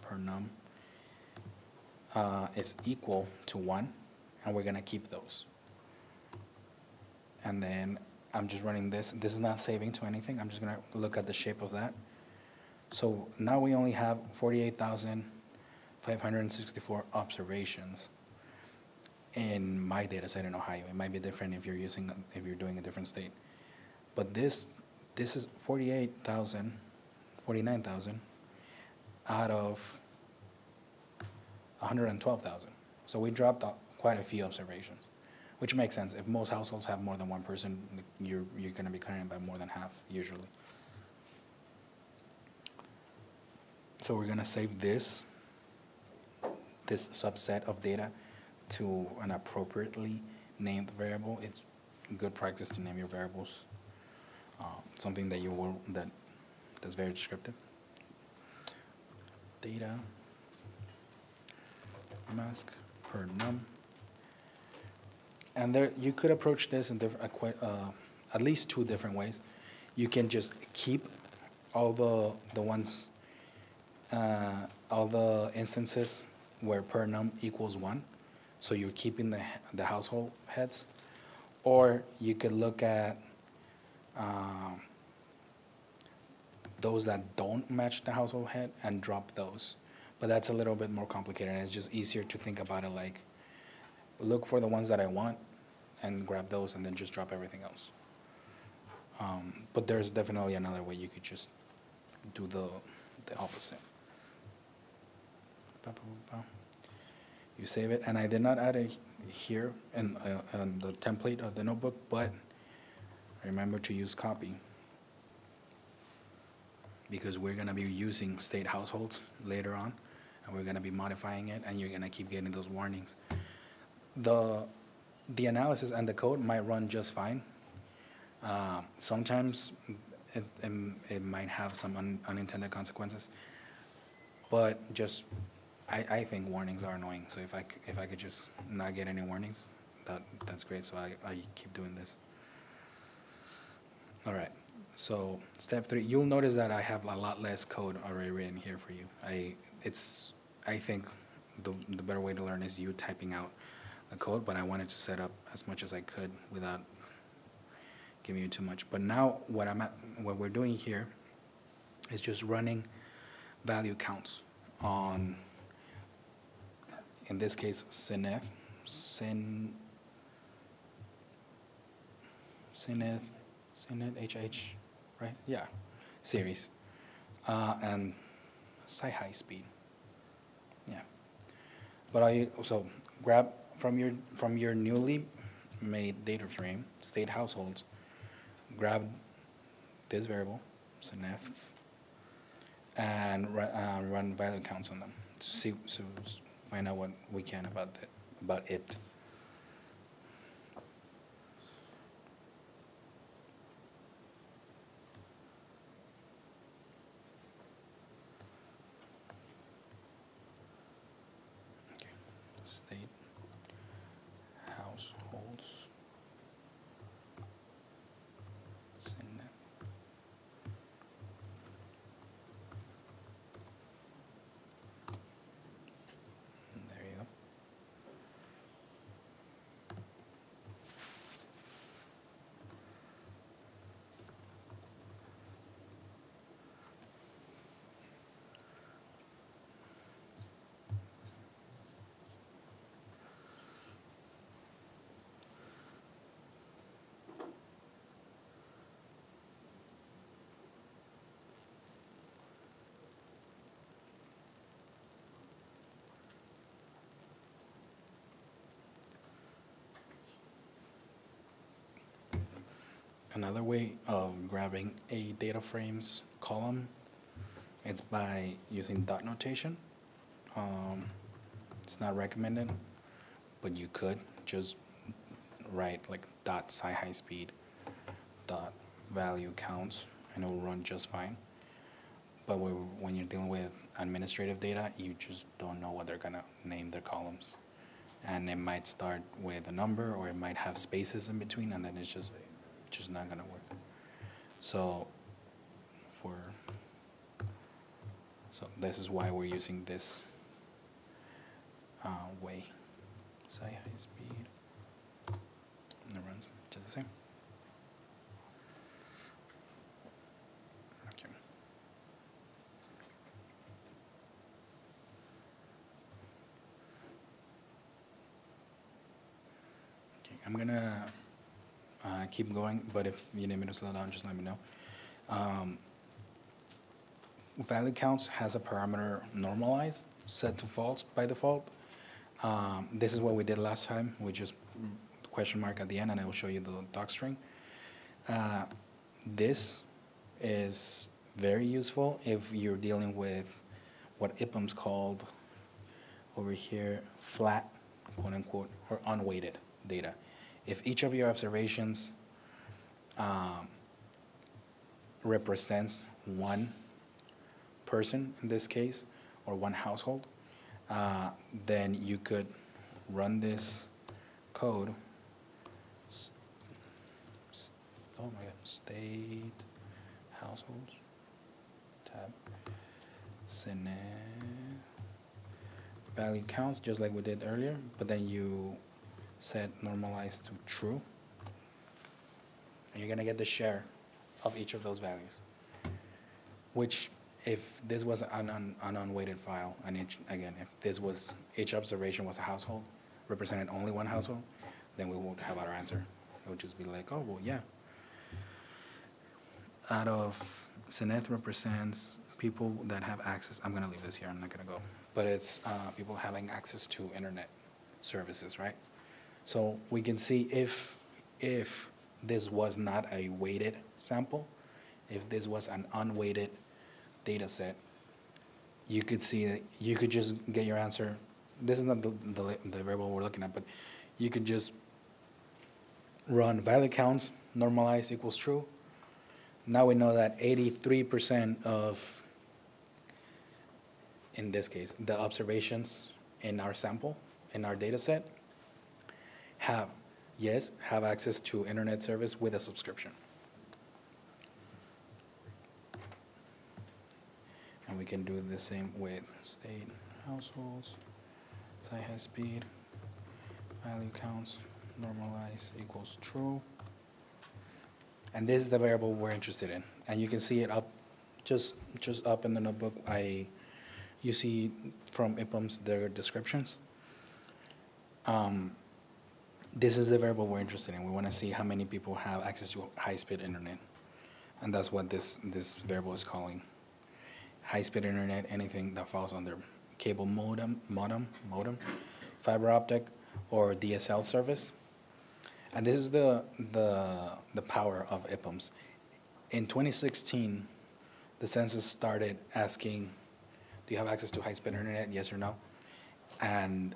per num is equal to 1, and we're gonna keep those. And then I'm just running this. This is not saving to anything. I'm just gonna look at the shape of that. So now we only have 48,564 observations in my data set in Ohio. It might be different if you're doing a different state. But this is 49,000 out of 112,000. So we dropped quite a few observations, which makes sense. If most households have more than one person, you're going to be cutting it by more than half usually. So we're going to save this subset of data to an appropriately named variable. It's good practice to name your variables. Something that that's very descriptive. Data mask per num. And there, you could approach this in at least 2 different ways. You can just keep all the ones, all the instances where per num equals 1, so you're keeping the household heads, or you could look at those that don't match the household head and drop those. But that's a little bit more complicated, and it's just easier to think about it like, look for the ones that I want and grab those and then just drop everything else. But there's definitely another way. You could just do the opposite. You save it, and I did not add it here in the template of the notebook, but remember to use copy, because we're going to be using state households later on, and we're going to be modifying it, and you're going to keep getting those warnings. The analysis and the code might run just fine. Sometimes it might have some unintended consequences, but just I think warnings are annoying. So if I could just not get any warnings, that's great. So I keep doing this. All right. So step 3, you'll notice that I have a lot less code already written here for you. I think the better way to learn is you typing out the code, but I wanted to set up as much as I could without giving you too much. But now what we're doing here is just running value counts on, in this case, CNF, HH, right? Yeah, series, and high speed. Yeah, but so grab from your newly made data frame, state households, grab this variable, CNF, and run value counts on them to find out what we can about it. Okay. State households. CNF. There you go. another way of grabbing a data frames column. It's by using dot notation. It's not recommended, but you could just write like dot sci high speed dot value counts and it will run just fine. But when you're dealing with administrative data, you just don't know what they're gonna name their columns. And it might start with a number or it might have spaces in between and then it's just not gonna work. So this is why we're using this way. Sci high speed. And it runs just the same. Okay. Okay, I'm gonna keep going, but if you need me to slow down, just let me know. Value counts has a parameter normalize set to false by default. This is what we did last time. We just question mark at the end, and I will show you the doc string. This is very useful if you're dealing with what IBumps called over here flat, quote unquote, or unweighted data. If each of your observations represents one person in this case, or one household, then you could run this code. Oh my God, state households tab, Cine value counts just like we did earlier, but then you set normalize to true, and you're gonna get the share of each of those values. Which, if this was an unweighted file, and if each observation was a household, represented only one household, then we won't have our answer. It would just be like, oh, well, yeah. Out of Ceneth represents people that have access. I'm going to leave this here. I'm not going to go. But it's people having access to internet services, right? So we can see if this was not a weighted sample, if this was an unweighted data set, you could see that you could just get your answer. This is not the variable we're looking at, but you could just run value counts, normalize equals true. Now we know that 83% of, in this case, the observations in our sample, in our data set, have access to internet service with a subscription. And we can do the same with state households, site high speed, value counts, normalize equals true. And this is the variable we're interested in. And you can see it up, just up in the notebook. You see from IBumps their descriptions. This is the variable we're interested in. We want to see how many people have access to high-speed internet. And that's what this variable is calling. High-speed internet, anything that falls under cable modem, fiber optic, or DSL service. And this is the power of IBumps. In 2016, the census started asking, do you have access to high-speed internet, yes or no? And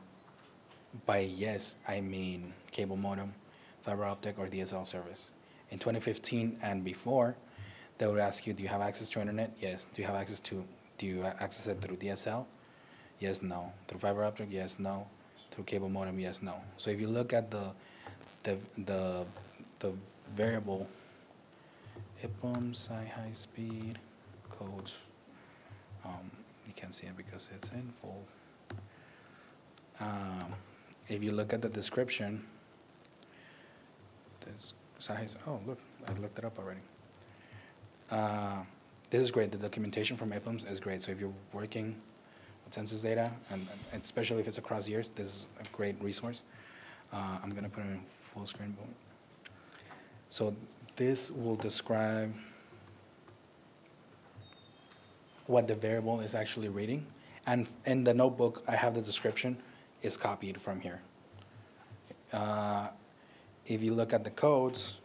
by yes, I mean cable modem, fiber optic, or DSL service. In 2015 and before, they would ask you, do you have access to internet? Yes. Do you access it through DSL? Yes, no. Through fiber optic? Yes, no. Through cable modem? Yes, no. So if you look at the variable IBumps high speed codes, you can't see it because it's in full. If you look at the description, oh look, I looked it up already. This is great. The documentation from IBumps is great. So if you're working with census data, and especially if it's across years, this is a great resource. I'm going to put it in full screen. So this will describe what the variable is actually reading. And in the notebook, I have the description. Is copied from here. If you look at the codes,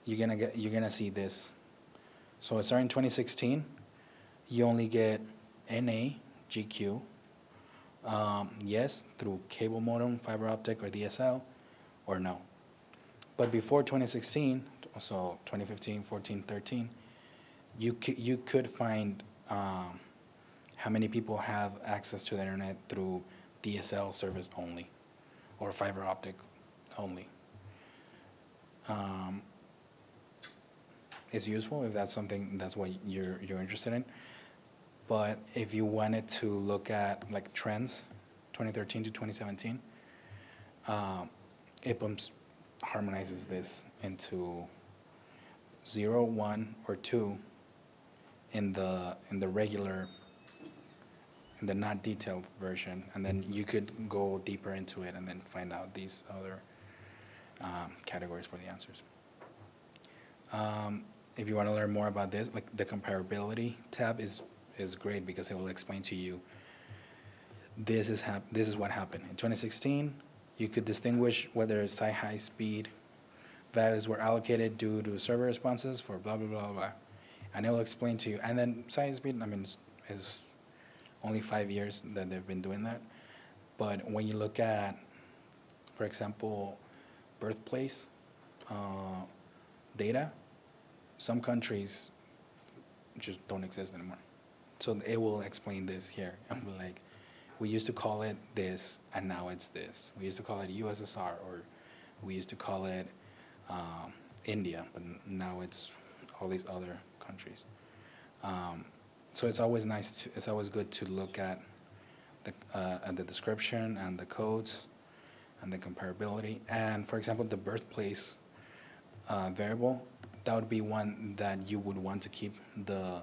you're gonna see this. So starting 2016, you only get NA, GQ, yes, through cable modem, fiber optic, or DSL, or no. But before 2016, so 2015, 14, 13, you could find how many people have access to the internet through DSL service only, or fiber optic only. It's useful if that's what you're interested in. But if you wanted to look at like trends, 2013 to 2017, IBumps harmonizes this into 0, 1, or 2 in the regular, in the not detailed version, and then you could go deeper into it and then find out these other categories for the answers. If you want to learn more about this, like the comparability tab is great because it will explain to you this is what happened. In 2016, you could distinguish whether high speed values were allocated due to server responses for blah, blah, blah, blah. And it will explain to you. And then high speed, I mean, is only 5 years that they've been doing that. But when you look at, for example, birthplace data, some countries just don't exist anymore. So it will explain this here. And we're like, we used to call it this, and now it's this. We used to call it USSR, or we used to call it India, but now it's all these other countries. So it's always it's always good to look at the description and the codes and the comparability. And for example, the birthplace variable, that would be one that you would want to keep the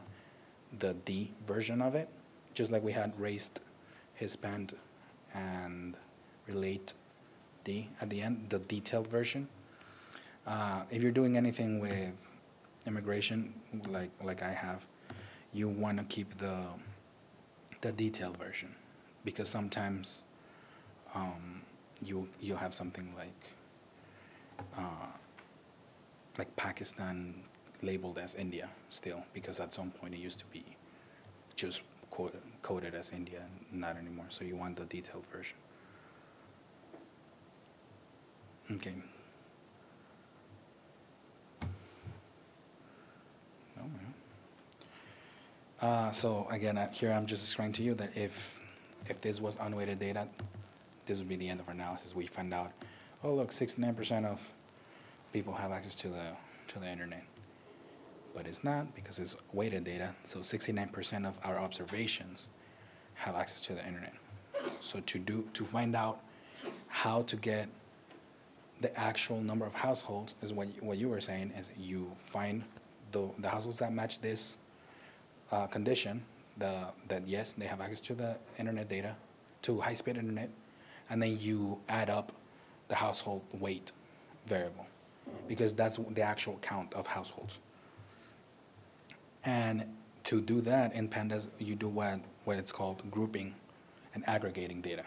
D version of it, just like we had raised, Hispand, and relate D at the end, the detailed version. If you're doing anything with immigration, like I have, you want to keep the detailed version, because sometimes you'll have something like Pakistan labeled as India still, because at some point it used to be just coded as India, not anymore. So you want the detailed version. Okay. So again, here I'm just explaining to you that if this was unweighted data, this would be the end of our analysis. We find out, oh look, 69% of people have access to the internet, but it's not, because it's weighted data. So 69% of our observations have access to the internet. So to find out how to get the actual number of households is what you were saying, is you find the households that match this condition, that yes, they have access to the internet data, to high-speed internet, and then you add up the household weight variable, because that's the actual count of households. And to do that in Pandas, you do what it's called grouping and aggregating data.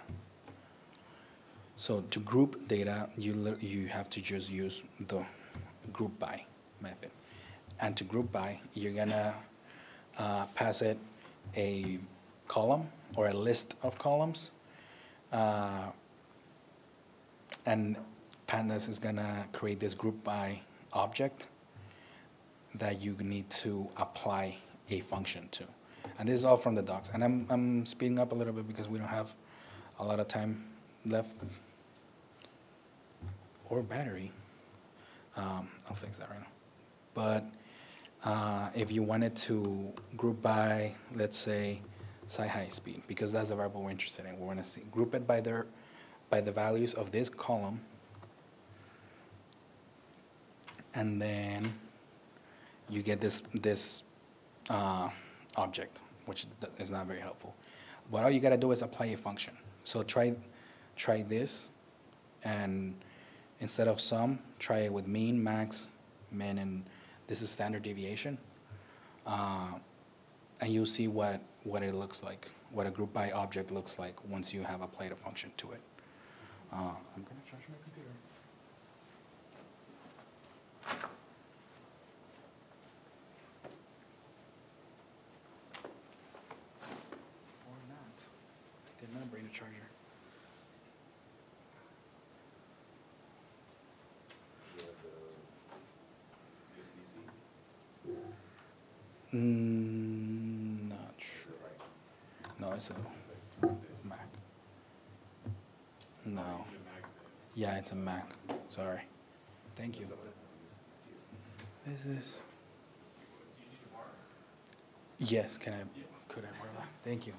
So to group data, you have to just use the group by method. And to group by, you're gonna pass it a column or a list of columns, and Pandas is gonna create this group by object that you need to apply a function to. And this is all from the docs. And I'm speeding up a little bit because we don't have a lot of time left, or battery. I'll fix that right now. But if you wanted to group by, let's say, high speed, because that's the variable we're interested in. We want to group it by the values of this column, and then you get this object, which is not very helpful. But all you gotta do is apply a function. So try this, and instead of sum, try it with mean, max, min, and this is standard deviation. And you'll see what it looks like, what a group by object looks like once you have applied a function to it. I'm gonna charge my computer. charger. You have the USB-C, Not sure. right? No, it's a Mac. No. Yeah, it's a Mac. Sorry. Thank you. Some of them have USB-C. This is. Yes, can I? Could I borrow that? Thank you.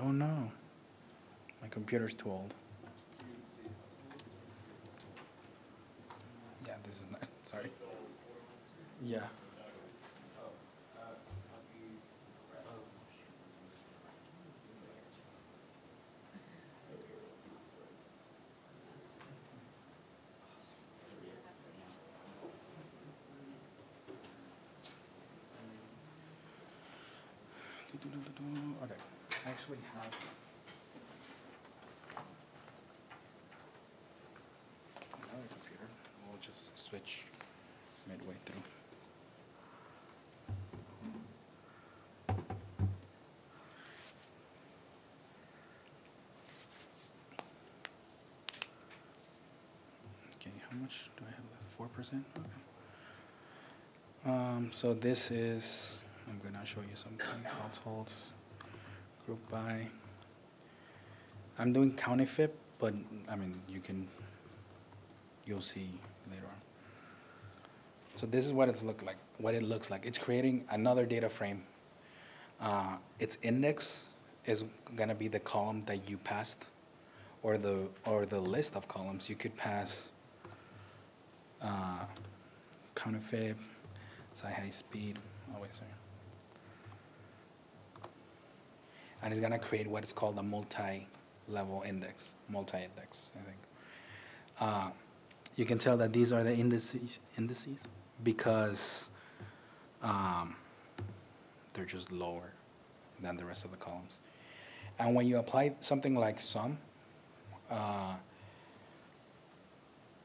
Oh no, my computer's too old. Yeah, this is not, sorry. Yeah. Okay, I actually have another computer. We'll just switch midway through. Okay, how much do I have left? 4%? Okay. So this is, I'm gonna show you something. Households, group by. I'm doing CountyFip, but I mean you'll see later on. So this is what it looks like. It's creating another data frame. Its index is gonna be the column that you passed, or the list of columns you could pass. CountyFip, high speed. Oh wait, sorry. And it's gonna create what is called a multi-level index, multi-index, I think. You can tell that these are the indices because they're just lower than the rest of the columns. And when you apply something like sum,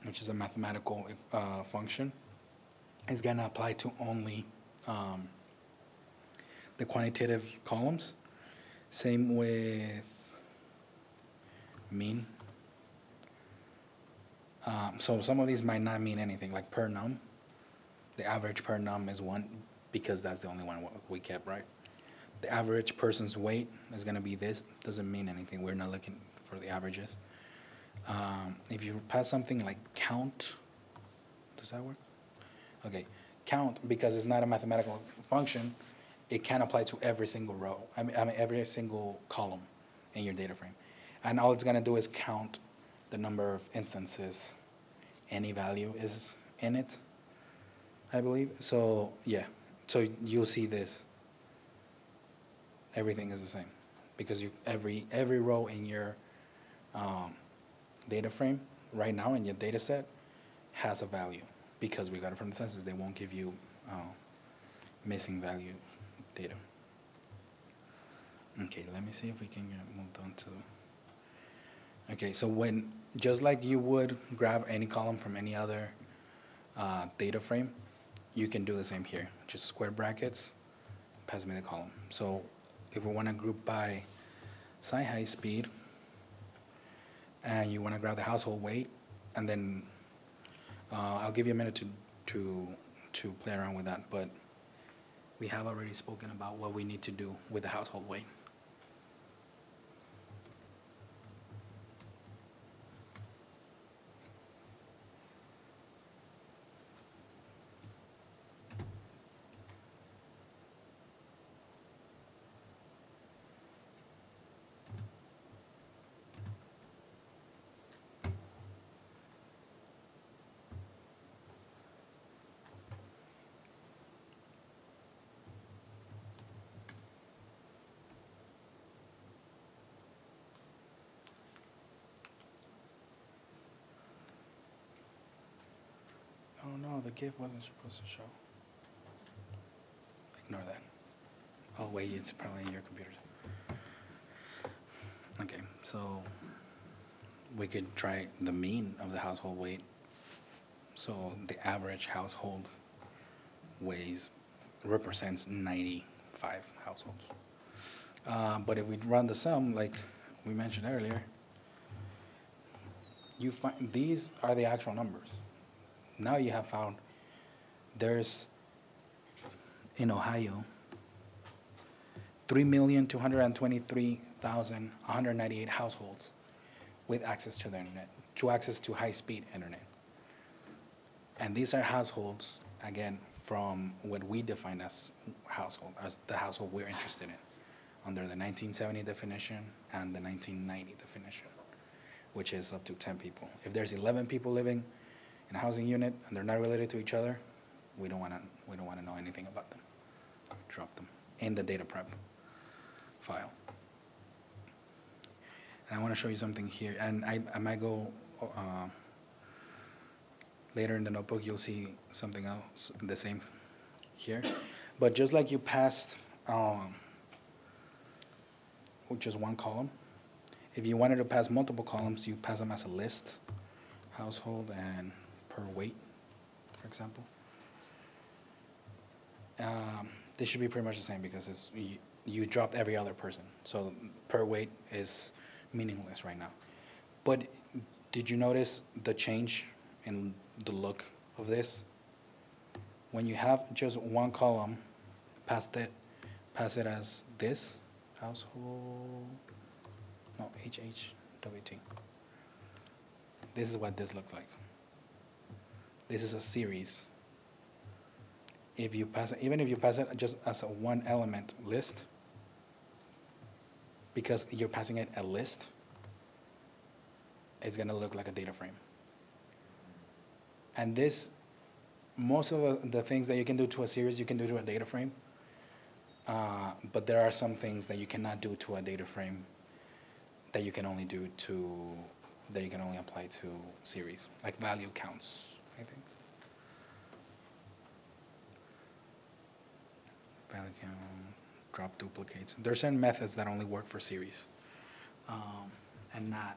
which is a mathematical function, it's gonna apply to only the quantitative columns. Same with mean. So some of these might not mean anything, like per num. The average per num is 1 because that's the only one we kept, right? The average person's weight is going to be this. Doesn't mean anything. We're not looking for the averages. If you pass something like count, does that work? Okay, count, because it's not a mathematical function, it can apply to every single row, I mean every single column in your data frame. And all it's going to do is count the number of instances any value is in it, I believe. So yeah, so you'll see this. Everything is the same because every row in your data frame right now in your data set has a value because we got it from the census. They won't give you missing value data. Okay, let me see if we can move on to. Okay, so just like you would grab any column from any other data frame, you can do the same here. Just square brackets, pass me the column. So if we want to group by high speed, and you want to grab the household weight, and then I'll give you a minute to play around with that, but we have already spoken about what we need to do with the household weight. Oh, the GIF wasn't supposed to show. Ignore that. Oh wait, it's probably your computer. Okay, so we could try the mean of the household weight. So the average household represents 95 households. But if we run the sum, like we mentioned earlier, you find these are the actual numbers. Now you have found there's, in Ohio, 3,223,198 households with access to the internet, access to high-speed internet. And these are households, again, from what we define as household, as the household we're interested in, under the 1970 definition and the 1990 definition, which is up to 10 people. If there's 11 people living in a housing unit and they're not related to each other, we don't want to know anything about them. Drop them in the data prep file. And I want to show you something here, and I might go later in the notebook. You'll see something else, the same here. But just like you passed with just one column, if you wanted to pass multiple columns, you pass them as a list, household and per weight, for example. This should be pretty much the same because it's you dropped every other person, so per weight is meaningless right now. But did you notice the change in the look of this? When you have just one column, pass it as this household. No, HHWT. This is what this looks like. This is a series. If you pass it, even if you pass it just as a one element list, because you're passing it a list, it's gonna look like a data frame. And this, most of the things that you can do to a series, you can do to a data frame. But there are some things that you cannot do to a data frame that you can only apply to series, like value counts, I think. Value count, drop duplicates. There are certain methods that only work for series, and not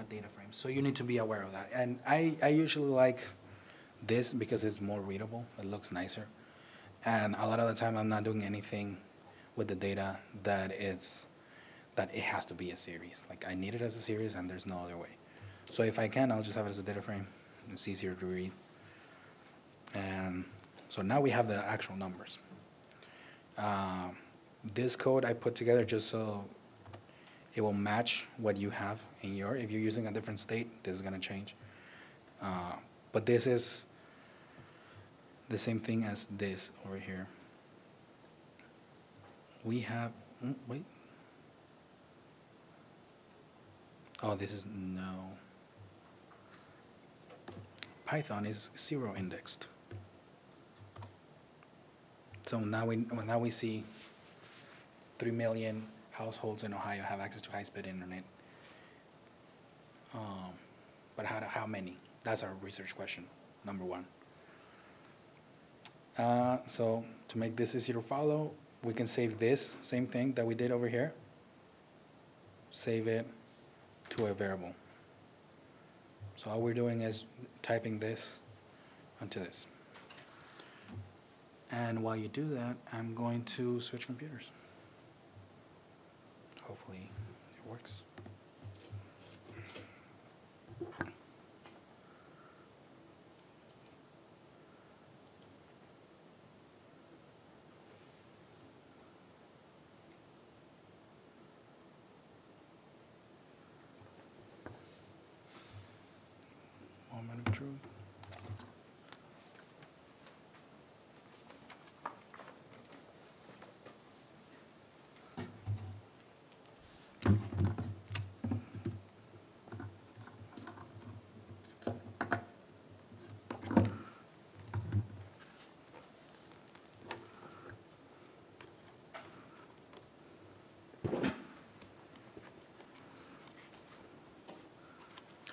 data frames. So you need to be aware of that. And I usually like this because it's more readable. It looks nicer. And a lot of the time I'm not doing anything with the data that it has to be a series. Like I need it as a series and there's no other way. So if I can, I'll just have it as a data frame. It's easier to read. And so now we have the actual numbers. This code I put together just so it will match what you have in your, if you're using a different state, this is gonna change. But this is the same thing as this over here. We have, wait. Oh, this is, no. Python is 0 indexed. So now we see 3 million households in Ohio have access to high-speed internet. But how many? That's our research question, number one. So to make this easier to follow, we can save this, same thing that we did over here. Save it to a variable. So all we're doing is typing this onto this. And while you do that, I'm going to switch computers. Hopefully it works. Moment of truth.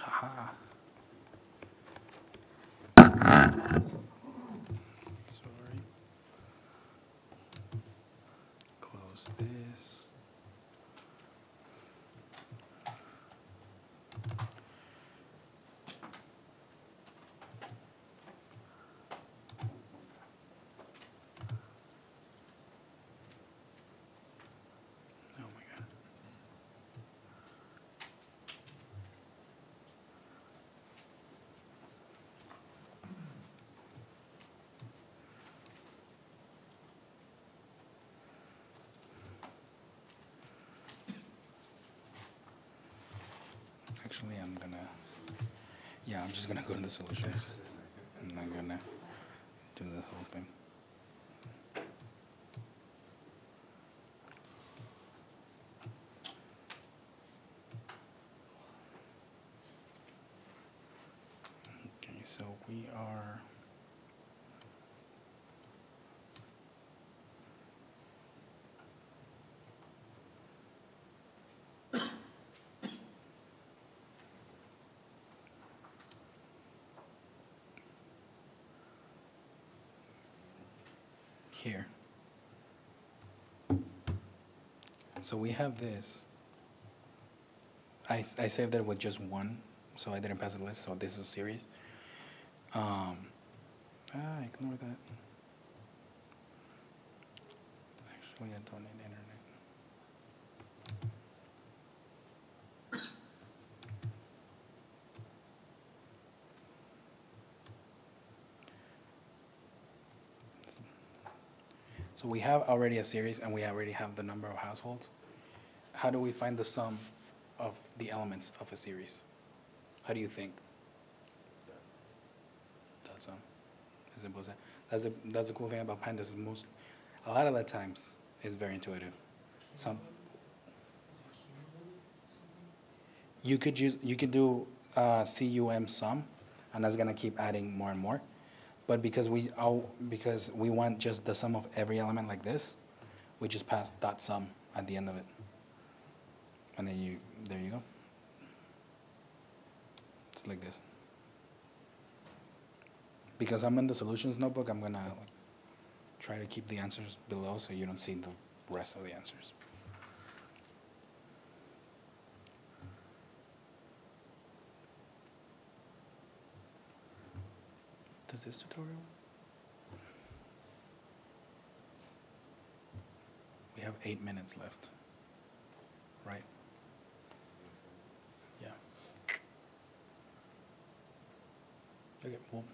Haha. this. Oh my God. Actually, I'm just gonna go to the solutions. I'm not gonna do the whole thing. Okay, so we are. Here. So we have this. I saved it with just one, so I didn't pass the list, so this is a series. Ignore that. Actually, I don't need internet. So we have already a series and we already have the number of households. How do we find the sum of the elements of a series? How do you think? That's as simple as that. That's the cool thing about Pandas is a lot of the times it's very intuitive. Some you could do CUM sum, and that's gonna keep adding more and more. But because we want just the sum of every element like this, we just pass dot sum at the end of it. And then there you go. It's like this. Because I'm in the solutions notebook, I'm gonna try to keep the answers below so you don't see the rest of the answers. Does this tutorial? We have 8 minutes left, right? Yeah. Okay, well.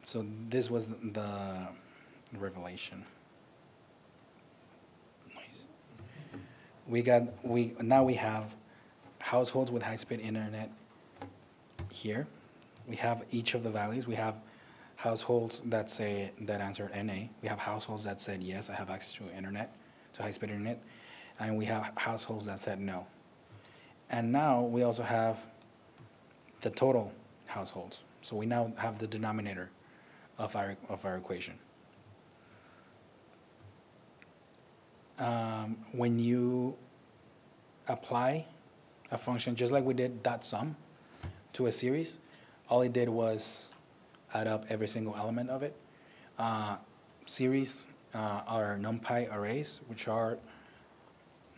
So this was the revelation. Nice. Now we have households with high-speed internet here. We have each of the values. We have households that answered NA. We have households that said yes, I have access to internet, to high-speed internet, and we have households that said no. And now we also have the total households. So we now have the denominator of our equation. When you apply a function just like we did dot sum to a series, all it did was add up every single element of it. Series are NumPy arrays, which are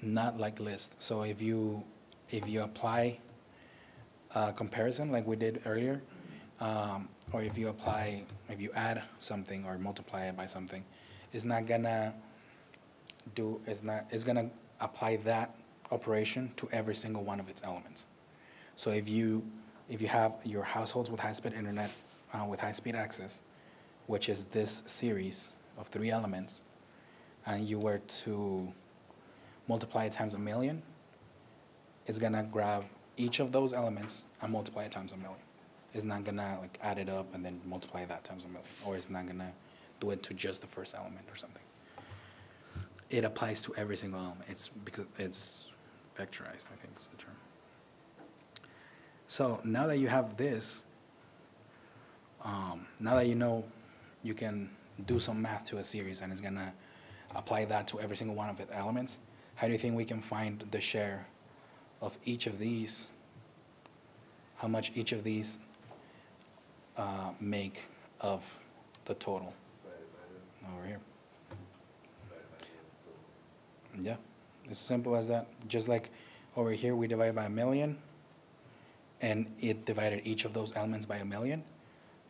not like lists. So if you apply a comparison like we did earlier, or if you add something or multiply it by something, it's gonna apply that operation to every single one of its elements. So if you have your households with high-speed internet, with high-speed access, which is this series of 3 elements, and you were to multiply it times 1,000,000, it's gonna grab each of those elements and multiply it times 1,000,000. It's not gonna like add it up and then multiply that times 1,000,000, or it's not gonna do it to just the first element or something. It applies to every single element. It's because it's vectorized, I think is the term. So now that you have this, now that you know you can do some math to a series and it's gonna apply that to every single one of its elements, how do you think we can find the share of each of these? How much each of these make of the total over here? Yeah, it's simple as that. Just like over here, we divide by 1,000,000, and it divided each of those elements by 1,000,000.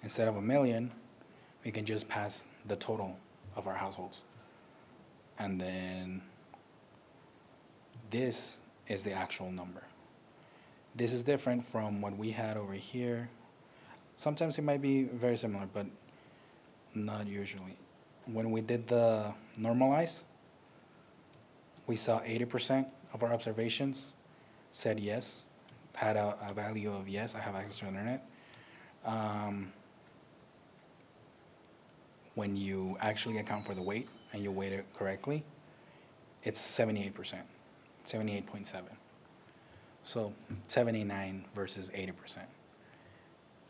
Instead of 1,000,000, we can just pass the total of our households. And then this is the actual number. This is different from what we had over here. Sometimes it might be very similar, but not usually. When we did the normalize, we saw 80% of our observations said yes, had a value of yes, I have access to internet. When you actually account for the weight and you weight it correctly, it's 78%, 78.7. So 79 versus 80%.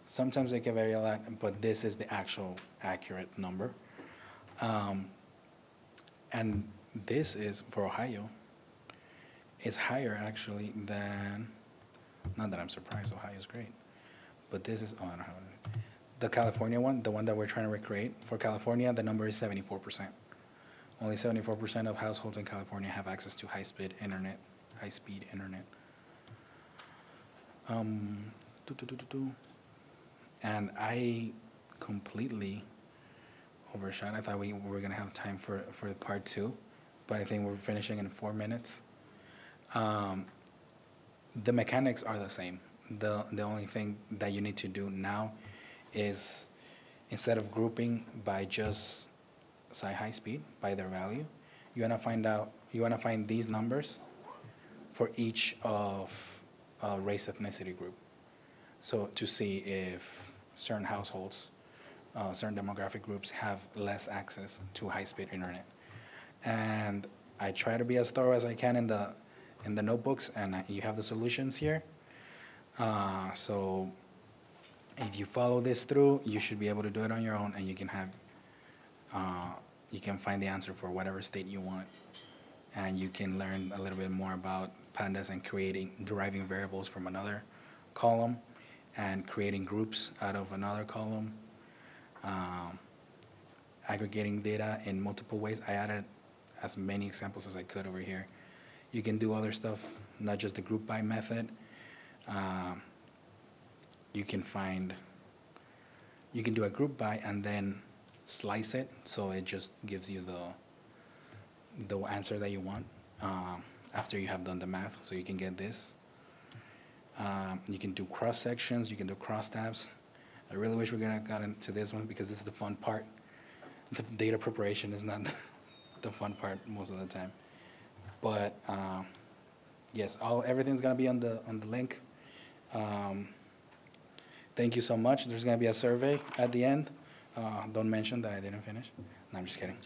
Sometimes they can vary a lot, but this is the actual accurate number. And this is, for Ohio, is higher actually than, not that I'm surprised, Ohio is great, but this is, oh, I don't have it. The California one, the one that we're trying to recreate, for California, the number is 74%. Only 74% of households in California have access to high-speed internet. And I completely overshot. I thought we were going to have time for part 2, but I think we're finishing in 4 minutes. The mechanics are the same. The only thing that you need to do now is, instead of grouping by just high speed, by their value, you want to find these numbers for each of race ethnicity group. So to see if certain households, certain demographic groups have less access to high-speed internet. And I try to be as thorough as I can in the notebooks, and you have the solutions here. So if you follow this through, you should be able to do it on your own, and you can find the answer for whatever state you want. And you can learn a little bit more about pandas and deriving variables from another column and creating groups out of another column, aggregating data in multiple ways. I added as many examples as I could over here. You can do other stuff, not just the group by method. You can do a group by and then slice it, so it just gives you the answer that you want after you have done the math, so you can get this. You can do cross sections, you can do cross tabs. I really wish we got into this one because this is the fun part. The data preparation is not the fun part most of the time. But yes, everything's gonna be on the link. Thank you so much. There's gonna be a survey at the end. Don't mention that I didn't finish. No, I'm just kidding.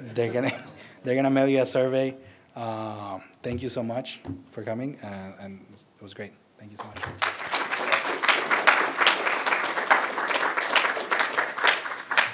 They're gonna mail you a survey. Thank you so much for coming, and it was great. Thank you so much.